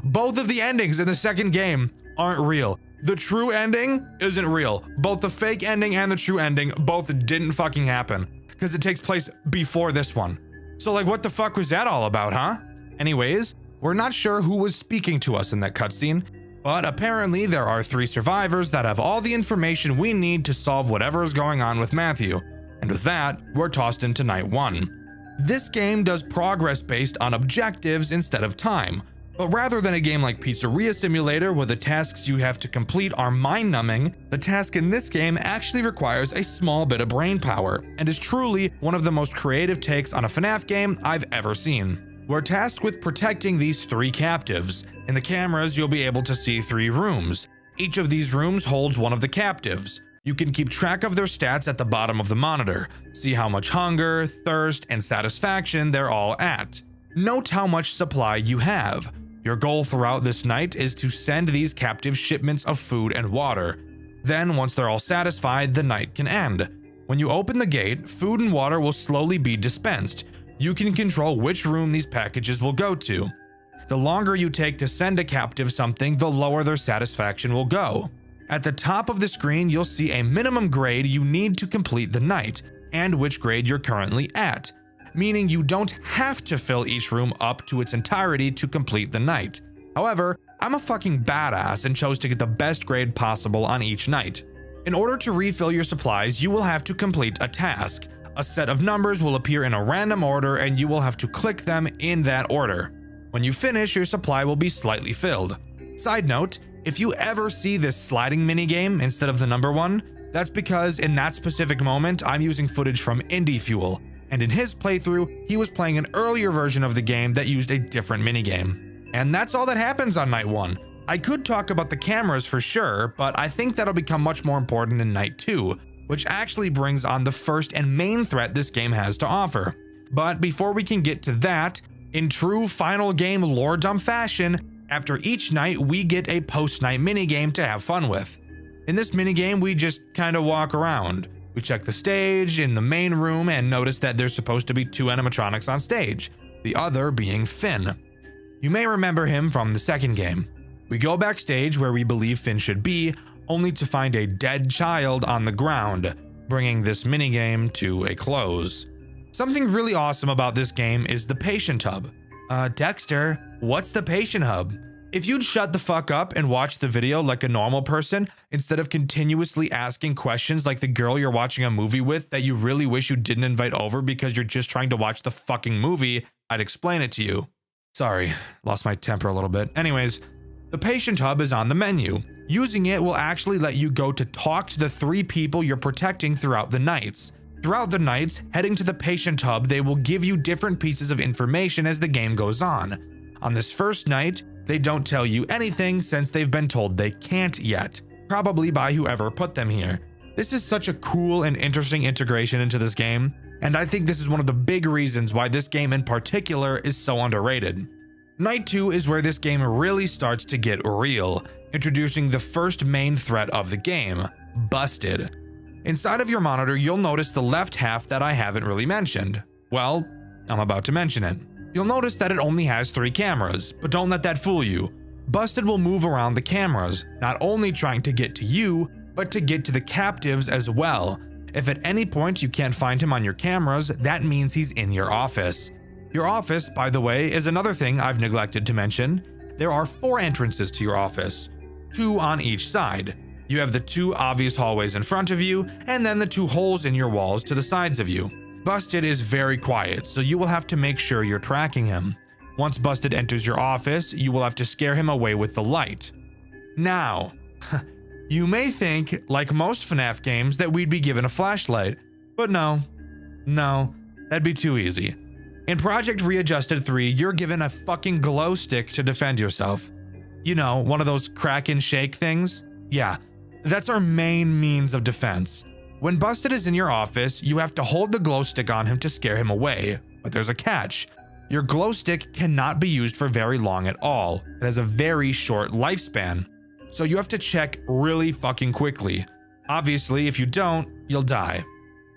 Both of the endings in the second game aren't real. The true ending isn't real. Both the fake ending and the true ending both didn't fucking happen because it takes place before this one. So like, what the fuck was that all about, huh? Anyways, we're not sure who was speaking to us in that cutscene, but apparently there are 3 survivors that have all the information we need to solve whatever is going on with Matthew. And with that, we're tossed into night 1. This game does progress based on objectives instead of time. But rather than a game like Pizzeria Simulator where the tasks you have to complete are mind-numbing, the task in this game actually requires a small bit of brain power and is truly one of the most creative takes on a FNAF game I've ever seen. We're tasked with protecting these 3 captives. In the cameras, you'll be able to see 3 rooms. Each of these rooms holds one of the captives. You can keep track of their stats at the bottom of the monitor, see how much hunger, thirst, and satisfaction they're all at. Note how much supply you have. Your goal throughout this night is to send these captives shipments of food and water. Then, once they're all satisfied, the night can end. When you open the gate, food and water will slowly be dispensed. You can control which room these packages will go to. The longer you take to send a captive something, the lower their satisfaction will go. At the top of the screen, you'll see a minimum grade you need to complete the night, and which grade you're currently at. Meaning you don't have to fill each room up to its entirety to complete the night. However, I'm a fucking badass and chose to get the best grade possible on each night. In order to refill your supplies, you will have to complete a task. A set of numbers will appear in a random order and you will have to click them in that order. When you finish, your supply will be slightly filled. Side note, if you ever see this sliding minigame instead of the number 1, that's because in that specific moment, I'm using footage from Indie Fuel. And in his playthrough, he was playing an earlier version of the game that used a different minigame. And that's all that happens on night 1. I could talk about the cameras for sure, but I think that'll become much more important in night 2, which actually brings on the first and main threat this game has to offer. But before we can get to that, in true final game lore dump fashion, after each night we get a post-night minigame to have fun with. In this minigame, we just kinda walk around. We check the stage in the main room and notice that there's supposed to be 2 animatronics on stage, the other being Finn. You may remember him from the second game. We go backstage where we believe Finn should be, only to find a dead child on the ground, bringing this minigame to a close. Something really awesome about this game is the patient hub. Dexter, what's the patient hub? If you'd shut the fuck up and watch the video like a normal person, instead of continuously asking questions like the girl you're watching a movie with that you really wish you didn't invite over because you're just trying to watch the fucking movie, I'd explain it to you. Sorry, lost my temper a little bit. Anyways, the patient hub is on the menu. Using it will actually let you go to talk to the 3 people you're protecting throughout the nights. Throughout the nights, heading to the patient hub, they will give you different pieces of information as the game goes on. On this first night, they don't tell you anything since they've been told they can't yet, probably by whoever put them here. This is such a cool and interesting integration into this game, and I think this is one of the big reasons why this game in particular is so underrated. Night 2 is where this game really starts to get real, introducing the first main threat of the game, Busted. Inside of your monitor, you'll notice the left half that I haven't really mentioned. Well, I'm about to mention it. You'll notice that it only has 3 cameras, but don't let that fool you. Busted will move around the cameras, not only trying to get to you, but to get to the captives as well. If at any point you can't find him on your cameras, that means he's in your office. Your office, by the way, is another thing I've neglected to mention. There are 4 entrances to your office, 2 on each side. You have the 2 obvious hallways in front of you, and then the 2 holes in your walls to the sides of you. Busted is very quiet, so you will have to make sure you're tracking him. Once Busted enters your office, you will have to scare him away with the light. Now, you may think, like most FNAF games, that we'd be given a flashlight, but no, that'd be too easy. In Project Readjusted 3, you're given a fucking glow stick to defend yourself. You know, one of those crack and shake things? Yeah, that's our main means of defense. When Busted is in your office, you have to hold the glow stick on him to scare him away, but there's a catch. your glow stick cannot be used for very long at all. It has a very short lifespan, so you have to check really fucking quickly. Obviously, if you don't, you'll die.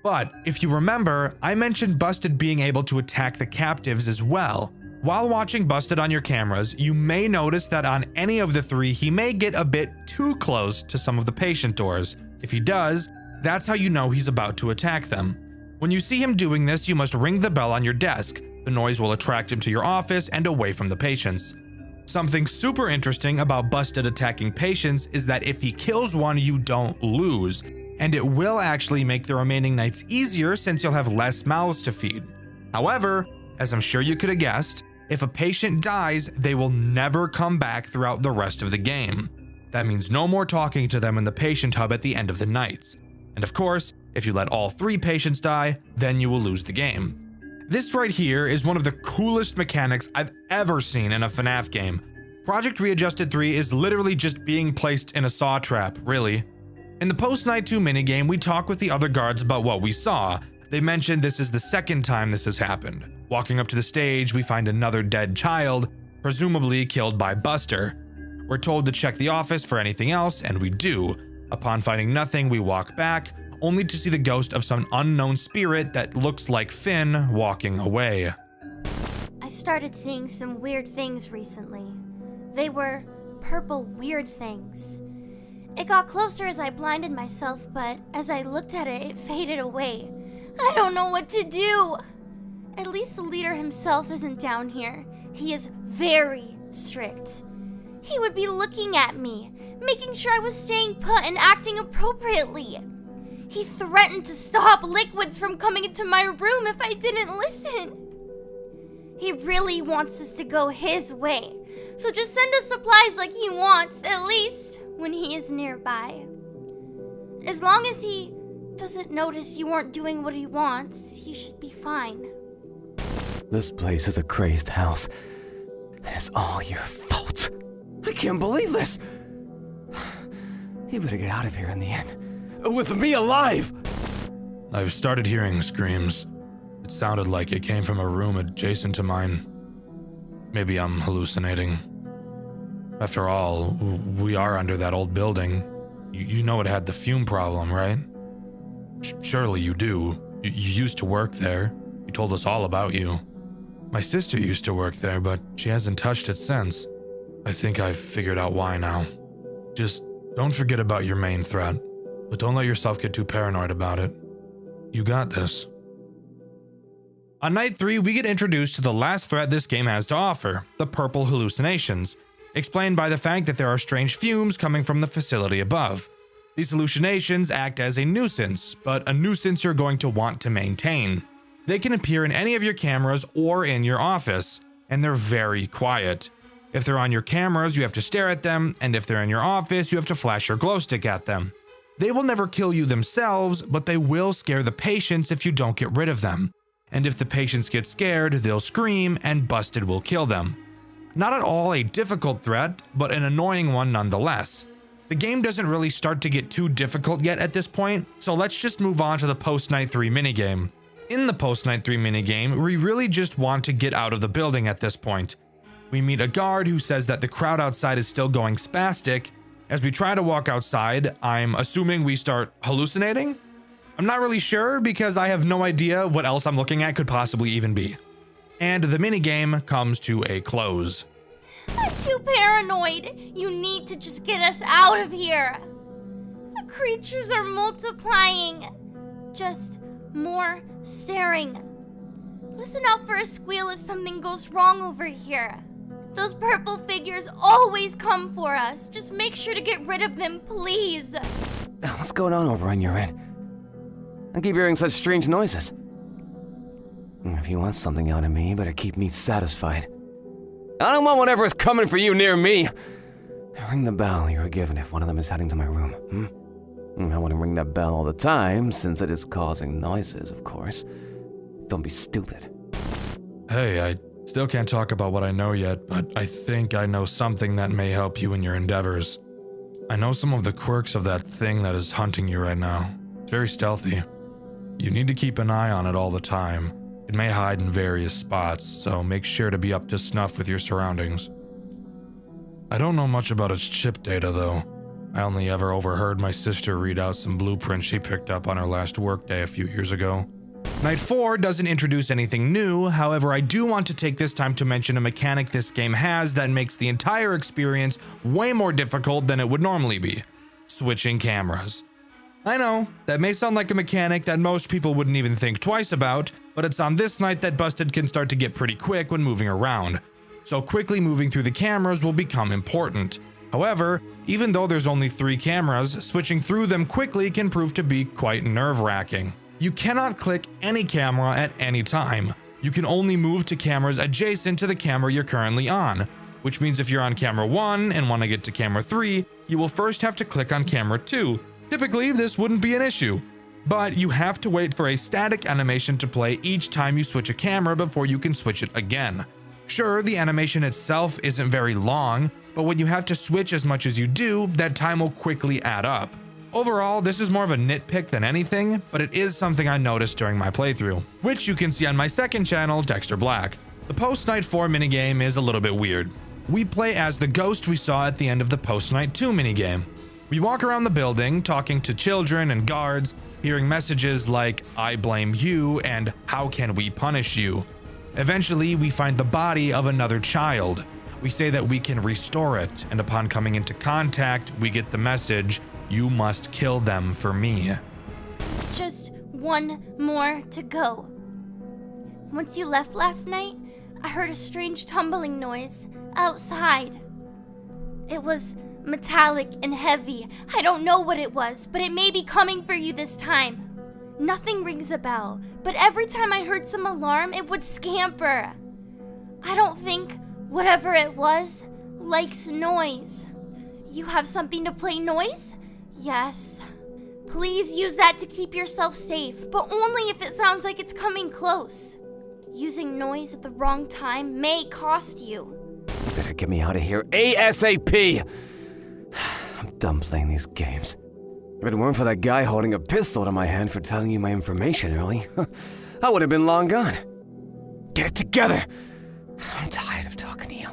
But if you remember, I mentioned Busted being able to attack the captives as well. While watching Busted on your cameras, you may notice that on any of the three, he may get a bit too close to some of the patient doors. If he does, that's how you know he's about to attack them. When you see him doing this, you must ring the bell on your desk. The noise will attract him to your office and away from the patients. Something super interesting about Busted attacking patients is that if he kills one, you don't lose, and it will actually make the remaining nights easier since you'll have less mouths to feed. However, as I'm sure you could have guessed, if a patient dies, they will never come back throughout the rest of the game. That means no more talking to them in the patient hub at the end of the nights. And of course, if you let all 3 patients die, then you will lose the game. This right here is one of the coolest mechanics I've ever seen in a FNAF game. Project Readjusted 3 is literally just being placed in a saw trap, really. In the post-night 2 minigame, we talk with the other guards about what we saw. They mentioned this is the second time this has happened. Walking up to the stage, we find another dead child, presumably killed by Buster. We're told to check the office for anything else, and we do. Upon finding nothing, we walk back, only to see the ghost of some unknown spirit that looks like Finn walking away. I started seeing some weird things recently. They were purple weird things. It got closer as I blinded myself, but as I looked at it, it faded away. I don't know what to do. At least the leader himself isn't down here. He is very strict. He would be looking at me, making sure I was staying put and acting appropriately. He threatened to stop liquids from coming into my room if I didn't listen. He really wants us to go his way, so just send us supplies like he wants, at least when he is nearby. As long as he doesn't notice you aren't doing what he wants, you should be fine. This place is a crazed house, and it's all your fault. I can't believe this! You better get out of here in the end. With me alive! I've started hearing screams. It sounded like it came from a room adjacent to mine. Maybe I'm hallucinating. After all, we are under that old building. You know it had the fume problem, right? Surely you do. You used to work there. You told us all about you. My sister used to work there, but she hasn't touched it since. I think I've figured out why now. Just don't forget about your main threat, but don't let yourself get too paranoid about it. You got this. On night 3, we get introduced to the last threat this game has to offer, the purple hallucinations, explained by the fact that there are strange fumes coming from the facility above. These hallucinations act as a nuisance, but a nuisance you're going to want to maintain. They can appear in any of your cameras or in your office, and they're very quiet. If they're on your cameras, you have to stare at them, and if they're in your office, you have to flash your glow stick at them. They will never kill you themselves, but they will scare the patients if you don't get rid of them. And if the patients get scared, they'll scream, and Busted will kill them. Not at all a difficult threat, but an annoying one nonetheless. The game doesn't really start to get too difficult yet at this point, so let's just move on to the post-night 3 minigame. In the post-night 3 minigame, we really just want to get out of the building at this point. We meet a guard who says that the crowd outside is still going spastic. As we try to walk outside, I'm assuming we start hallucinating? I'm not really sure because I have no idea what else I'm looking at could possibly even be. And the minigame comes to a close. I'm too paranoid. You need to just get us out of here. The creatures are multiplying. Just more staring. Listen out for a squeal if something goes wrong over here. Those purple figures always come for us. Just make sure to get rid of them, please. What's going on over on your end? I keep hearing such strange noises. If you want something out of me, you better keep me satisfied. I don't want whatever is coming for you near me. Ring the bell you were given if one of them is heading to my room, I wouldn't ring that bell all the time, since it is causing noises, of course. Don't be stupid. Hey, I still can't talk about what I know yet, but I think I know something that may help you in your endeavors. I know some of the quirks of that thing that is hunting you right now. It's very stealthy. You need to keep an eye on it all the time. It may hide in various spots, so make sure to be up to snuff with your surroundings. I don't know much about its chip data though. I only ever overheard my sister read out some blueprints she picked up on her last workday a few years ago. Night 4 doesn't introduce anything new, however I do want to take this time to mention a mechanic this game has that makes the entire experience way more difficult than it would normally be: switching cameras. I know, that may sound like a mechanic that most people wouldn't even think twice about, but it's on this night that Busted can start to get pretty quick when moving around. So quickly moving through the cameras will become important. However, even though there's only 3 cameras, switching through them quickly can prove to be quite nerve-wracking. You cannot click any camera at any time. You can only move to cameras adjacent to the camera you're currently on, which means if you're on camera 1 and want to get to camera 3, you will first have to click on camera 2. Typically, this wouldn't be an issue, but you have to wait for a static animation to play each time you switch a camera before you can switch it again. Sure, the animation itself isn't very long, but when you have to switch as much as you do, that time will quickly add up. Overall, this is more of a nitpick than anything, but it is something I noticed during my playthrough, which you can see on my second channel, Dxtr Black. The post-Night 4 minigame is a little bit weird. We play as the ghost we saw at the end of the post-Night 2 minigame. We walk around the building, talking to children and guards, hearing messages like, "I blame you," and "How can we punish you?" Eventually, we find the body of another child. We say that we can restore it, and upon coming into contact, we get the message, "You must kill them for me." Just one more to go. Once you left last night, I heard a strange tumbling noise outside. It was metallic and heavy. I don't know what it was, but it may be coming for you this time. Nothing rings a bell, but every time I heard some alarm, it would scamper. I don't think whatever it was likes noise. You have something to play noise? Yes. Please use that to keep yourself safe, but only if it sounds like it's coming close. Using noise at the wrong time may cost you. You better get me out of here ASAP! I'm done playing these games. If it weren't for that guy holding a pistol to my hand for telling you my information early, I would have been long gone. Get it together! I'm tired of talking to you.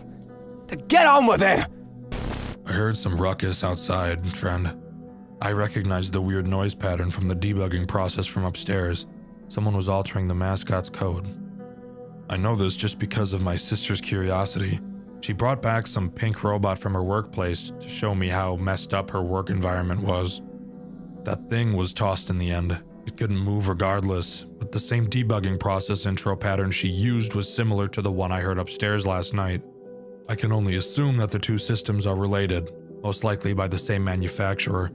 Get on with it! I heard some ruckus outside, friend. I recognized the weird noise pattern from the debugging process from upstairs. Someone was altering the mascot's code. I know this just because of my sister's curiosity. She brought back some pink robot from her workplace to show me how messed up her work environment was. That thing was tossed in the end. It couldn't move regardless, but the same debugging process intro pattern she used was similar to the one I heard upstairs last night. I can only assume that the two systems are related, most likely by the same manufacturer.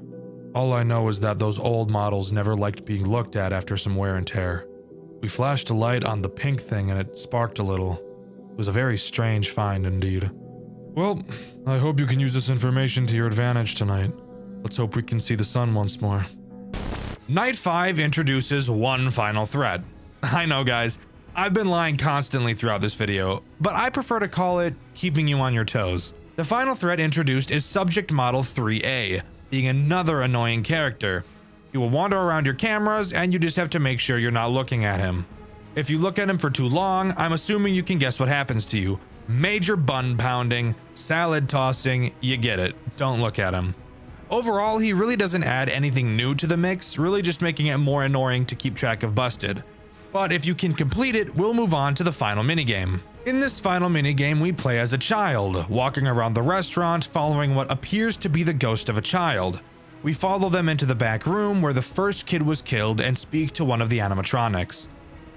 All I know is that those old models never liked being looked at after some wear and tear. We flashed a light on the pink thing and it sparked a little. It was a very strange find indeed. Well, I hope you can use this information to your advantage tonight. Let's hope we can see the sun once more. Night 5 introduces one final threat. I know guys, I've been lying constantly throughout this video, but I prefer to call it keeping you on your toes. The final threat introduced is Subject Model 3A, being another annoying character. He will wander around your cameras and you just have to make sure you're not looking at him. If you look at him for too long, I'm assuming you can guess what happens to you. Major bun pounding, salad tossing, you get it. Don't look at him. Overall, he really doesn't add anything new to the mix, really just making it more annoying to keep track of Busted. But if you can complete it, we'll move on to the final minigame. In this final minigame, we play as a child, walking around the restaurant following what appears to be the ghost of a child. We follow them into the back room where the first kid was killed and speak to one of the animatronics.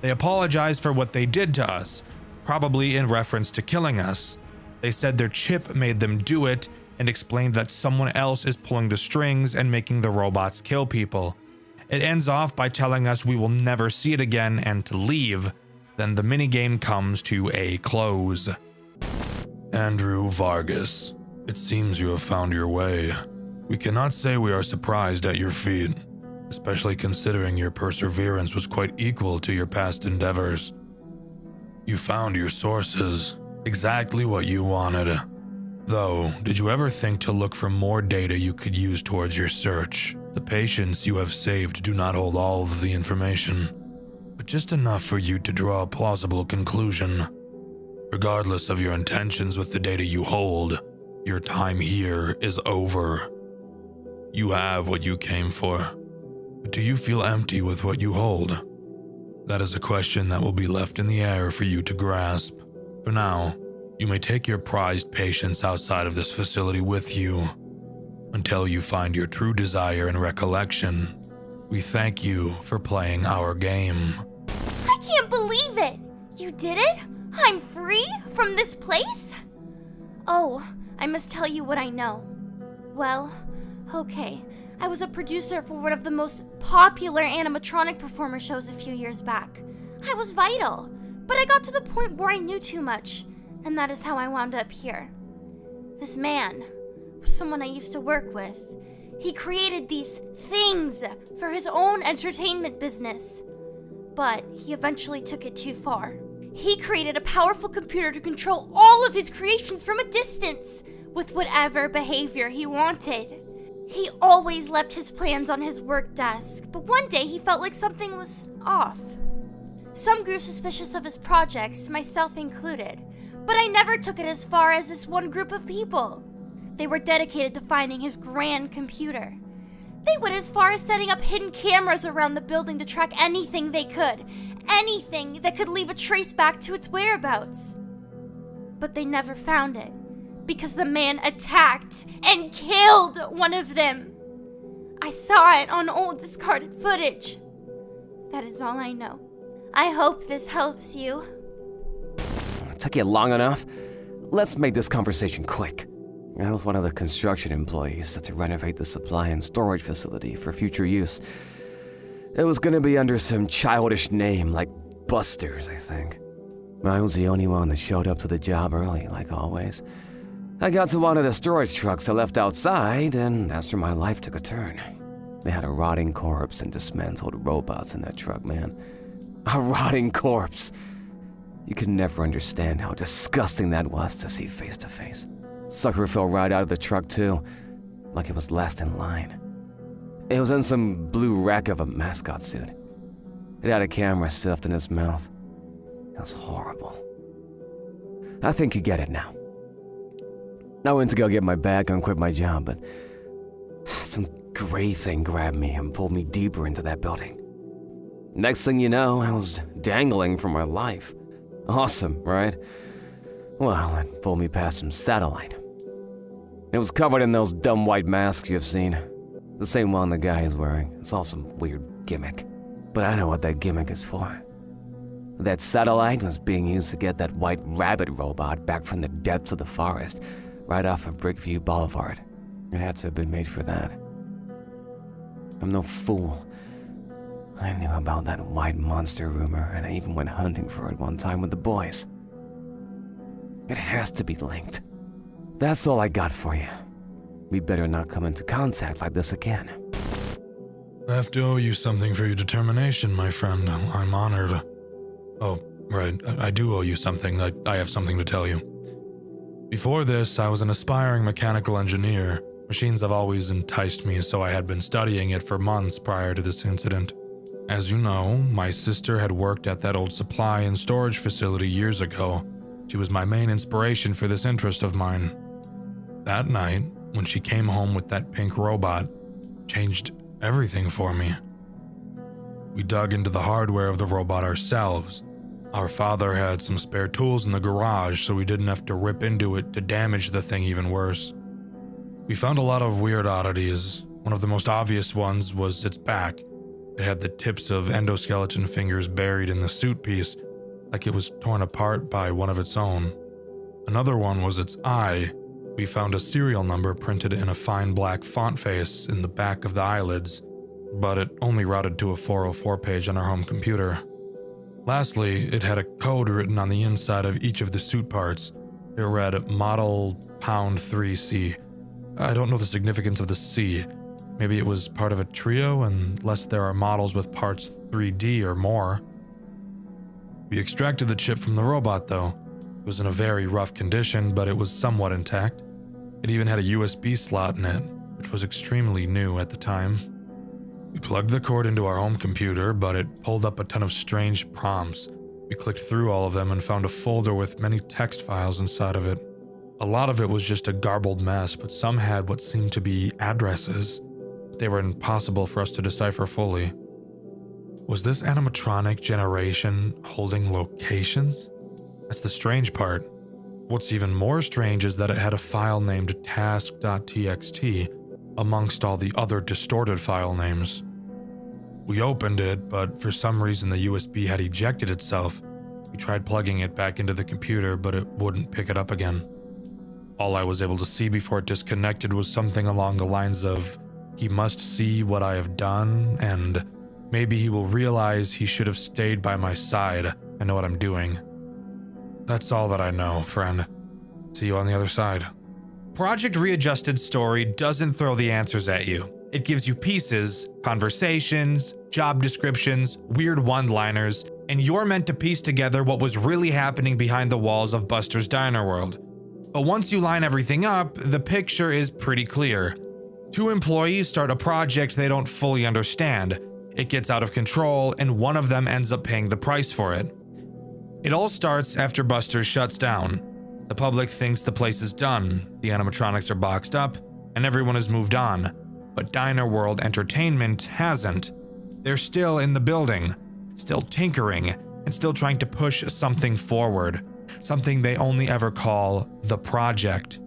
They apologize for what they did to us, probably in reference to killing us. They said their chip made them do it and explained that someone else is pulling the strings and making the robots kill people. It ends off by telling us we will never see it again and to leave. Then the minigame comes to a close. Andrew Vargas, it seems you have found your way. We cannot say we are surprised at your feat, especially considering your perseverance was quite equal to your past endeavors. You found your sources, exactly what you wanted. Though, did you ever think to look for more data you could use towards your search? The patients you have saved do not hold all of the information. just enough for you to draw a plausible conclusion. Regardless of your intentions with the data you hold, your time here is over. You have what you came for, but do you feel empty with what you hold? That is a question that will be left in the air for you to grasp. For now, you may take your prized patience outside of this facility with you until you find your true desire and recollection. We thank you for playing our game. I can't believe it! You did it? I'm free from this place? Oh, I must tell you what I know. Well, okay. I was a producer for one of the most popular animatronic performer shows a few years back. I was vital, but I got to the point where I knew too much, and that is how I wound up here. This man was someone I used to work with. He created these things for his own entertainment business, but he eventually took it too far. He created a powerful computer to control all of his creations from a distance, with whatever behavior he wanted. He always left his plans on his work desk, but one day he felt like something was off. Some grew suspicious of his projects, myself included, but I never took it as far as this one group of people. They were dedicated to finding his grand computer. They went as far as setting up hidden cameras around the building to track anything they could, anything that could leave a trace back to its whereabouts. But they never found it, because the man attacked and killed one of them. I saw it on old discarded footage. That is all I know. I hope this helps you. It took you long enough? Let's make this conversation quick. I was one of the construction employees set to renovate the supply and storage facility for future use. It was gonna be under some childish name like Busters, I think. I was the only one that showed up to the job early, like always. I got to one of the storage trucks I left outside, and that's where my life took a turn. They had a rotting corpse and dismantled robots in that truck, man. A rotting corpse. You could never understand how disgusting that was to see face to face. Sucker fell right out of the truck too, like it was last in line. It was in some blue wreck of a mascot suit. It had a camera stuffed in its mouth. It was horrible. I think you get it now. I went to go get my bag and quit my job, but some gray thing grabbed me and pulled me deeper into that building. Next thing you know, I was dangling for my life. Awesome, right? Well, it pulled me past some satellite. It was covered in those dumb white masks you've seen. The same one the guy is wearing. It's all some weird gimmick. But I know what that gimmick is for. That satellite was being used to get that white rabbit robot back from the depths of the forest, right off of Brickview Boulevard. It had to have been made for that. I'm no fool. I knew about that white monster rumor, and I even went hunting for it one time with the boys. It has to be linked. That's all I got for you. We better not come into contact like this again. I have to owe you something for your determination, my friend. I'm honored. Oh, right. I do owe you something. I have something to tell you. Before this, I was an aspiring mechanical engineer. Machines have always enticed me, so I had been studying it for months prior to this incident. As you know, my sister had worked at that old supply and storage facility years ago. She was my main inspiration for this interest of mine. That night, when she came home with that pink robot, changed everything for me. We dug into the hardware of the robot ourselves. Our father had some spare tools in the garage, so we didn't have to rip into it to damage the thing even worse. We found a lot of weird oddities. One of the most obvious ones was its back. It had the tips of endoskeleton fingers buried in the suit piece, like it was torn apart by one of its own. Another one was its eye. We found a serial number printed in a fine black font face in the back of the eyelids, but it only routed to a 404 page on our home computer. Lastly, it had a code written on the inside of each of the suit parts. It read Model Pound 3C. I don't know the significance of the C. Maybe it was part of a trio, unless there are models with parts 3D or more. We extracted the chip from the robot, though. It was in a very rough condition, but it was somewhat intact. It even had a USB slot in it, which was extremely new at the time. We plugged the cord into our home computer, but it pulled up a ton of strange prompts. We clicked through all of them and found a folder with many text files inside of it. A lot of it was just a garbled mess, but some had what seemed to be addresses. They were impossible for us to decipher fully. Was this animatronic generation holding locations? That's the strange part. What's even more strange is that it had a file named task.txt amongst all the other distorted file names. We opened it, but for some reason the USB had ejected itself. We tried plugging it back into the computer, but it wouldn't pick it up again. All I was able to see before it disconnected was something along the lines of, "He must see what I have done, and maybe he will realize he should have stayed by my side. I know what I'm doing." That's all that I know, friend. See you on the other side. Project Readjusted's story doesn't throw the answers at you. It gives you pieces, conversations, job descriptions, weird one-liners, and you're meant to piece together what was really happening behind the walls of Buster's Diner World. But once you line everything up, the picture is pretty clear. Two employees start a project they don't fully understand. It gets out of control, and one of them ends up paying the price for it. It all starts after Buster shuts down. The public thinks the place is done, the animatronics are boxed up, and everyone has moved on. But Diner World Entertainment hasn't. They're still in the building, still tinkering, and still trying to push something forward, something they only ever call the project.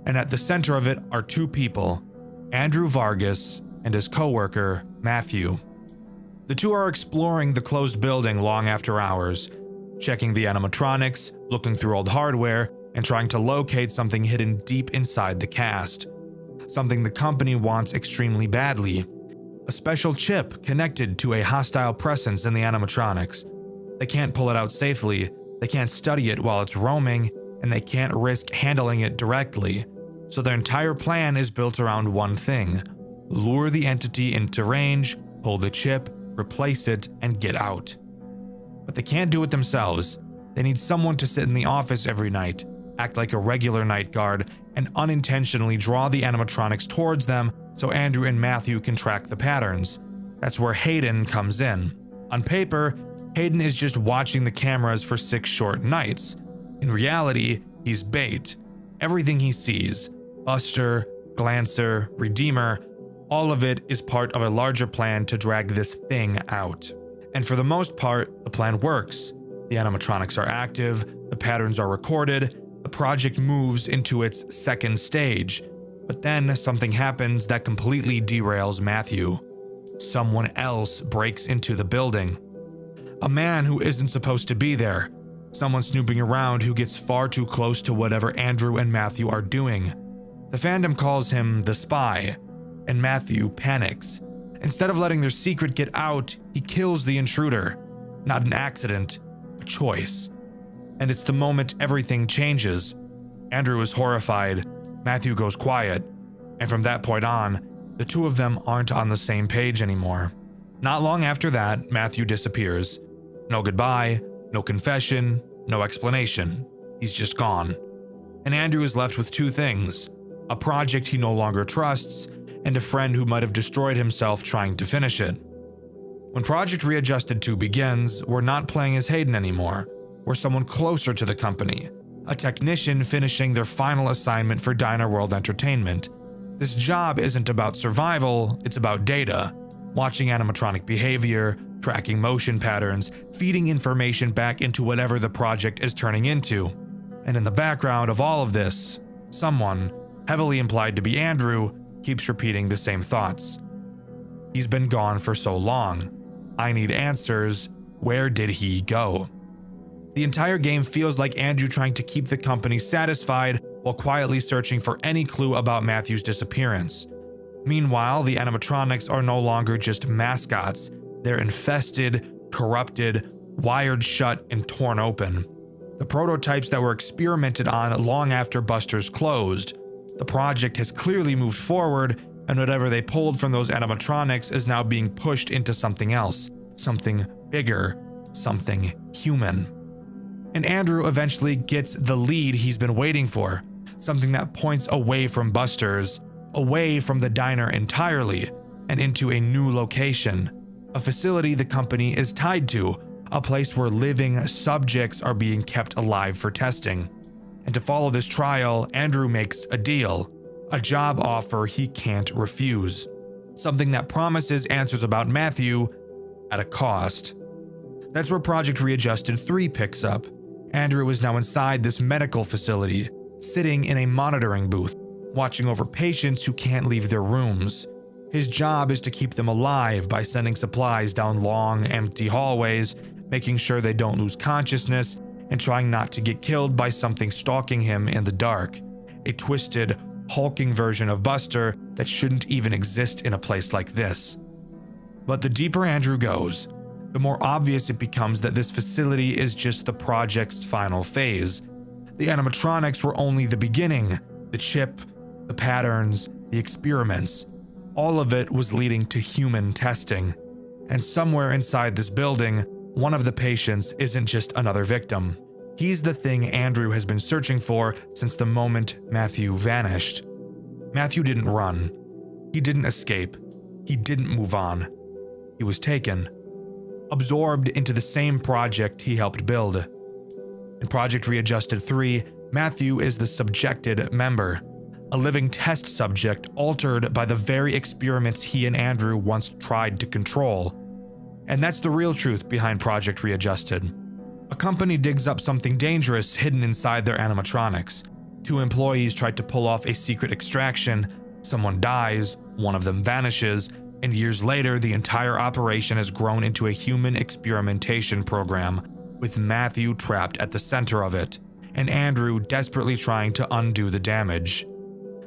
And at the center of it are two people, Andrew Vargas and his co-worker, Matthew. The two are exploring the closed building long after hours, checking the animatronics, looking through old hardware, and trying to locate something hidden deep inside the cast. Something the company wants extremely badly. A special chip connected to a hostile presence in the animatronics. They can't pull it out safely, they can't study it while it's roaming, and they can't risk handling it directly. So their entire plan is built around one thing: lure the entity into range, pull the chip, replace it, and get out. But they can't do it themselves. They need someone to sit in the office every night, act like a regular night guard, and unintentionally draw the animatronics towards them so Andrew and Matthew can track the patterns. That's where Hayden comes in. On paper, Hayden is just watching the cameras for 6 short nights. In reality, he's bait. Everything he sees, Buster, Glancer, Redeemer, all of it is part of a larger plan to drag this thing out. And for the most part, the plan works. The animatronics are active, the patterns are recorded, the project moves into its second stage. But then something happens that completely derails Matthew. Someone else breaks into the building. A man who isn't supposed to be there. Someone snooping around who gets far too close to whatever Andrew and Matthew are doing. The fandom calls him the spy, and Matthew panics. Instead of letting their secret get out, he kills the intruder. Not an accident, a choice. And it's the moment everything changes. Andrew is horrified, Matthew goes quiet, and from that point on, the two of them aren't on the same page anymore. Not long after that, Matthew disappears. No goodbye, no confession, no explanation. He's just gone. And Andrew is left with two things: a project he no longer trusts, and a friend who might have destroyed himself trying to finish it. When Project Readjusted 2 begins, we're not playing as Hayden anymore. We're someone closer to the company, a technician finishing their final assignment for Diner World Entertainment. This job isn't about survival, it's about data. Watching animatronic behavior, tracking motion patterns, feeding information back into whatever the project is turning into. And in the background of all of this, someone, heavily implied to be Andrew, keeps repeating the same thoughts. He's been gone for so long. I need answers. Where did he go? The entire game feels like Andrew trying to keep the company satisfied while quietly searching for any clue about Matthew's disappearance. Meanwhile, the animatronics are no longer just mascots. They're infested, corrupted, wired shut, and torn open. The prototypes that were experimented on long after Buster's closed. The project has clearly moved forward, and whatever they pulled from those animatronics is now being pushed into something else, something bigger, something human. And Andrew eventually gets the lead he's been waiting for, something that points away from Buster's, away from the diner entirely, and into a new location, a facility the company is tied to, a place where living subjects are being kept alive for testing. And to follow this trial, Andrew makes a deal, a job offer he can't refuse, something that promises answers about Matthew at a cost. That's where Project Readjusted 3 picks up. Andrew is now inside this medical facility, sitting in a monitoring booth, watching over patients who can't leave their rooms. His job is to keep them alive by sending supplies down long, empty hallways, making sure they don't lose consciousness, and trying not to get killed by something stalking him in the dark. A twisted, hulking version of Buster that shouldn't even exist in a place like this. But the deeper Andrew goes, the more obvious it becomes that this facility is just the project's final phase. The animatronics were only the beginning. The chip, the patterns, the experiments, all of it was leading to human testing. And somewhere inside this building, one of the patients isn't just another victim. He's the thing Andrew has been searching for since the moment Matthew vanished. Matthew didn't run. He didn't escape. He didn't move on. He was taken, absorbed into the same project he helped build. In Project Readjusted 3, Matthew is the subjected member, a living test subject altered by the very experiments he and Andrew once tried to control. And that's the real truth behind Project Readjusted. A company digs up something dangerous hidden inside their animatronics. 2 employees tried to pull off a secret extraction, someone dies, one of them vanishes, and years later the entire operation has grown into a human experimentation program, with Matthew trapped at the center of it, and Andrew desperately trying to undo the damage.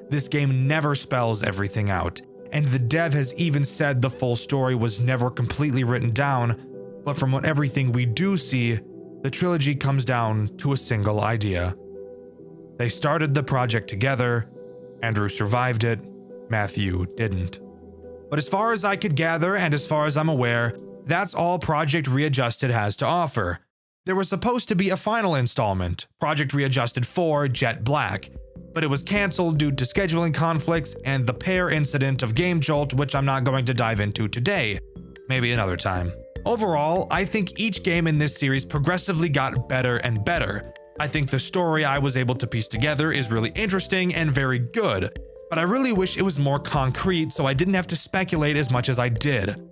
This game never spells everything out, and the dev has even said the full story was never completely written down, but from what everything we do see, the trilogy comes down to a single idea. They started the project together, Andrew survived it, Matthew didn't. But as far as I could gather, and as far as I'm aware, that's all Project Readjusted has to offer. There was supposed to be a final installment, Project Readjusted 4 Jet Black, but it was cancelled due to scheduling conflicts and the pair incident of Game Jolt, which I'm not going to dive into today. Maybe another time. Overall, I think each game in this series progressively got better and better. I think the story I was able to piece together is really interesting and very good, but I really wish it was more concrete so I didn't have to speculate as much as I did.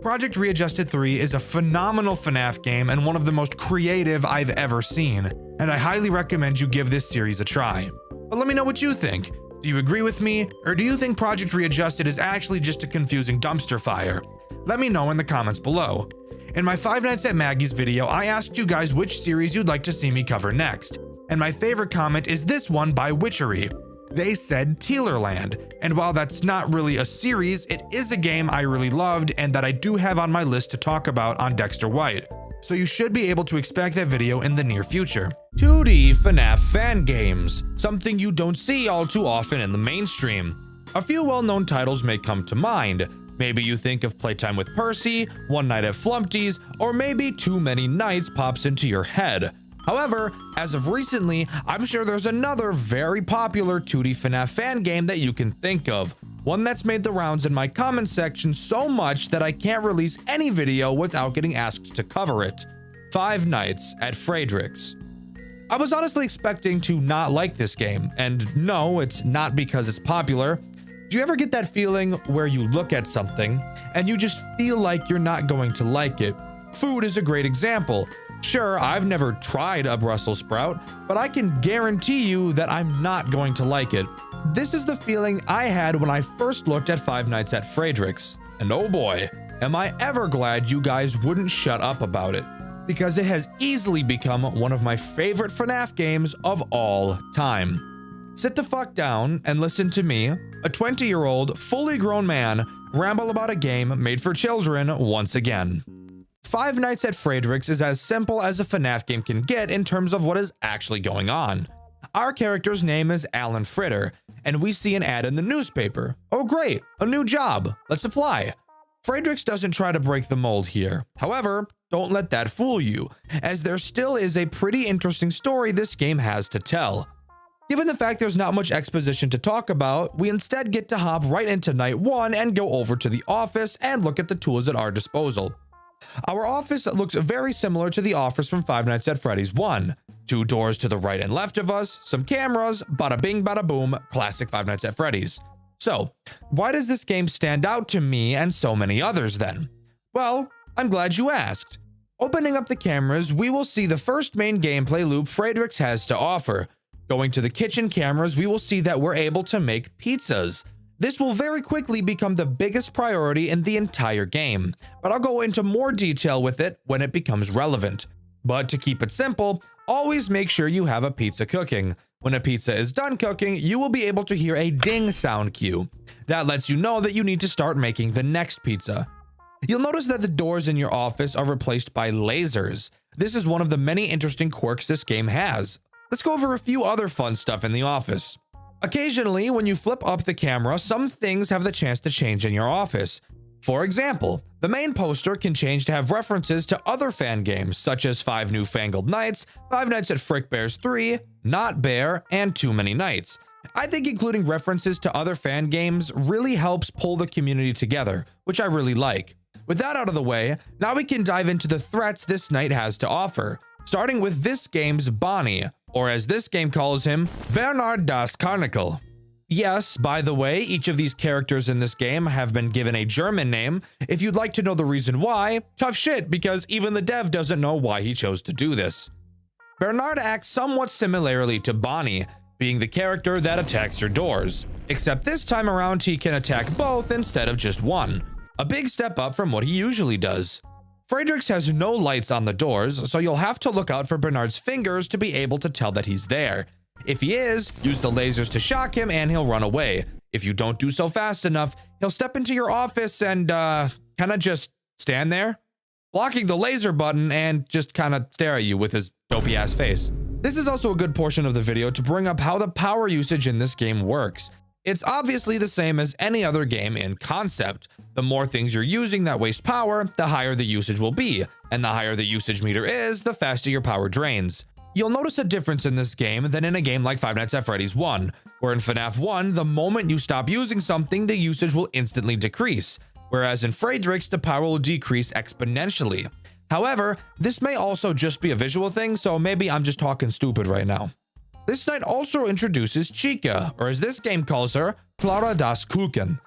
Project Readjusted 3 is a phenomenal FNAF game and one of the most creative I've ever seen, and I highly recommend you give this series a try. But let me know what you think. Do you agree with me, or do you think Project Readjusted is actually just a confusing dumpster fire? Let me know in the comments below. In my 5 Nights at Maggie's video, I asked you guys which series you'd like to see me cover next, and my favorite comment is this one by Witchery. They said Tealerland, and while that's not really a series, it is a game I really loved and that I do have on my list to talk about on Dxtr White, so you should be able to expect that video in the near future. 2D FNAF fan games, something you don't see all too often in the mainstream. A few well-known titles may come to mind. Maybe you think of Playtime with Percy, One Night at Flumpty's, or maybe Too Many Nights pops into your head. However, as of recently, I'm sure there's another very popular 2D FNAF fan game that you can think of. One that's made the rounds in my comment section so much that I can't release any video without getting asked to cover it. 5 Nights at Freicks. I was honestly expecting to not like this game, and no, it's not because it's popular. Do you ever get that feeling where you look at something and you just feel like you're not going to like it? Food is a great example. Sure, I've never tried a Brussels sprout, but I can guarantee you that I'm not going to like it. This is the feeling I had when I first looked at 5 Nights at Freicks, and oh boy, am I ever glad you guys wouldn't shut up about it, because it has easily become one of my favorite FNAF games of all time. Sit the fuck down and listen to me, a 20-year-old, fully grown man, ramble about a game made for children once again. 5 Nights at Freicks is as simple as a FNAF game can get in terms of what is actually going on. Our character's name is Alan Fritter, and we see an ad in the newspaper. Oh great, a new job, let's apply. Freicks doesn't try to break the mold here. However, don't let that fool you, as there still is a pretty interesting story this game has to tell. Given the fact there's not much exposition to talk about, we instead get to hop right into night 1 and go over to the office and look at the tools at our disposal. Our office looks very similar to the office from Five Nights at Freddy's 1. 2 doors to the right and left of us, some cameras, bada bing bada boom, classic Five Nights at Freddy's. So, why does this game stand out to me and so many others then? Well, I'm glad you asked. Opening up the cameras, we will see the first main gameplay loop Freicks has to offer. Going to the kitchen cameras, we will see that we're able to make pizzas. This will very quickly become the biggest priority in the entire game, but I'll go into more detail with it when it becomes relevant. But to keep it simple, always make sure you have a pizza cooking. When a pizza is done cooking, you will be able to hear a ding sound cue. That lets you know that you need to start making the next pizza. You'll notice that the doors in your office are replaced by lasers. This is one of the many interesting quirks this game has. Let's go over a few other fun stuff in the office. Occasionally, when you flip up the camera, some things have the chance to change in your office. For example, the main poster can change to have references to other fan games such as Five Newfangled Nights, Five Nights at Freicks 3, Not Bear, and Too Many Nights. I think including references to other fan games really helps pull the community together, which I really like. With that out of the way, now we can dive into the threats this night has to offer, starting with this game's Bonnie, or as this game calls him, Bernard das Karnickel. Yes, by the way, each of these characters in this game have been given a German name. If you'd like to know the reason why, tough shit, because even the dev doesn't know why he chose to do this. Bernard acts somewhat similarly to Bonnie, being the character that attacks your doors, except this time around he can attack both instead of just one. A big step up from what he usually does. Freicks has no lights on the doors, so you'll have to look out for Bernard's fingers to be able to tell that he's there. If he is, use the lasers to shock him and he'll run away. If you don't do so fast enough, he'll step into your office and kinda just stand there, blocking the laser button and just kinda stare at you with his dopey ass face. This is also a good portion of the video to bring up how the power usage in this game works. It's obviously the same as any other game in concept. The more things you're using that waste power, the higher the usage will be, and the higher the usage meter is, the faster your power drains. You'll notice a difference in this game than in a game like Five Nights at Freddy's 1, where in FNAF 1, the moment you stop using something, the usage will instantly decrease, whereas in Freicks, the power will decrease exponentially. However, this may also just be a visual thing, so maybe I'm just talking stupid right now. This night also introduces Chica, or as this game calls her, Clara das Kuchen.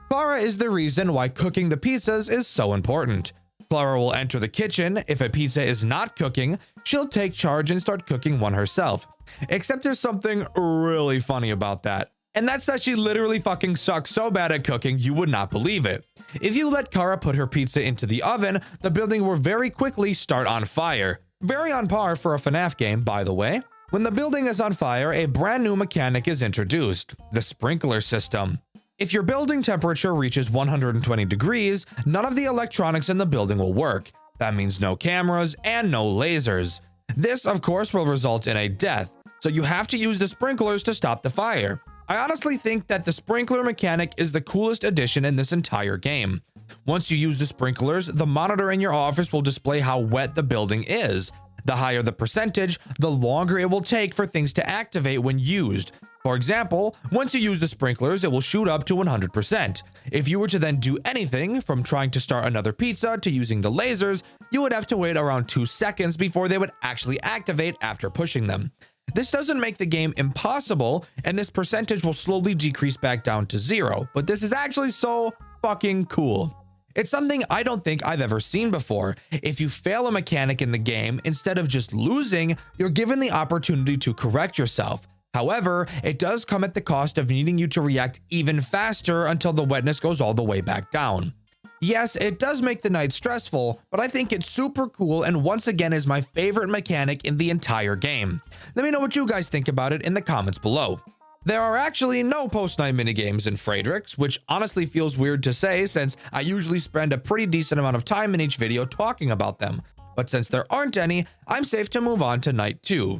Clara is the reason why cooking the pizzas is so important. Clara will enter the kitchen. If a pizza is not cooking, she'll take charge and start cooking one herself. Except there's something really funny about that. And that's that she literally fucking sucks so bad at cooking you would not believe it. If you let Clara put her pizza into the oven, the building will very quickly start on fire. Very on par for a FNAF game, by the way. When the building is on fire, a brand new mechanic is introduced, the sprinkler system. If your building temperature reaches 120 degrees, none of the electronics in the building will work. That means no cameras and no lasers. This, of course, will result in a death, so you have to use the sprinklers to stop the fire. I honestly think that the sprinkler mechanic is the coolest addition in this entire game. Once you use the sprinklers, the monitor in your office will display how wet the building is. The higher the percentage, the longer it will take for things to activate when used. For example, once you use the sprinklers, it will shoot up to 100%. If you were to then do anything, from trying to start another pizza to using the lasers, you would have to wait around 2 seconds before they would actually activate after pushing them. This doesn't make the game impossible, and this percentage will slowly decrease back down to 0, but this is actually so fucking cool. It's something I don't think I've ever seen before. If you fail a mechanic in the game, instead of just losing, you're given the opportunity to correct yourself. However, it does come at the cost of needing you to react even faster until the wetness goes all the way back down. Yes, it does make the night stressful, but I think it's super cool and once again is my favorite mechanic in the entire game. Let me know what you guys think about it in the comments below. There are actually no post-night minigames in Freicks, which honestly feels weird to say since I usually spend a pretty decent amount of time in each video talking about them. But since there aren't any, I'm safe to move on to night 2.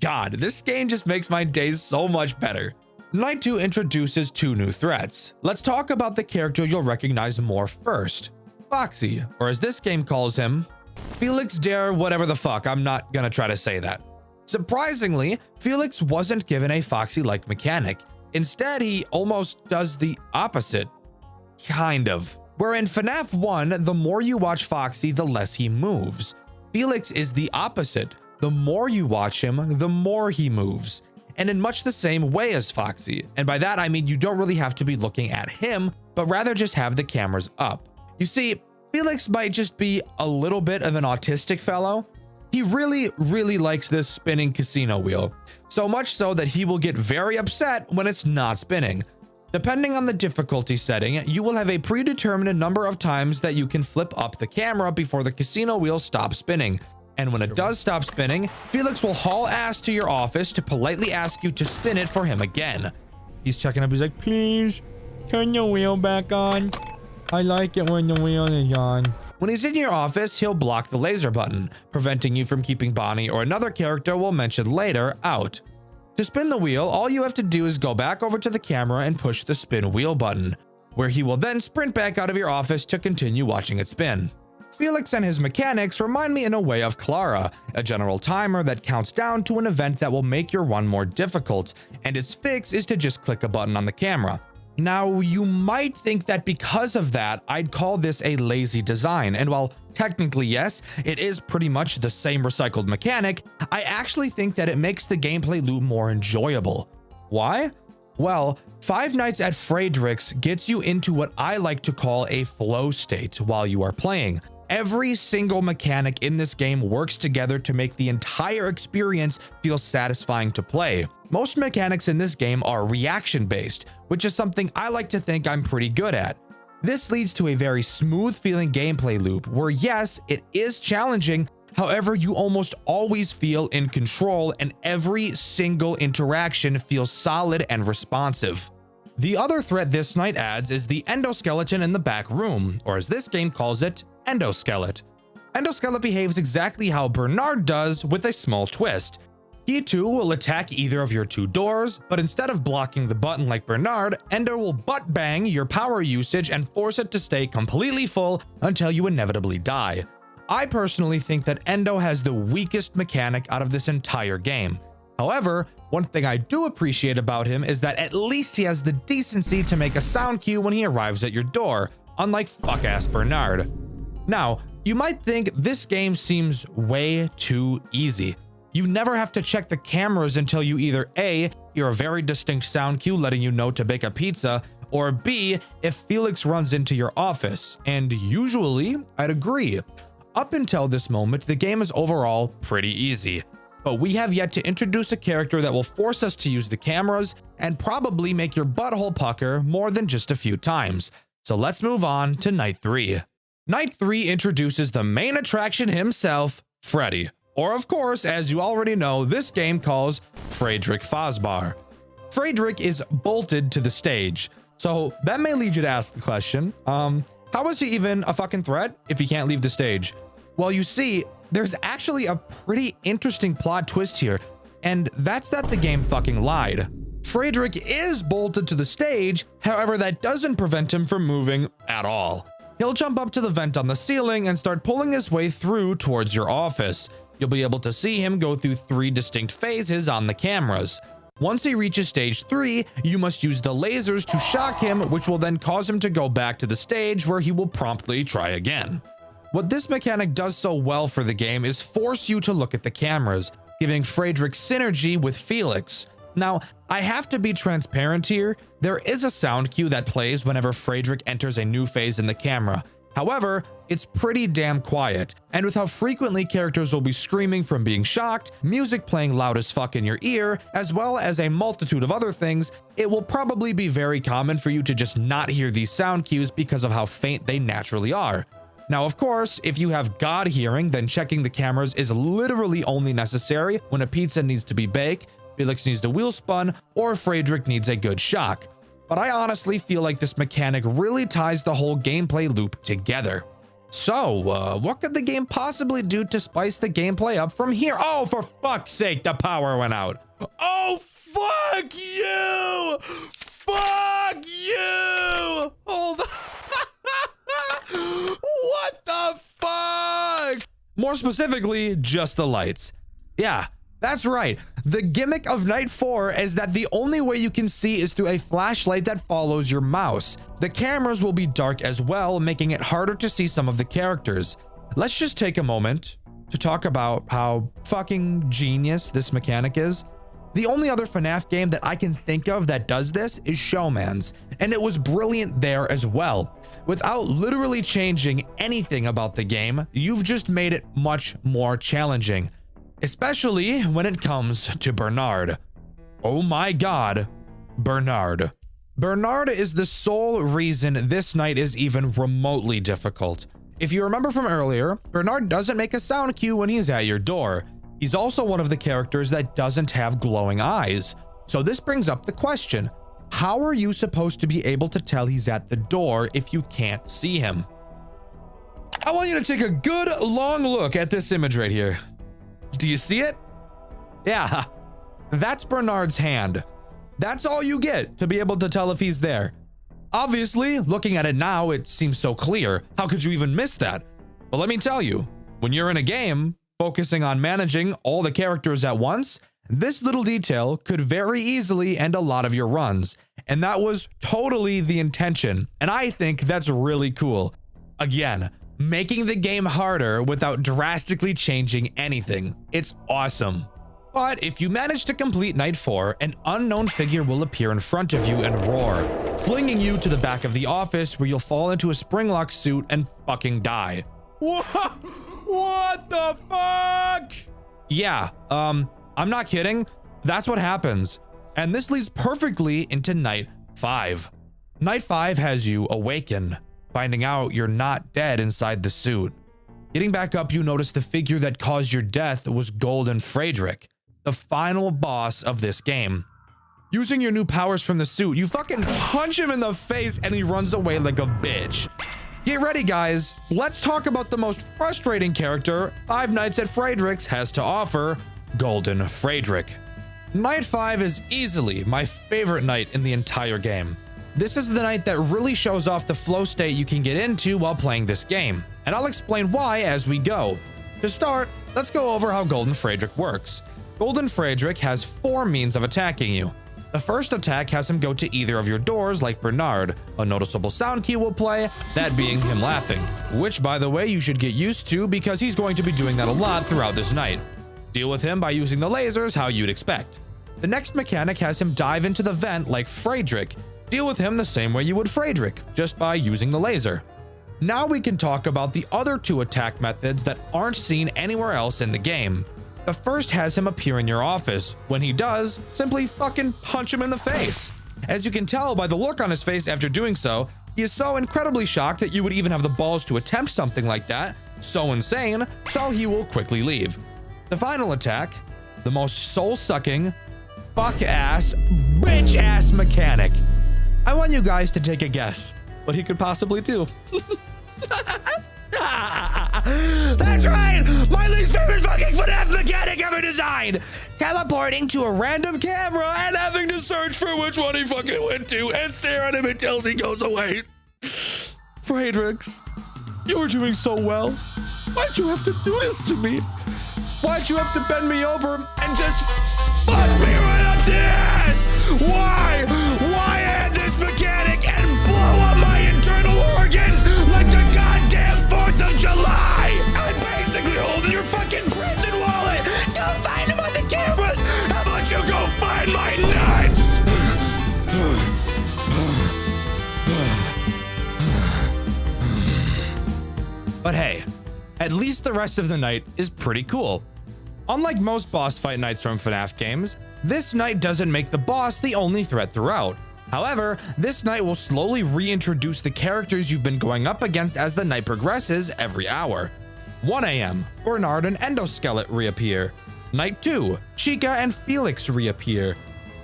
God, this game just makes my days so much better. Night 2 introduces 2 new threats. Let's talk about the character you'll recognize more first. Foxy, or as this game calls him, Felix der whatever the fuck, I'm not gonna try to say that. Surprisingly, Felix wasn't given a Foxy-like mechanic. Instead, he almost does the opposite. Kind of. Where in FNAF 1, the more you watch Foxy, the less he moves. Felix is the opposite. The more you watch him, the more he moves. And in much the same way as Foxy. And by that, I mean you don't really have to be looking at him, but rather just have the cameras up. You see, Felix might just be a little bit of an autistic fellow. He really likes this spinning casino wheel. So much so that he will get very upset when it's not spinning. Depending on the difficulty setting, you will have a predetermined number of times that you can flip up the camera before the casino wheel stops spinning. And when it does stop spinning, Felix will haul ass to your office to politely ask you to spin it for him again. He's checking up. He's like, please turn the wheel back on. I like it when the wheel is on. When he's in your office, he'll block the laser button, preventing you from keeping Bonnie or another character we'll mention later out. To spin the wheel, all you have to do is go back over to the camera and push the spin wheel button, where he will then sprint back out of your office to continue watching it spin. Felix and his mechanics remind me in a way of Clara, a general timer that counts down to an event that will make your run more difficult, and its fix is to just click a button on the camera. Now, you might think that because of that, I'd call this a lazy design, and while technically yes, it is pretty much the same recycled mechanic, I actually think that it makes the gameplay loop more enjoyable. Why? Well, Five Nights at Fredbear's gets you into what I like to call a flow state while you are playing. Every single mechanic in this game works together to make the entire experience feel satisfying to play. Most mechanics in this game are reaction-based, which is something I like to think I'm pretty good at. This leads to a very smooth feeling gameplay loop where yes, it is challenging, however you almost always feel in control and every single interaction feels solid and responsive. The other threat this night adds is the endoskeleton in the back room, or as this game calls it, Endoskelet. Endoskelet behaves exactly how Bernard does with a small twist. He too will attack either of your two doors, but instead of blocking the button like Bernard, Endo will butt bang your power usage and force it to stay completely full until you inevitably die. I personally think that Endo has the weakest mechanic out of this entire game. However, one thing I do appreciate about him is that at least he has the decency to make a sound cue when he arrives at your door, unlike fuck-ass Bernard. Now, you might think this game seems way too easy. You never have to check the cameras until you either A, hear a very distinct sound cue letting you know to bake a pizza, or B, if Felix runs into your office, and usually, I'd agree. Up until this moment, the game is overall pretty easy, but we have yet to introduce a character that will force us to use the cameras and probably make your butthole pucker more than just a few times. So let's move on to Night 3. Night 3 introduces the main attraction himself, Freddy. Or of course, as you already know, this game calls Frederick Fazbear. Frederick is bolted to the stage. So that may lead you to ask the question, how is he even a fucking threat if he can't leave the stage? Well, you see, there's actually a pretty interesting plot twist here, and that's that the game fucking lied. Frederick is bolted to the stage, however, that doesn't prevent him from moving at all. He'll jump up to the vent on the ceiling and start pulling his way through towards your office. You'll be able to see him go through 3 distinct phases on the cameras. Once he reaches stage 3, you must use the lasers to shock him, which will then cause him to go back to the stage where he will promptly try again. What this mechanic does so well for the game is force you to look at the cameras, giving Frederick synergy with Felix. Now, I have to be transparent here. There is a sound cue that plays whenever Frederick enters a new phase in the camera. However, it's pretty damn quiet, and with how frequently characters will be screaming from being shocked, music playing loud as fuck in your ear, as well as a multitude of other things, it will probably be very common for you to just not hear these sound cues because of how faint they naturally are. Now, of course, if you have God hearing, then checking the cameras is literally only necessary when a pizza needs to be baked, Felix needs the wheel spun, or Frederick needs a good shock. But I honestly feel like this mechanic really ties the whole gameplay loop together. So, what could the game possibly do to spice the gameplay up from here? Oh, for fuck's sake, the power went out. Oh, fuck you! Fuck you! Hold on. What the fuck? More specifically, just the lights. Yeah, That's right. The gimmick of Night 4 is that the only way you can see is through a flashlight that follows your mouse. The cameras will be dark as well, making it harder to see some of the characters. Let's just take a moment to talk about how fucking genius this mechanic is. The only other FNAF game that I can think of that does this is Showman's, and it was brilliant there as well. Without literally changing anything about the game, you've just made it much more challenging. Especially when it comes to Bernard. Oh my god, Bernard. Bernard is the sole reason this night is even remotely difficult. If you remember from earlier, Bernard doesn't make a sound cue when he's at your door. He's also one of the characters that doesn't have glowing eyes. So this brings up the question, how are you supposed to be able to tell he's at the door if you can't see him? I want you to take a good long look at this image right here. Do you see it? Yeah, that's Bernard's hand. That's all you get to be able to tell if he's there. Obviously, looking at it now, it seems so clear. How could you even miss that? But let me tell you, when you're in a game, focusing on managing all the characters at once, this little detail could very easily end a lot of your runs. And that was totally the intention. And I think that's really cool. Again, making the game harder without drastically changing anything. It's awesome. But if you manage to complete Night 4, an unknown figure will appear in front of you and roar, flinging you to the back of the office where you'll fall into a spring-lock suit and fucking die. What the fuck? Yeah, I'm not kidding. That's what happens. And this leads perfectly into Night 5. Night 5 has you awaken, finding out you're not dead inside the suit. Getting back up, you notice the figure that caused your death was Golden Fredbear, the final boss of this game. Using your new powers from the suit, you fucking punch him in the face and he runs away like a bitch. Get ready, guys. Let's talk about the most frustrating character Five Nights at Fredbear's has to offer, Golden Fredbear. Night 5 is easily my favorite night in the entire game. This is the night that really shows off the flow state you can get into while playing this game, and I'll explain why as we go. To start, let's go over how Golden Fredbear works. Golden Fredbear has 4 means of attacking you. The first attack has him go to either of your doors like Bernard. A noticeable sound cue will play, that being him laughing, which by the way you should get used to because he's going to be doing that a lot throughout this night. Deal with him by using the lasers how you'd expect. The next mechanic has him dive into the vent like Fredbear. Deal with him the same way you would Fredbear, just by using the laser. Now we can talk about the other 2 attack methods that aren't seen anywhere else in the game. The first has him appear in your office. When he does, simply fucking punch him in the face. As you can tell by the look on his face after doing so, he is so incredibly shocked that you would even have the balls to attempt something like that. So insane, so he will quickly leave. The final attack, the most soul-sucking, fuck-ass, bitch-ass mechanic. I want you guys to take a guess what he could possibly do. That's right! My least favorite fucking FNAF mechanic ever designed! Teleporting to a random camera and having to search for which one he fucking went to and stare at him until he goes away. Freicks, you were doing so well. Why'd you have to do this to me? Why'd you have to bend me over and just fuck me right up the ass? Why? Why add this mechanic and blow up my internal organs like the goddamn 4th of July? I'm basically holding your fucking prison wallet. Go find him on the cameras. How about you go find my nuts? But hey, at least the rest of the night is pretty cool. Unlike most boss fight nights from FNAF games, this night doesn't make the boss the only threat throughout. However, this night will slowly reintroduce the characters you've been going up against as the night progresses every hour. 1 AM, Bernard and Endoskelet reappear. Night 2, Chica and Felix reappear.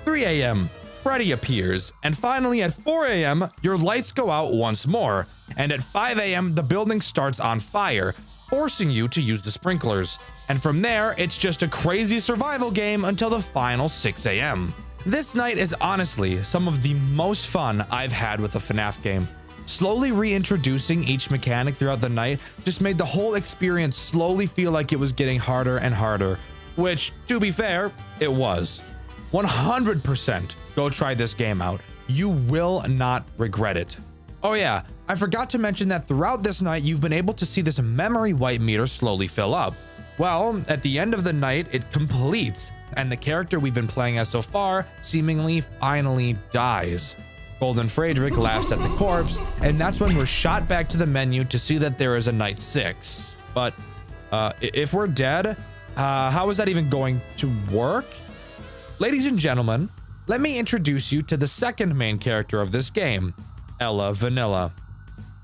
3 AM, Freddy appears. And finally at 4 AM, your lights go out once more. And at 5 AM, the building starts on fire, forcing you to use the sprinklers. And from there, it's just a crazy survival game until the final 6 AM. This night is honestly some of the most fun I've had with a FNAF game. Slowly reintroducing each mechanic throughout the night just made the whole experience slowly feel like it was getting harder and harder. which, to be fair, it was. 100% go try this game out. You will not regret it. Oh yeah, I forgot to mention that throughout this night, you've been able to see this memory wipe meter slowly fill up. Well, at the end of the night, it completes, and the character we've been playing as so far seemingly finally dies. Golden Frederick laughs at the corpse, and that's when we're shot back to the menu to see that there is a night 6. But if we're dead, how is that even going to work? Ladies and gentlemen, let me introduce you to the second main character of this game, Ella Vanilla.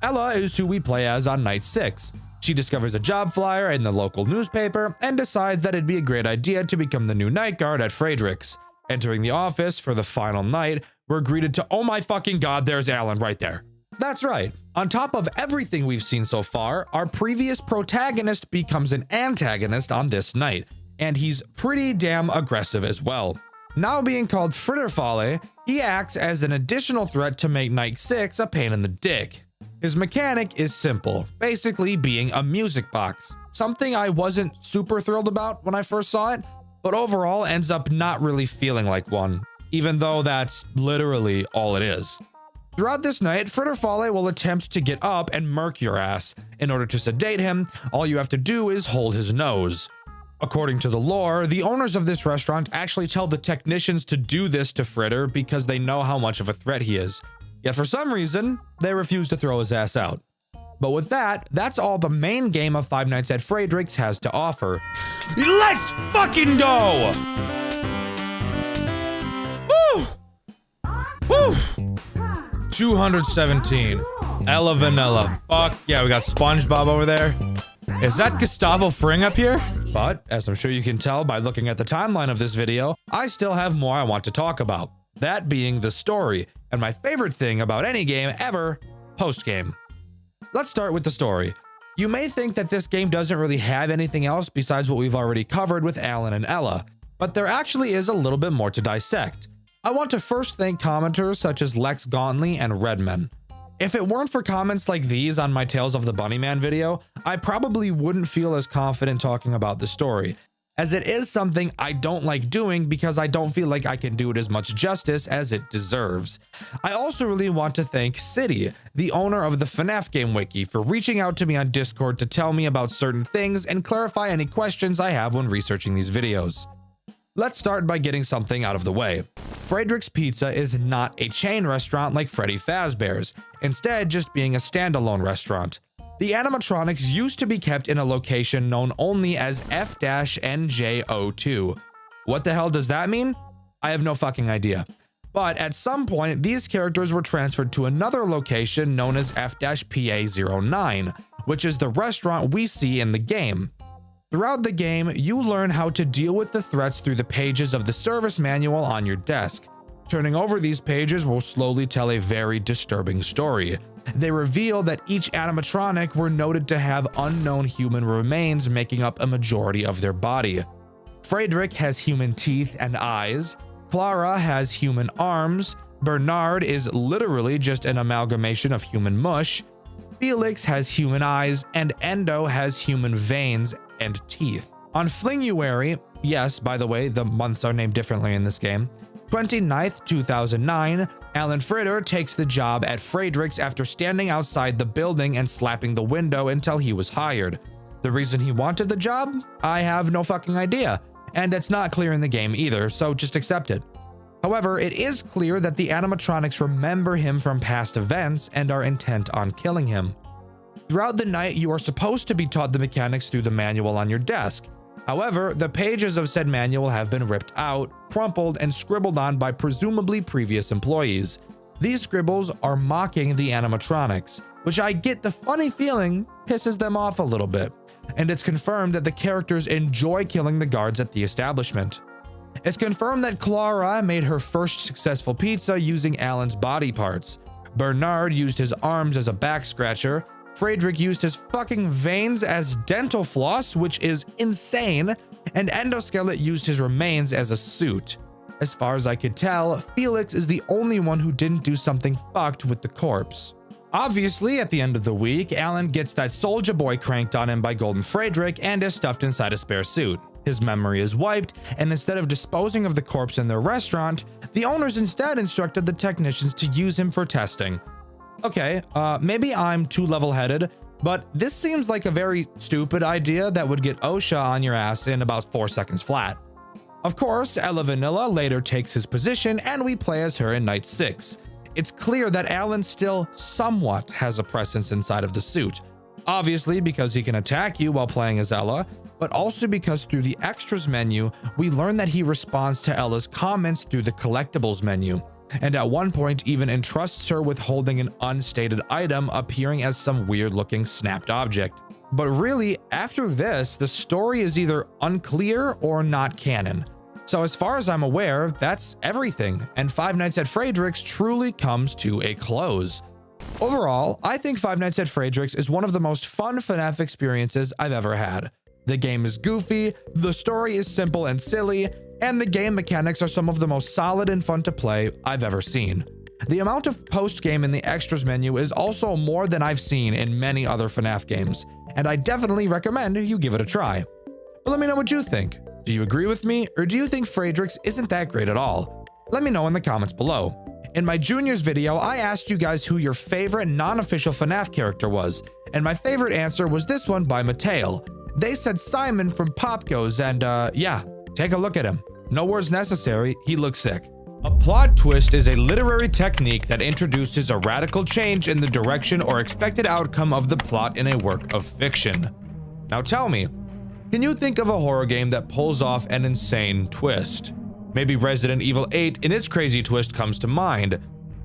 Ella is who we play as on night 6. She discovers a job flyer in the local newspaper and decides that it'd be a great idea to become the new night guard at Frederick's. Entering the office for the final night, we're greeted to, oh my fucking god, there's Alan right there. That's right. On top of everything we've seen so far, our previous protagonist becomes an antagonist on this night, and he's pretty damn aggressive as well. Now being called Fritterfalle, he acts as an additional threat to make night 6 a pain in the dick. His mechanic is simple, basically being a music box, something I wasn't super thrilled about when I first saw it, but overall ends up not really feeling like one, even though that's literally all it is. Throughout this night, Fritterfalle will attempt to get up and murk your ass. In order to sedate him, all you have to do is hold his nose. According to the lore, the owners of this restaurant actually tell the technicians to do this to Fritter because they know how much of a threat he is. Yet for some reason, they refuse to throw his ass out. But with that, that's all the main game of Five Nights at Frederick's has to offer. Let's fucking go! Woo! Woo! 217. Ella Vanilla. Fuck yeah, we got SpongeBob over there. Is that Gustavo Fring up here? But, as I'm sure you can tell by looking at the timeline of this video, I still have more I want to talk about. That being the story, and my favorite thing about any game ever, post-game. Let's start with the story. You may think that this game doesn't really have anything else besides what we've already covered with Alan and Ella, but there actually is a little bit more to dissect. I want to first thank commenters such as Lex Gauntly and Redman. If it weren't for comments like these on my Tales of the Bunnyman video, I probably wouldn't feel as confident talking about the story, as it is something I don't like doing because I don't feel like I can do it as much justice as it deserves. I also really want to thank City, the owner of the FNAF Game Wiki, for reaching out to me on Discord to tell me about certain things and clarify any questions I have when researching these videos. Let's start by getting something out of the way. Frederick's Pizza is not a chain restaurant like Freddy Fazbear's, instead just being a standalone restaurant. The animatronics used to be kept in a location known only as F-NJ02. What the hell does that mean? I have no fucking idea. But at some point, these characters were transferred to another location known as F-PA09, which is the restaurant we see in the game. Throughout the game, you learn how to deal with the threats through the pages of the service manual on your desk. Turning over these pages will slowly tell a very disturbing story. They reveal that each animatronic were noted to have unknown human remains making up a majority of their body. Frederick has human teeth and eyes, Clara has human arms, Bernard is literally just an amalgamation of human mush, Felix has human eyes, and Endo has human veins and teeth. On Flinguary, yes, by the way, the months are named differently in this game, 29th, 2009, Alan Fritter takes the job at Frederick's after standing outside the building and slapping the window until he was hired. The reason he wanted the job? I have no fucking idea, and it's not clear in the game either, so just accept it. However, it is clear that the animatronics remember him from past events and are intent on killing him. Throughout the night, you are supposed to be taught the mechanics through the manual on your desk. However, the pages of said manual have been ripped out, crumpled, and scribbled on by presumably previous employees. These scribbles are mocking the animatronics, which I get the funny feeling pisses them off a little bit, and it's confirmed that the characters enjoy killing the guards at the establishment. It's confirmed that Clara made her first successful pizza using Alan's body parts. Bernard used his arms as a back scratcher. Frederick used his fucking veins as dental floss, which is insane, and Endoskelet used his remains as a suit. As far as I could tell, Felix is the only one who didn't do something fucked with the corpse. Obviously, at the end of the week, Alan gets that Soulja Boy cranked on him by Golden Frederick and is stuffed inside a spare suit. His memory is wiped, and instead of disposing of the corpse in their restaurant, the owners instead instructed the technicians to use him for testing. Okay, maybe I'm too level-headed, but this seems like a very stupid idea that would get OSHA on your ass in about 4 seconds flat. Of course, Ella Vanilla later takes his position, and we play as her in Night 6. It's clear that Alan still somewhat has a presence inside of the suit. Obviously because he can attack you while playing as Ella, but also because through the extras menu, we learn that he responds to Ella's comments through the collectibles menu, and at one point even entrusts her with holding an unstated item appearing as some weird looking snapped object. But really, after this, the story is either unclear or not canon. So as far as I'm aware, that's everything, and Five Nights at Frederick's truly comes to a close. Overall, I think Five Nights at Frederick's is one of the most fun FNAF experiences I've ever had. The game is goofy, the story is simple and silly, and the game mechanics are some of the most solid and fun to play I've ever seen. The amount of post-game in the extras menu is also more than I've seen in many other FNAF games, and I definitely recommend you give it a try. But let me know what you think. Do you agree with me, or do you think Frederick's isn't that great at all? Let me know in the comments below. In my juniors video, I asked you guys who your favorite non-official FNAF character was, and my favorite answer was this one by Mateo. They said Simon from Pop Goes, and yeah, take a look at him. No words necessary, he looks sick. A plot twist is a literary technique that introduces a radical change in the direction or expected outcome of the plot in a work of fiction. Now tell me, can you think of a horror game that pulls off an insane twist? Maybe Resident Evil 8 in its crazy twist comes to mind.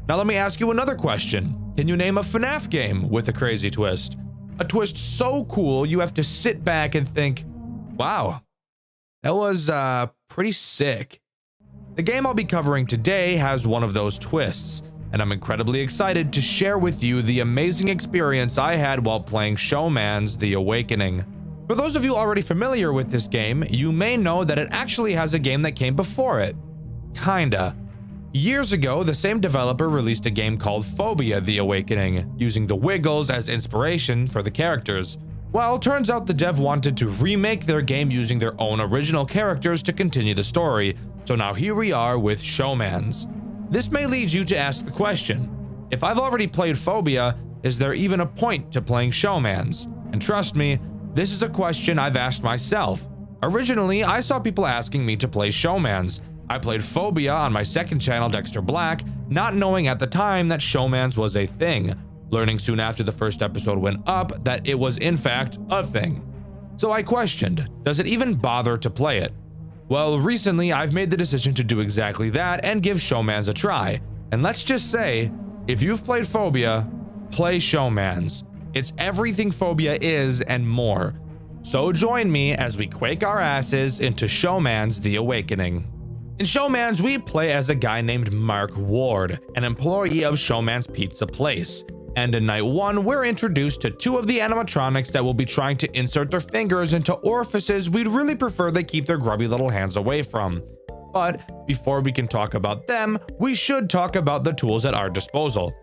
Now let me ask you another question. Can you name a FNAF game with a crazy twist? A twist so cool you have to sit back and think, wow, that was pretty sick. The game I'll be covering today has one of those twists, and I'm incredibly excited to share with you the amazing experience I had while playing Showman's The Awakening. For those of you already familiar with this game, you may know that it actually has a game that came before it. Kinda. Years ago, the same developer released a game called Phobia: The Awakening, using the Wiggles as inspiration for the characters. Well, turns out the dev wanted to remake their game using their own original characters to continue the story, so now here we are with Showman's. This may lead you to ask the question, if I've already played Phobia, is there even a point to playing Showman's? And trust me, this is a question I've asked myself. Originally, I saw people asking me to play Showman's. I played Phobia on my second channel, Dxtr Black, not knowing at the time that Showman's was a thing, learning soon after the first episode went up that it was in fact a thing. So I questioned, does it even bother to play it? Well, recently I've made the decision to do exactly that and give Showman's a try. And let's just say, if you've played Phobia, play Showman's. It's everything Phobia is and more. So join me as we quake our asses into Showman's The Awakening. In Showman's, we play as a guy named Mark Ward, an employee of Showman's Pizza Place. And in night 1, we're introduced to 2 of the animatronics that will be trying to insert their fingers into orifices we'd really prefer they keep their grubby little hands away from. But before we can talk about them, we should talk about the tools at our disposal.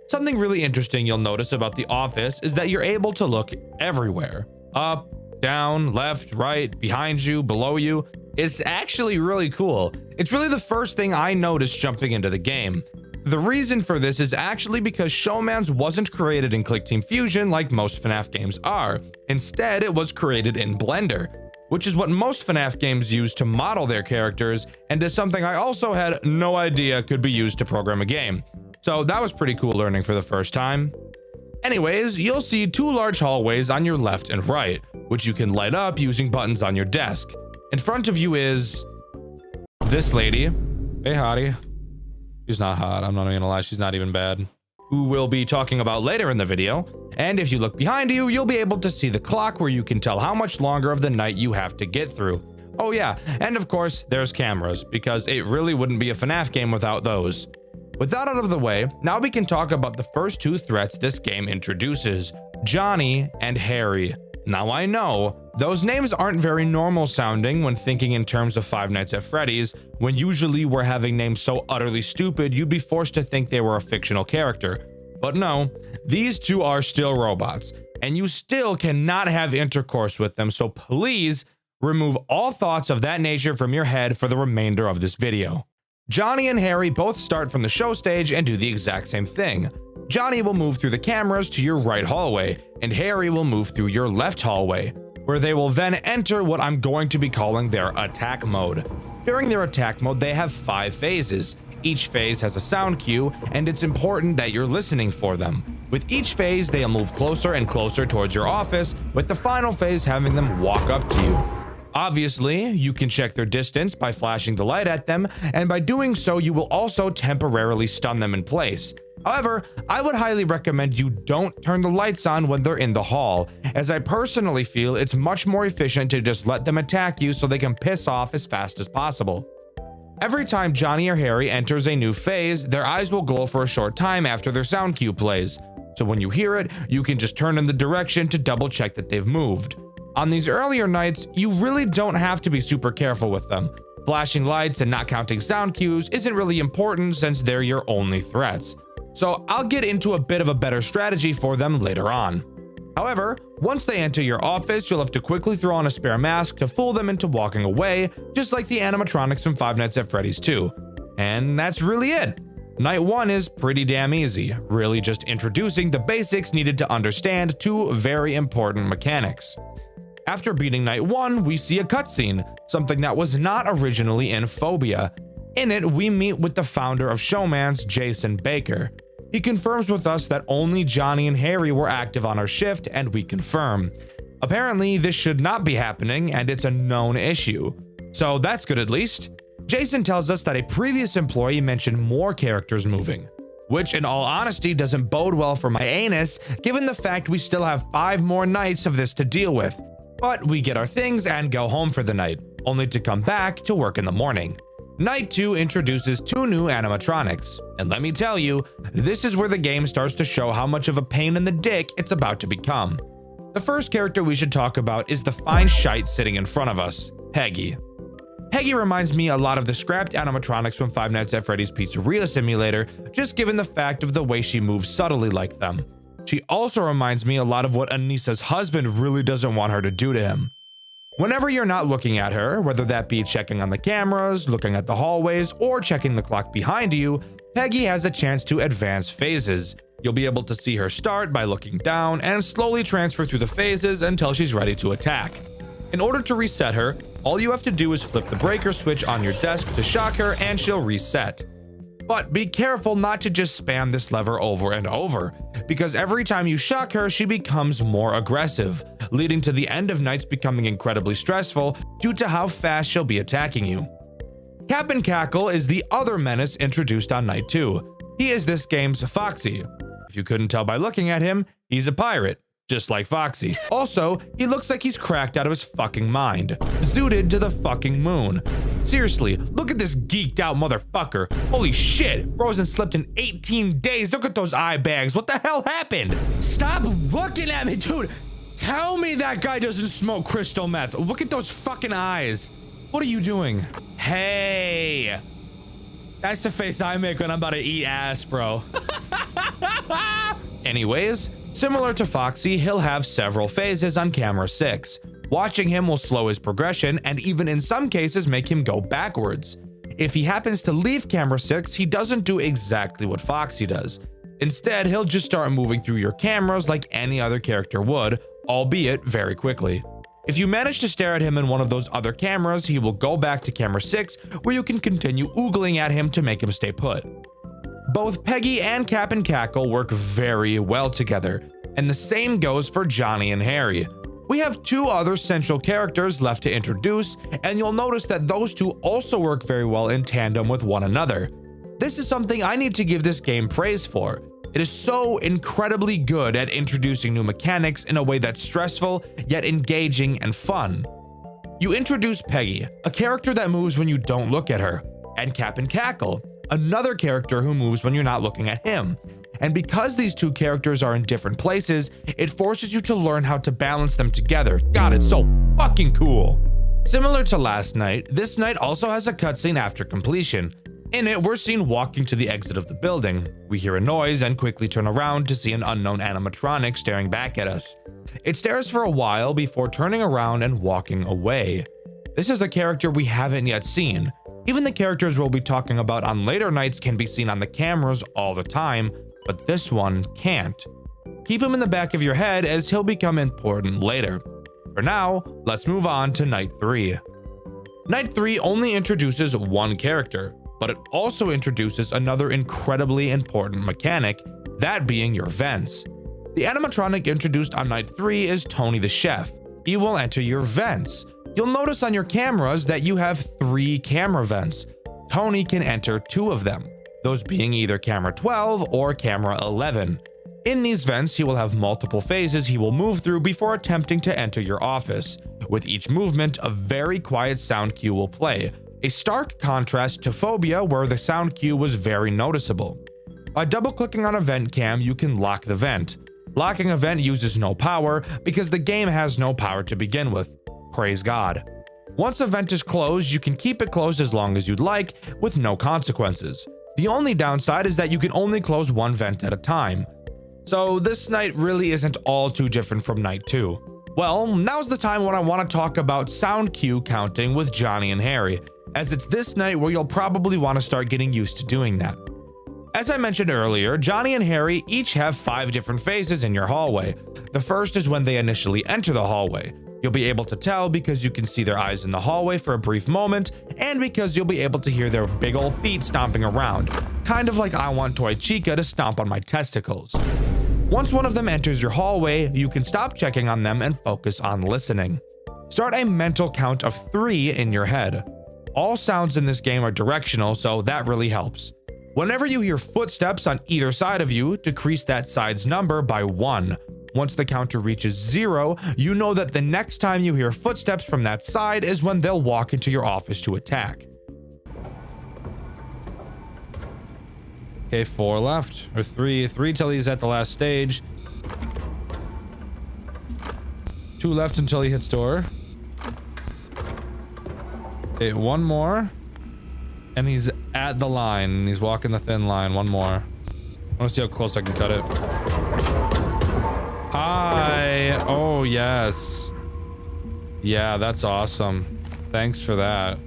Something really interesting you'll notice about the office is that you're able to look everywhere. Up, down, left, right, behind you, below you. It's actually really cool. It's really the first thing I noticed jumping into the game. The reason for this is actually because Showman's wasn't created in ClickTeam Fusion like most FNAF games are. Instead, it was created in Blender, which is what most FNAF games use to model their characters, and is something I also had no idea could be used to program a game. So that was pretty cool learning for the first time. Anyways, you'll see 2 large hallways on your left and right, which you can light up using buttons on your desk. In front of you is this lady. Hey, hottie. She's not hot, I'm not even gonna lie, she's not even bad. Who we'll be talking about later in the video. And if you look behind you, you'll be able to see the clock where you can tell how much longer of the night you have to get through. Oh yeah, and of course, there's cameras, because it really wouldn't be a FNAF game without those. With that out of the way, now we can talk about the first 2 threats this game introduces, Johnny and Harry. Now I know, those names aren't very normal sounding when thinking in terms of Five Nights at Freddy's, when usually we're having names so utterly stupid you'd be forced to think they were a fictional character. But no, these 2 are still robots, and you still cannot have intercourse with them, so please Remove all thoughts of that nature from your head for the remainder of this video. Johnny and Harry both start from the show stage and do the exact same thing. Johnny will move through the cameras to your right hallway, and Harry will move through your left hallway, where they will then enter what I'm going to be calling their attack mode. During their attack mode, they have 5 phases. Each phase has a sound cue, and it's important that you're listening for them. With each phase, they'll move closer and closer towards your office, with the final phase having them walk up to you. Obviously, you can check their distance by flashing the light at them, and by doing so, you will also temporarily stun them in place. However, I would highly recommend you don't turn the lights on when they're in the hall, as I personally feel it's much more efficient to just let them attack you so they can piss off as fast as possible. Every time Johnny or Harry enters a new phase, their eyes will glow for a short time after their sound cue plays. So when you hear it, you can just turn in the direction to double check that they've moved. On these earlier nights, you really don't have to be super careful with them. Flashing lights and not counting sound cues isn't really important since they're your only threats. So I'll get into a bit of a better strategy for them later on. However, once they enter your office, you'll have to quickly throw on a spare mask to fool them into walking away, just like the animatronics from Five Nights at Freddy's 2. And that's really it. Night 1 is pretty damn easy, really just introducing the basics needed to understand 2 very important mechanics. After beating Night 1, we see a cutscene, something that was not originally in Phobia. In it, we meet with the founder of Showman's, Jason Baker. He confirms with us that only Johnny and Harry were active on our shift, and we confirm. Apparently, this should not be happening, and it's a known issue. So that's good at least. Jason tells us that a previous employee mentioned more characters moving, which in all honesty doesn't bode well for my anus, given the fact we still have 5 more nights of this to deal with. But we get our things and go home for the night, only to come back to work in the morning. Night 2 introduces 2 new animatronics, and let me tell you, this is where the game starts to show how much of a pain in the dick it's about to become. The first character we should talk about is the fine shite sitting in front of us, Peggy. Peggy reminds me a lot of the scrapped animatronics from Five Nights at Freddy's Pizzeria Simulator, just given the fact of the way she moves subtly like them. She also reminds me a lot of what Anissa's husband really doesn't want her to do to him. Whenever you're not looking at her, whether that be checking on the cameras, looking at the hallways, or checking the clock behind you, Peggy has a chance to advance phases. You'll be able to see her start by looking down and slowly transfer through the phases until she's ready to attack. In order to reset her, all you have to do is flip the breaker switch on your desk to shock her and she'll reset. But be careful not to just spam this lever over and over, because every time you shock her, she becomes more aggressive, leading to the end of nights becoming incredibly stressful due to how fast she'll be attacking you. Cap'n Cackle is the other menace introduced on Night 2. He is this game's Foxy. If you couldn't tell by looking at him, he's a pirate, just like Foxy. Also, he looks like he's cracked out of his fucking mind, zooted to the fucking moon. Seriously, look at this geeked out motherfucker. Holy shit, bro hasn't slept in 18 days. Look at those eye bags. What the hell happened? Stop looking at me, dude. Tell me that guy doesn't smoke crystal meth. Look at those fucking eyes. What are you doing? Hey. That's the face I make when I'm about to eat ass, bro. Anyways, similar to Foxy, he'll have several phases on camera 6. Watching him will slow his progression and even in some cases make him go backwards. If he happens to leave camera 6, he doesn't do exactly what Foxy does. Instead, he'll just start moving through your cameras like any other character would, albeit very quickly. If you manage to stare at him in one of those other cameras, he will go back to camera 6, where you can continue oogling at him to make him stay put. Both Peggy and Cap'n Cackle work very well together, and the same goes for Johnny and Harry. We have 2 other central characters left to introduce, and you'll notice that those 2 also work very well in tandem with one another. This is something I need to give this game praise for. It is so incredibly good at introducing new mechanics in a way that's stressful, yet engaging and fun. You introduce Peggy, a character that moves when you don't look at her, and Cap'n Cackle, another character who moves when you're not looking at him. And because these 2 characters are in different places, it forces you to learn how to balance them together. God, it's so fucking cool. Similar to last night, this night also has a cutscene after completion. In it, we're seen walking to the exit of the building. We hear a noise and quickly turn around to see an unknown animatronic staring back at us. It stares for a while before turning around and walking away. This is a character we haven't yet seen. Even the characters we'll be talking about on later nights can be seen on the cameras all the time, but this one can't. Keep him in the back of your head as he'll become important later. For now, let's move on to Night 3. Night 3 only introduces one character, but it also introduces another incredibly important mechanic, that being your vents. The animatronic introduced on Night 3 is Tony the Chef. He will enter your vents. You'll notice on your cameras that you have 3 camera vents. Tony can enter 2 of them, those being either camera 12 or camera 11. In these vents, he will have multiple phases he will move through before attempting to enter your office. With each movement, a very quiet sound cue will play, a stark contrast to Phobia where the sound cue was very noticeable. By double-clicking on a vent cam, you can lock the vent. Locking a vent uses no power because the game has no power to begin with. Praise God. Once a vent is closed, you can keep it closed as long as you'd like, with no consequences. The only downside is that you can only close one vent at a time. So this night really isn't all too different from Night 2. Well, now's the time when I want to talk about sound cue counting with Johnny and Harry, as it's this night where you'll probably want to start getting used to doing that. As I mentioned earlier, Johnny and Harry each have 5 different phases in your hallway. The first is when they initially enter the hallway. You'll be able to tell because you can see their eyes in the hallway for a brief moment, and because you'll be able to hear their big ol' feet stomping around, kind of like I want Toy Chica to stomp on my testicles. Once one of them enters your hallway, you can stop checking on them and focus on listening. Start a mental count of 3 in your head. All sounds in this game are directional, so that really helps. Whenever you hear footsteps on either side of you, decrease that side's number by 1. Once the counter reaches 0, you know that the next time you hear footsteps from that side is when they'll walk into your office to attack. Okay, 4 left, or 3 till he's at the last stage. 2 left until he hits door. Okay, 1 more. And he's at the line, and he's walking the thin line. 1 more. I want to see how close I can cut it. Hi. Oh, yes. Yeah, that's awesome. Thanks for that.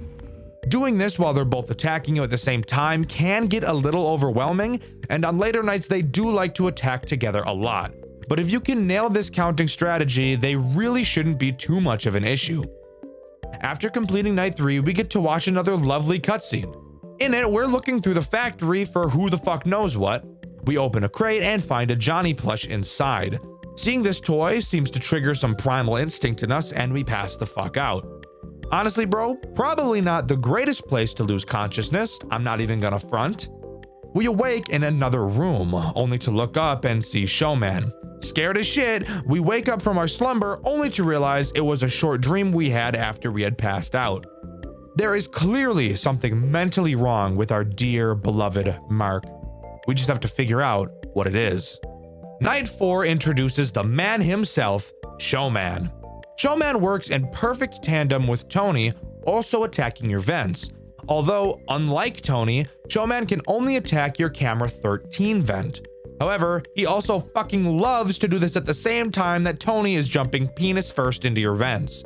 Doing this while they're both attacking you at the same time can get a little overwhelming, and on later nights they do like to attack together a lot. But if you can nail this counting strategy, they really shouldn't be too much of an issue. After completing Night 3, we get to watch another lovely cutscene. In it, we're looking through the factory for who the fuck knows what. We open a crate and find a Johnny plush inside. Seeing this toy seems to trigger some primal instinct in us, and we pass the fuck out. Honestly, bro, probably not the greatest place to lose consciousness. I'm not even gonna front. We awake in another room, only to look up and see Showman. Scared as shit, we wake up from our slumber only to realize it was a short dream we had after we had passed out. There is clearly something mentally wrong with our dear beloved Mark. We just have to figure out what it is. Night 4 introduces the man himself, Showman. Showman works in perfect tandem with Tony, also attacking your vents. Although, unlike Tony, Showman can only attack your camera 13 vent. However, he also fucking loves to do this at the same time that Tony is jumping penis first into your vents.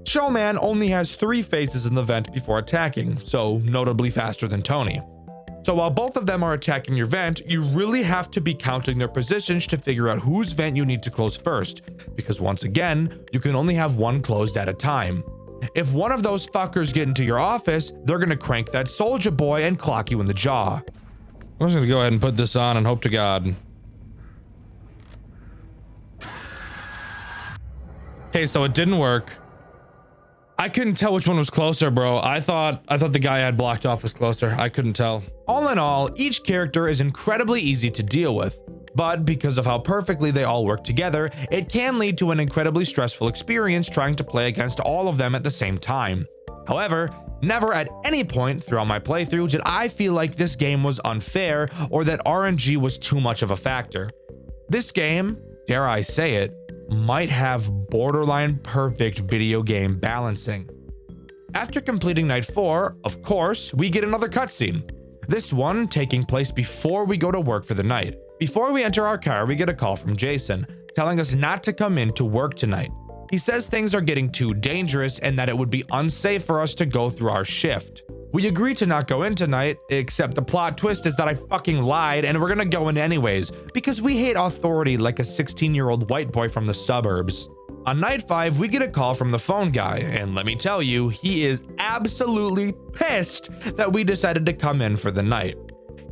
Showman only has 3 phases in the vent before attacking, so notably faster than Tony. So while both of them are attacking your vent, you really have to be counting their positions to figure out whose vent you need to close first, because once again, you can only have one closed at a time. If one of those fuckers get into your office, they're gonna crank that soldier boy and clock you in the jaw. I'm just gonna go ahead and put this on and hope to God. Okay, so it didn't work. I couldn't tell which one was closer, bro. I thought the guy I had blocked off was closer. I couldn't tell. All in all, each character is incredibly easy to deal with, but because of how perfectly they all work together, it can lead to an incredibly stressful experience trying to play against all of them at the same time. However, never at any point throughout my playthrough did I feel like this game was unfair or that RNG was too much of a factor. This game, dare I say it, might have borderline perfect video game balancing. After completing Night 4, of course, we get another cutscene. This one taking place before we go to work for the night. Before we enter our car, we get a call from Jason, telling us not to come in to work tonight. He says things are getting too dangerous and that it would be unsafe for us to go through our shift. We agree to not go in tonight, except the plot twist is that I fucking lied and we're gonna go in anyways, because we hate authority like a 16-year-old white boy from the suburbs. On night 5, we get a call from the phone guy, and let me tell you, he is absolutely pissed that we decided to come in for the night.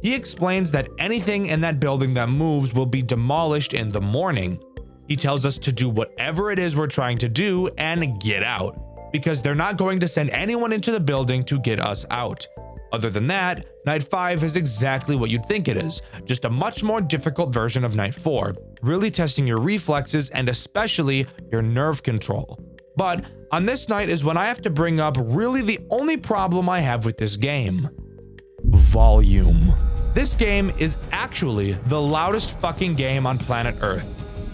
He explains that anything in that building that moves will be demolished in the morning. He tells us to do whatever it is we're trying to do and get out, because they're not going to send anyone into the building to get us out. Other than that, night 5 is exactly what you'd think it is, just a much more difficult version of night 4, really testing your reflexes and especially your nerve control. But on this night is when I have to bring up really the only problem I have with this game: volume. This game is actually the loudest fucking game on planet Earth.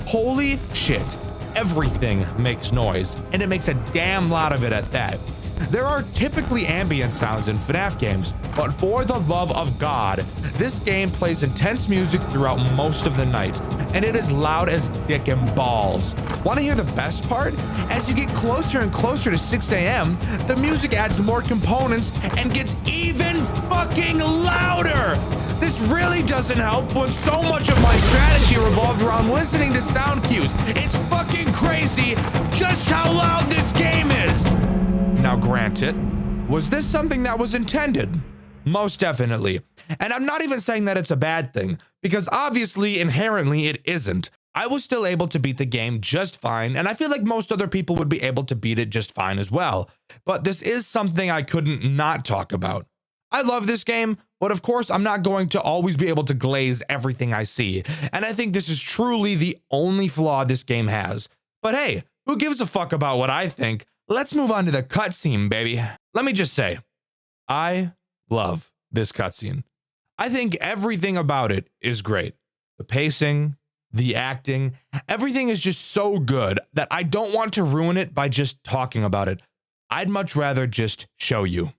Holy shit, everything makes noise, and it makes a damn lot of it at that. There are typically ambient sounds in FNAF games, but for the love of God, this game plays intense music throughout most of the night, and it is loud as dick and balls. Want to hear the best part? As you get closer and closer to 6 a.m., the music adds more components and gets even fucking louder! This really doesn't help when so much of my strategy revolved around listening to sound cues. It's fucking crazy just how loud this game is! Now granted, was this something that was intended? Most definitely. And I'm not even saying that it's a bad thing, because obviously, inherently, it isn't. I was still able to beat the game just fine, and I feel like most other people would be able to beat it just fine as well. But this is something I couldn't not talk about. I love this game, but of course I'm not going to always be able to glaze everything I see, and I think this is truly the only flaw this game has. But hey, who gives a fuck about what I think? Let's move on to the cutscene, baby. Let me just say, I love this cutscene. I think everything about it is great. The pacing, the acting, everything is just so good that I don't want to ruin it by just talking about it. I'd much rather just show you.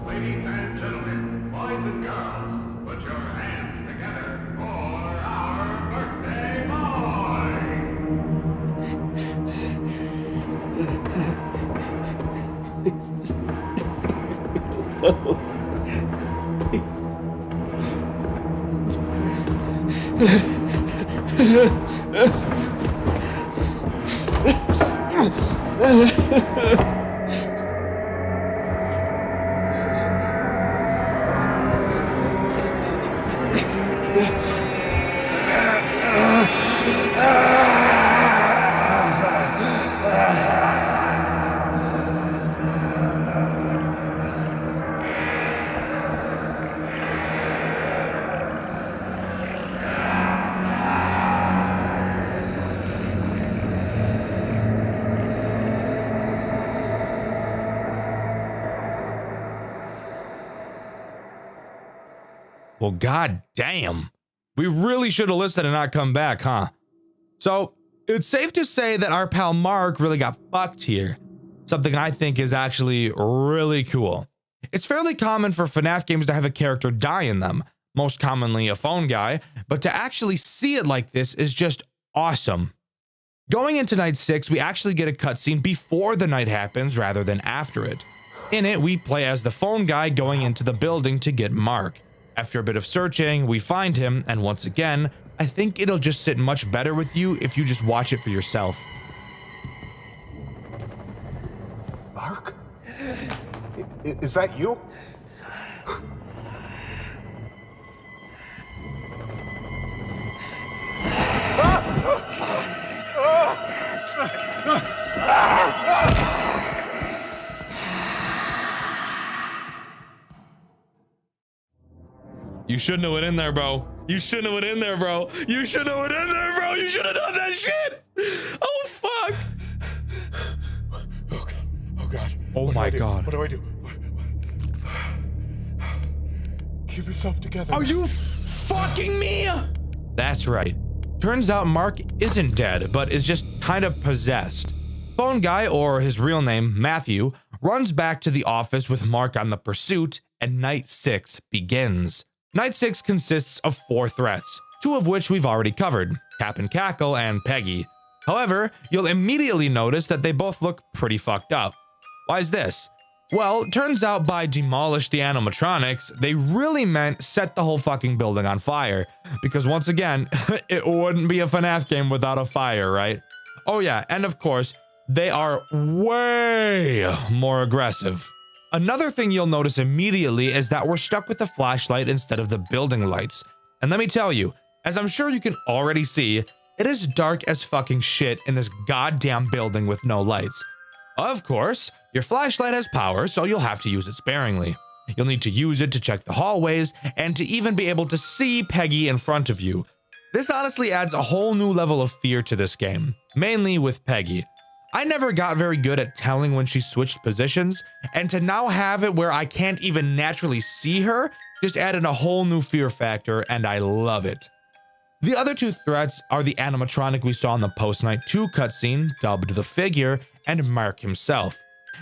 Ladies and gentlemen, boys and girls, put your hands together for our birthday Well, god damn. We really should have listened and not come back, huh? So, it's safe to say that our pal Mark really got fucked here. Something I think is actually really cool. It's fairly common for FNAF games to have a character die in them, most commonly a phone guy, but to actually see it like this is just awesome. Going into night 6, we actually get a cutscene before the night happens rather than after it. In it, we play as the phone guy going into the building to get Mark. After a bit of searching, we find him, and once again, I think it'll just sit much better with you if you just watch it for yourself. Mark? Is that you? You shouldn't have went in there, bro. You shouldn't have went in there, bro. You shouldn't have went in there, bro. You should have done that shit. Oh, fuck. Oh, God. Oh, God. Oh, my God. What do I do? Keep yourself together. Are you fucking me? That's right. Turns out Mark isn't dead, but is just kind of possessed. Phone guy, or his real name, Matthew, runs back to the office with Mark on the pursuit, and night 6 begins. Night 6 consists of 4 threats, 2 of which we've already covered, Cap and Cackle and Peggy. However, you'll immediately notice that they both look pretty fucked up. Why is this? Well, turns out by demolish the animatronics, they really meant set the whole fucking building on fire. Because once again, it wouldn't be a FNAF game without a fire, right? Oh yeah, and of course, they are way more aggressive. Another thing you'll notice immediately is that we're stuck with the flashlight instead of the building lights. And let me tell you, as I'm sure you can already see, it is dark as fucking shit in this goddamn building with no lights. Of course, your flashlight has power, so you'll have to use it sparingly. You'll need to use it to check the hallways and to even be able to see Peggy in front of you. This honestly adds a whole new level of fear to this game, mainly with Peggy. I never got very good at telling when she switched positions, and to now have it where I can't even naturally see her just added a whole new fear factor, and I love it. The other 2 threats are the animatronic we saw in the post-night 2 cutscene, dubbed the Figure, and Mark himself,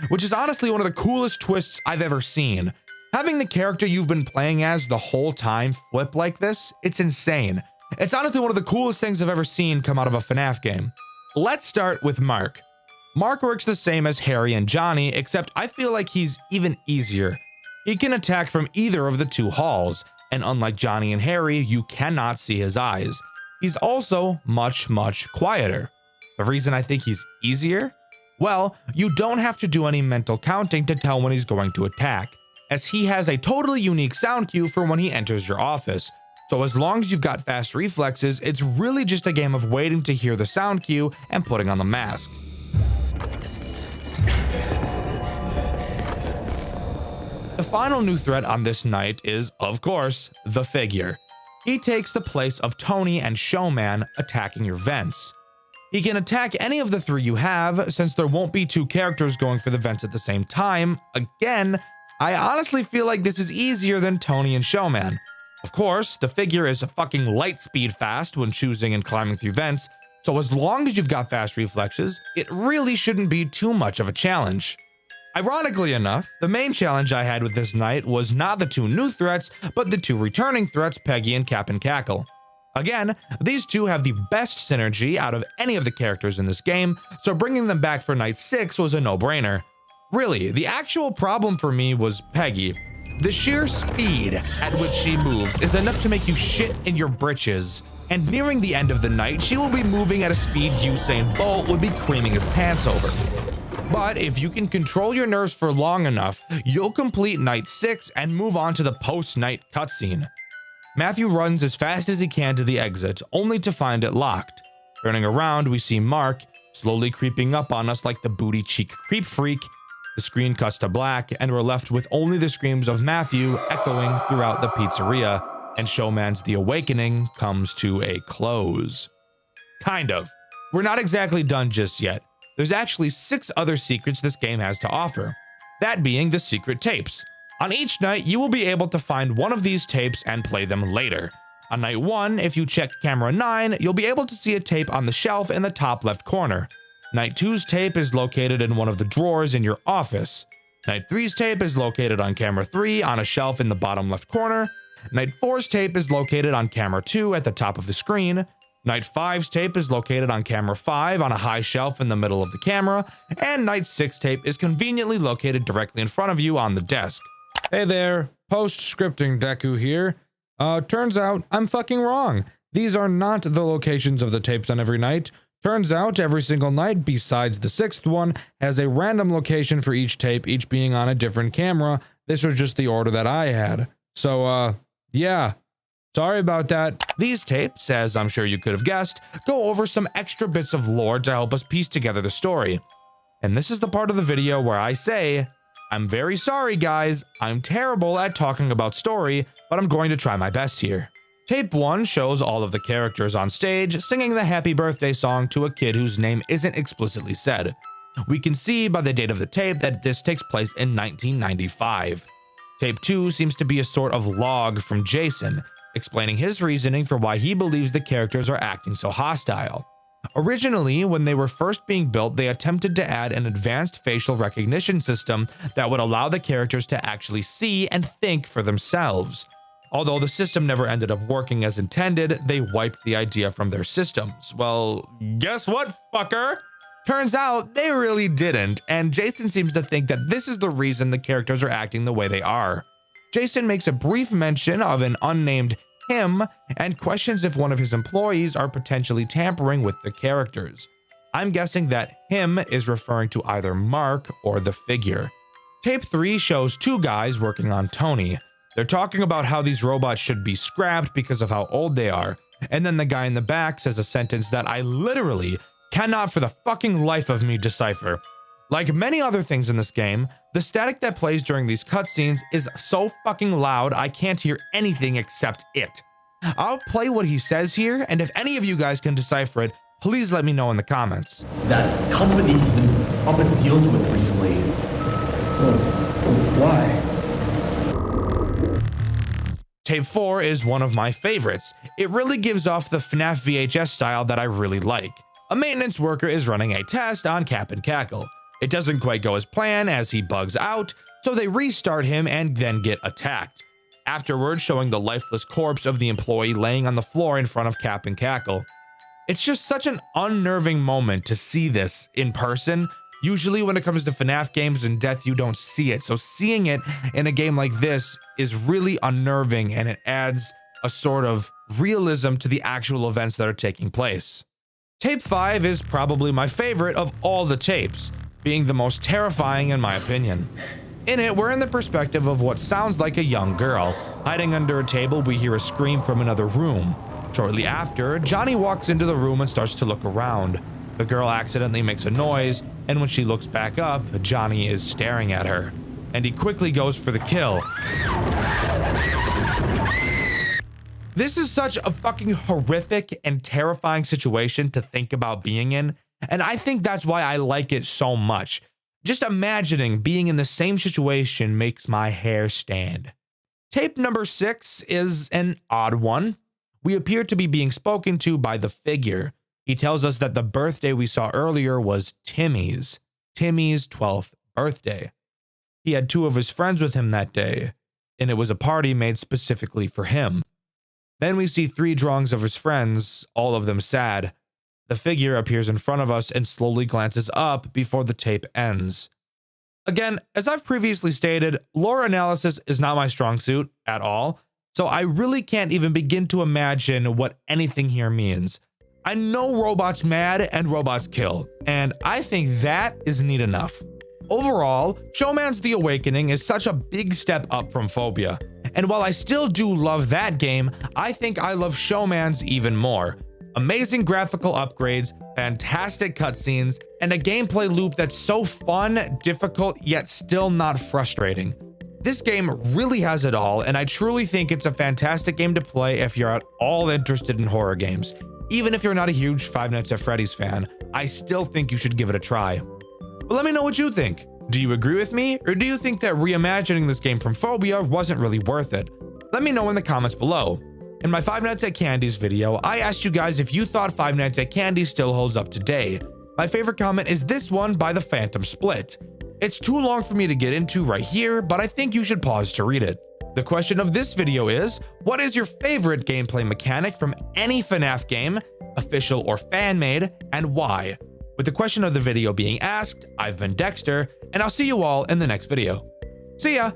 which is honestly one of the coolest twists I've ever seen. Having the character you've been playing as the whole time flip like this, it's insane. It's honestly one of the coolest things I've ever seen come out of a FNAF game. Let's start with Mark. Mark works the same as Harry and Johnny, except I feel like he's even easier. He can attack from either of the 2 halls, and unlike Johnny and Harry, you cannot see his eyes. He's also much quieter. The reason I think he's easier? Well, you don't have to do any mental counting to tell when he's going to attack, as he has a totally unique sound cue for when he enters your office. So as long as you've got fast reflexes, it's really just a game of waiting to hear the sound cue and putting on the mask. The final new threat on this night is, of course, the Figure. He takes the place of Tony and Showman attacking your vents. He can attack any of the 3 you have, since there won't be 2 characters going for the vents at the same time. Again, I honestly feel like this is easier than Tony and Showman. Of course, the Figure is fucking light speed fast when choosing and climbing through vents, so as long as you've got fast reflexes, it really shouldn't be too much of a challenge. Ironically enough, the main challenge I had with this night was not the 2 new threats, but the 2 returning threats, Peggy and Cap and Cackle. Again, these 2 have the best synergy out of any of the characters in this game, so bringing them back for night 6 was a no-brainer. Really, the actual problem for me was Peggy. The sheer speed at which she moves is enough to make you shit in your britches, and nearing the end of the night, she will be moving at a speed Usain Bolt would be creaming his pants over. But if you can control your nerves for long enough, you'll complete night 6 and move on to the post-night cutscene. Matthew runs as fast as he can to the exit, only to find it locked. Turning around, we see Mark slowly creeping up on us like the booty cheek creep freak. The screen cuts to black, and we're left with only the screams of Matthew echoing throughout the pizzeria, and Showman's The Awakening comes to a close. Kind of. We're not exactly done just yet. There's actually 6 other secrets this game has to offer, that being the secret tapes. On each night, you will be able to find one of these tapes and play them later. On night 1, if you check camera 9, you'll be able to see a tape on the shelf in the top left corner. Night 2's tape is located in one of the drawers in your office. Night 3's tape is located on camera 3 on a shelf in the bottom left corner. Night 4's tape is located on camera 2 at the top of the screen. Night 5's tape is located on camera 5 on a high shelf in the middle of the camera, and Night 6 tape is conveniently located directly in front of you on the desk. Hey there, post-scripting Deku here. Turns out I'm fucking wrong. These are not the locations of the tapes on every night. Turns out every single night, besides the 6th one, has a random location for each tape, each being on a different camera. This was just the order that I had. So, yeah. Sorry about that. These tapes, as I'm sure you could have guessed, go over some extra bits of lore to help us piece together the story. And this is the part of the video where I say, I'm very sorry guys, I'm terrible at talking about story, but I'm going to try my best here. Tape 1 shows all of the characters on stage singing the happy birthday song to a kid whose name isn't explicitly said. We can see by the date of the tape that this takes place in 1995. Tape 2 seems to be a sort of log from Jason, explaining his reasoning for why he believes the characters are acting so hostile. Originally, when they were first being built, they attempted to add an advanced facial recognition system that would allow the characters to actually see and think for themselves. Although the system never ended up working as intended, they wiped the idea from their systems. Well, guess what, fucker? Turns out they really didn't, and Jason seems to think that this is the reason the characters are acting the way they are. Jason makes a brief mention of an unnamed him and questions if one of his employees are potentially tampering with the characters. I'm guessing that him is referring to either Mark or the figure. Tape 3 shows two guys working on Tony. They're talking about how these robots should be scrapped because of how old they are, and then the guy in the back says a sentence that I literally cannot for the fucking life of me decipher. Like many other things in this game, the static that plays during these cutscenes is so fucking loud I can't hear anything except it. I'll play what he says here, and if any of you guys can decipher it, please let me know in the comments. That company's been up and dealt with recently. Why? Tape 4 is one of my favorites. It really gives off the FNAF VHS style that I really like. A maintenance worker is running a test on Cap'n Cackle. It doesn't quite go as planned as he bugs out, so they restart him and then get attacked. Afterwards, showing the lifeless corpse of the employee laying on the floor in front of Cap'n Cackle. It's just such an unnerving moment to see this in person. Usually when it comes to FNAF games and death, you don't see it. So seeing it in a game like this is really unnerving, and it adds a sort of realism to the actual events that are taking place. Tape 5 is probably my favorite of all the tapes, being the most terrifying in my opinion. In it, we're in the perspective of what sounds like a young girl. Hiding under a table, we hear a scream from another room. Shortly after, Johnny walks into the room and starts to look around. The girl accidentally makes a noise, and when she looks back up, Johnny is staring at her. And he quickly goes for the kill. This is such a fucking horrific and terrifying situation to think about being in, and I think that's why I like it so much. Just imagining being in the same situation makes my hair stand. Tape number 6 is an odd one. We appear to be being spoken to by the figure. He tells us that the birthday we saw earlier was Timmy's 12th birthday. He had 2 of his friends with him that day, and it was a party made specifically for him. Then we see 3 drawings of his friends, all of them sad. The figure appears in front of us and slowly glances up before the tape ends. Again, as I've previously stated, lore analysis is not my strong suit at all, so I really can't even begin to imagine what anything here means. I know robots mad and robots kill, and I think that is neat enough. Overall, Showman's The Awakening is such a big step up from Phobia, and while I still do love that game, I think I love Showman's even more. Amazing graphical upgrades, fantastic cutscenes, and a gameplay loop that's so fun, difficult, yet still not frustrating. This game really has it all, and I truly think it's a fantastic game to play if you're at all interested in horror games. Even if you're not a huge Five Nights at Freddy's fan, I still think you should give it a try. But let me know what you think. Do you agree with me, or do you think that reimagining this game from Phobia wasn't really worth it? Let me know in the comments below. In my Five Nights at Candy's video, I asked you guys if you thought Five Nights at Candy still holds up today. My favorite comment is this one by the Phantom Split. It's too long for me to get into right here, but I think you should pause to read it. The question of this video is, what is your favorite gameplay mechanic from any FNAF game, official or fan-made, and why? With the question of the video being asked, I've been Dxtr, and I'll see you all in the next video. See ya!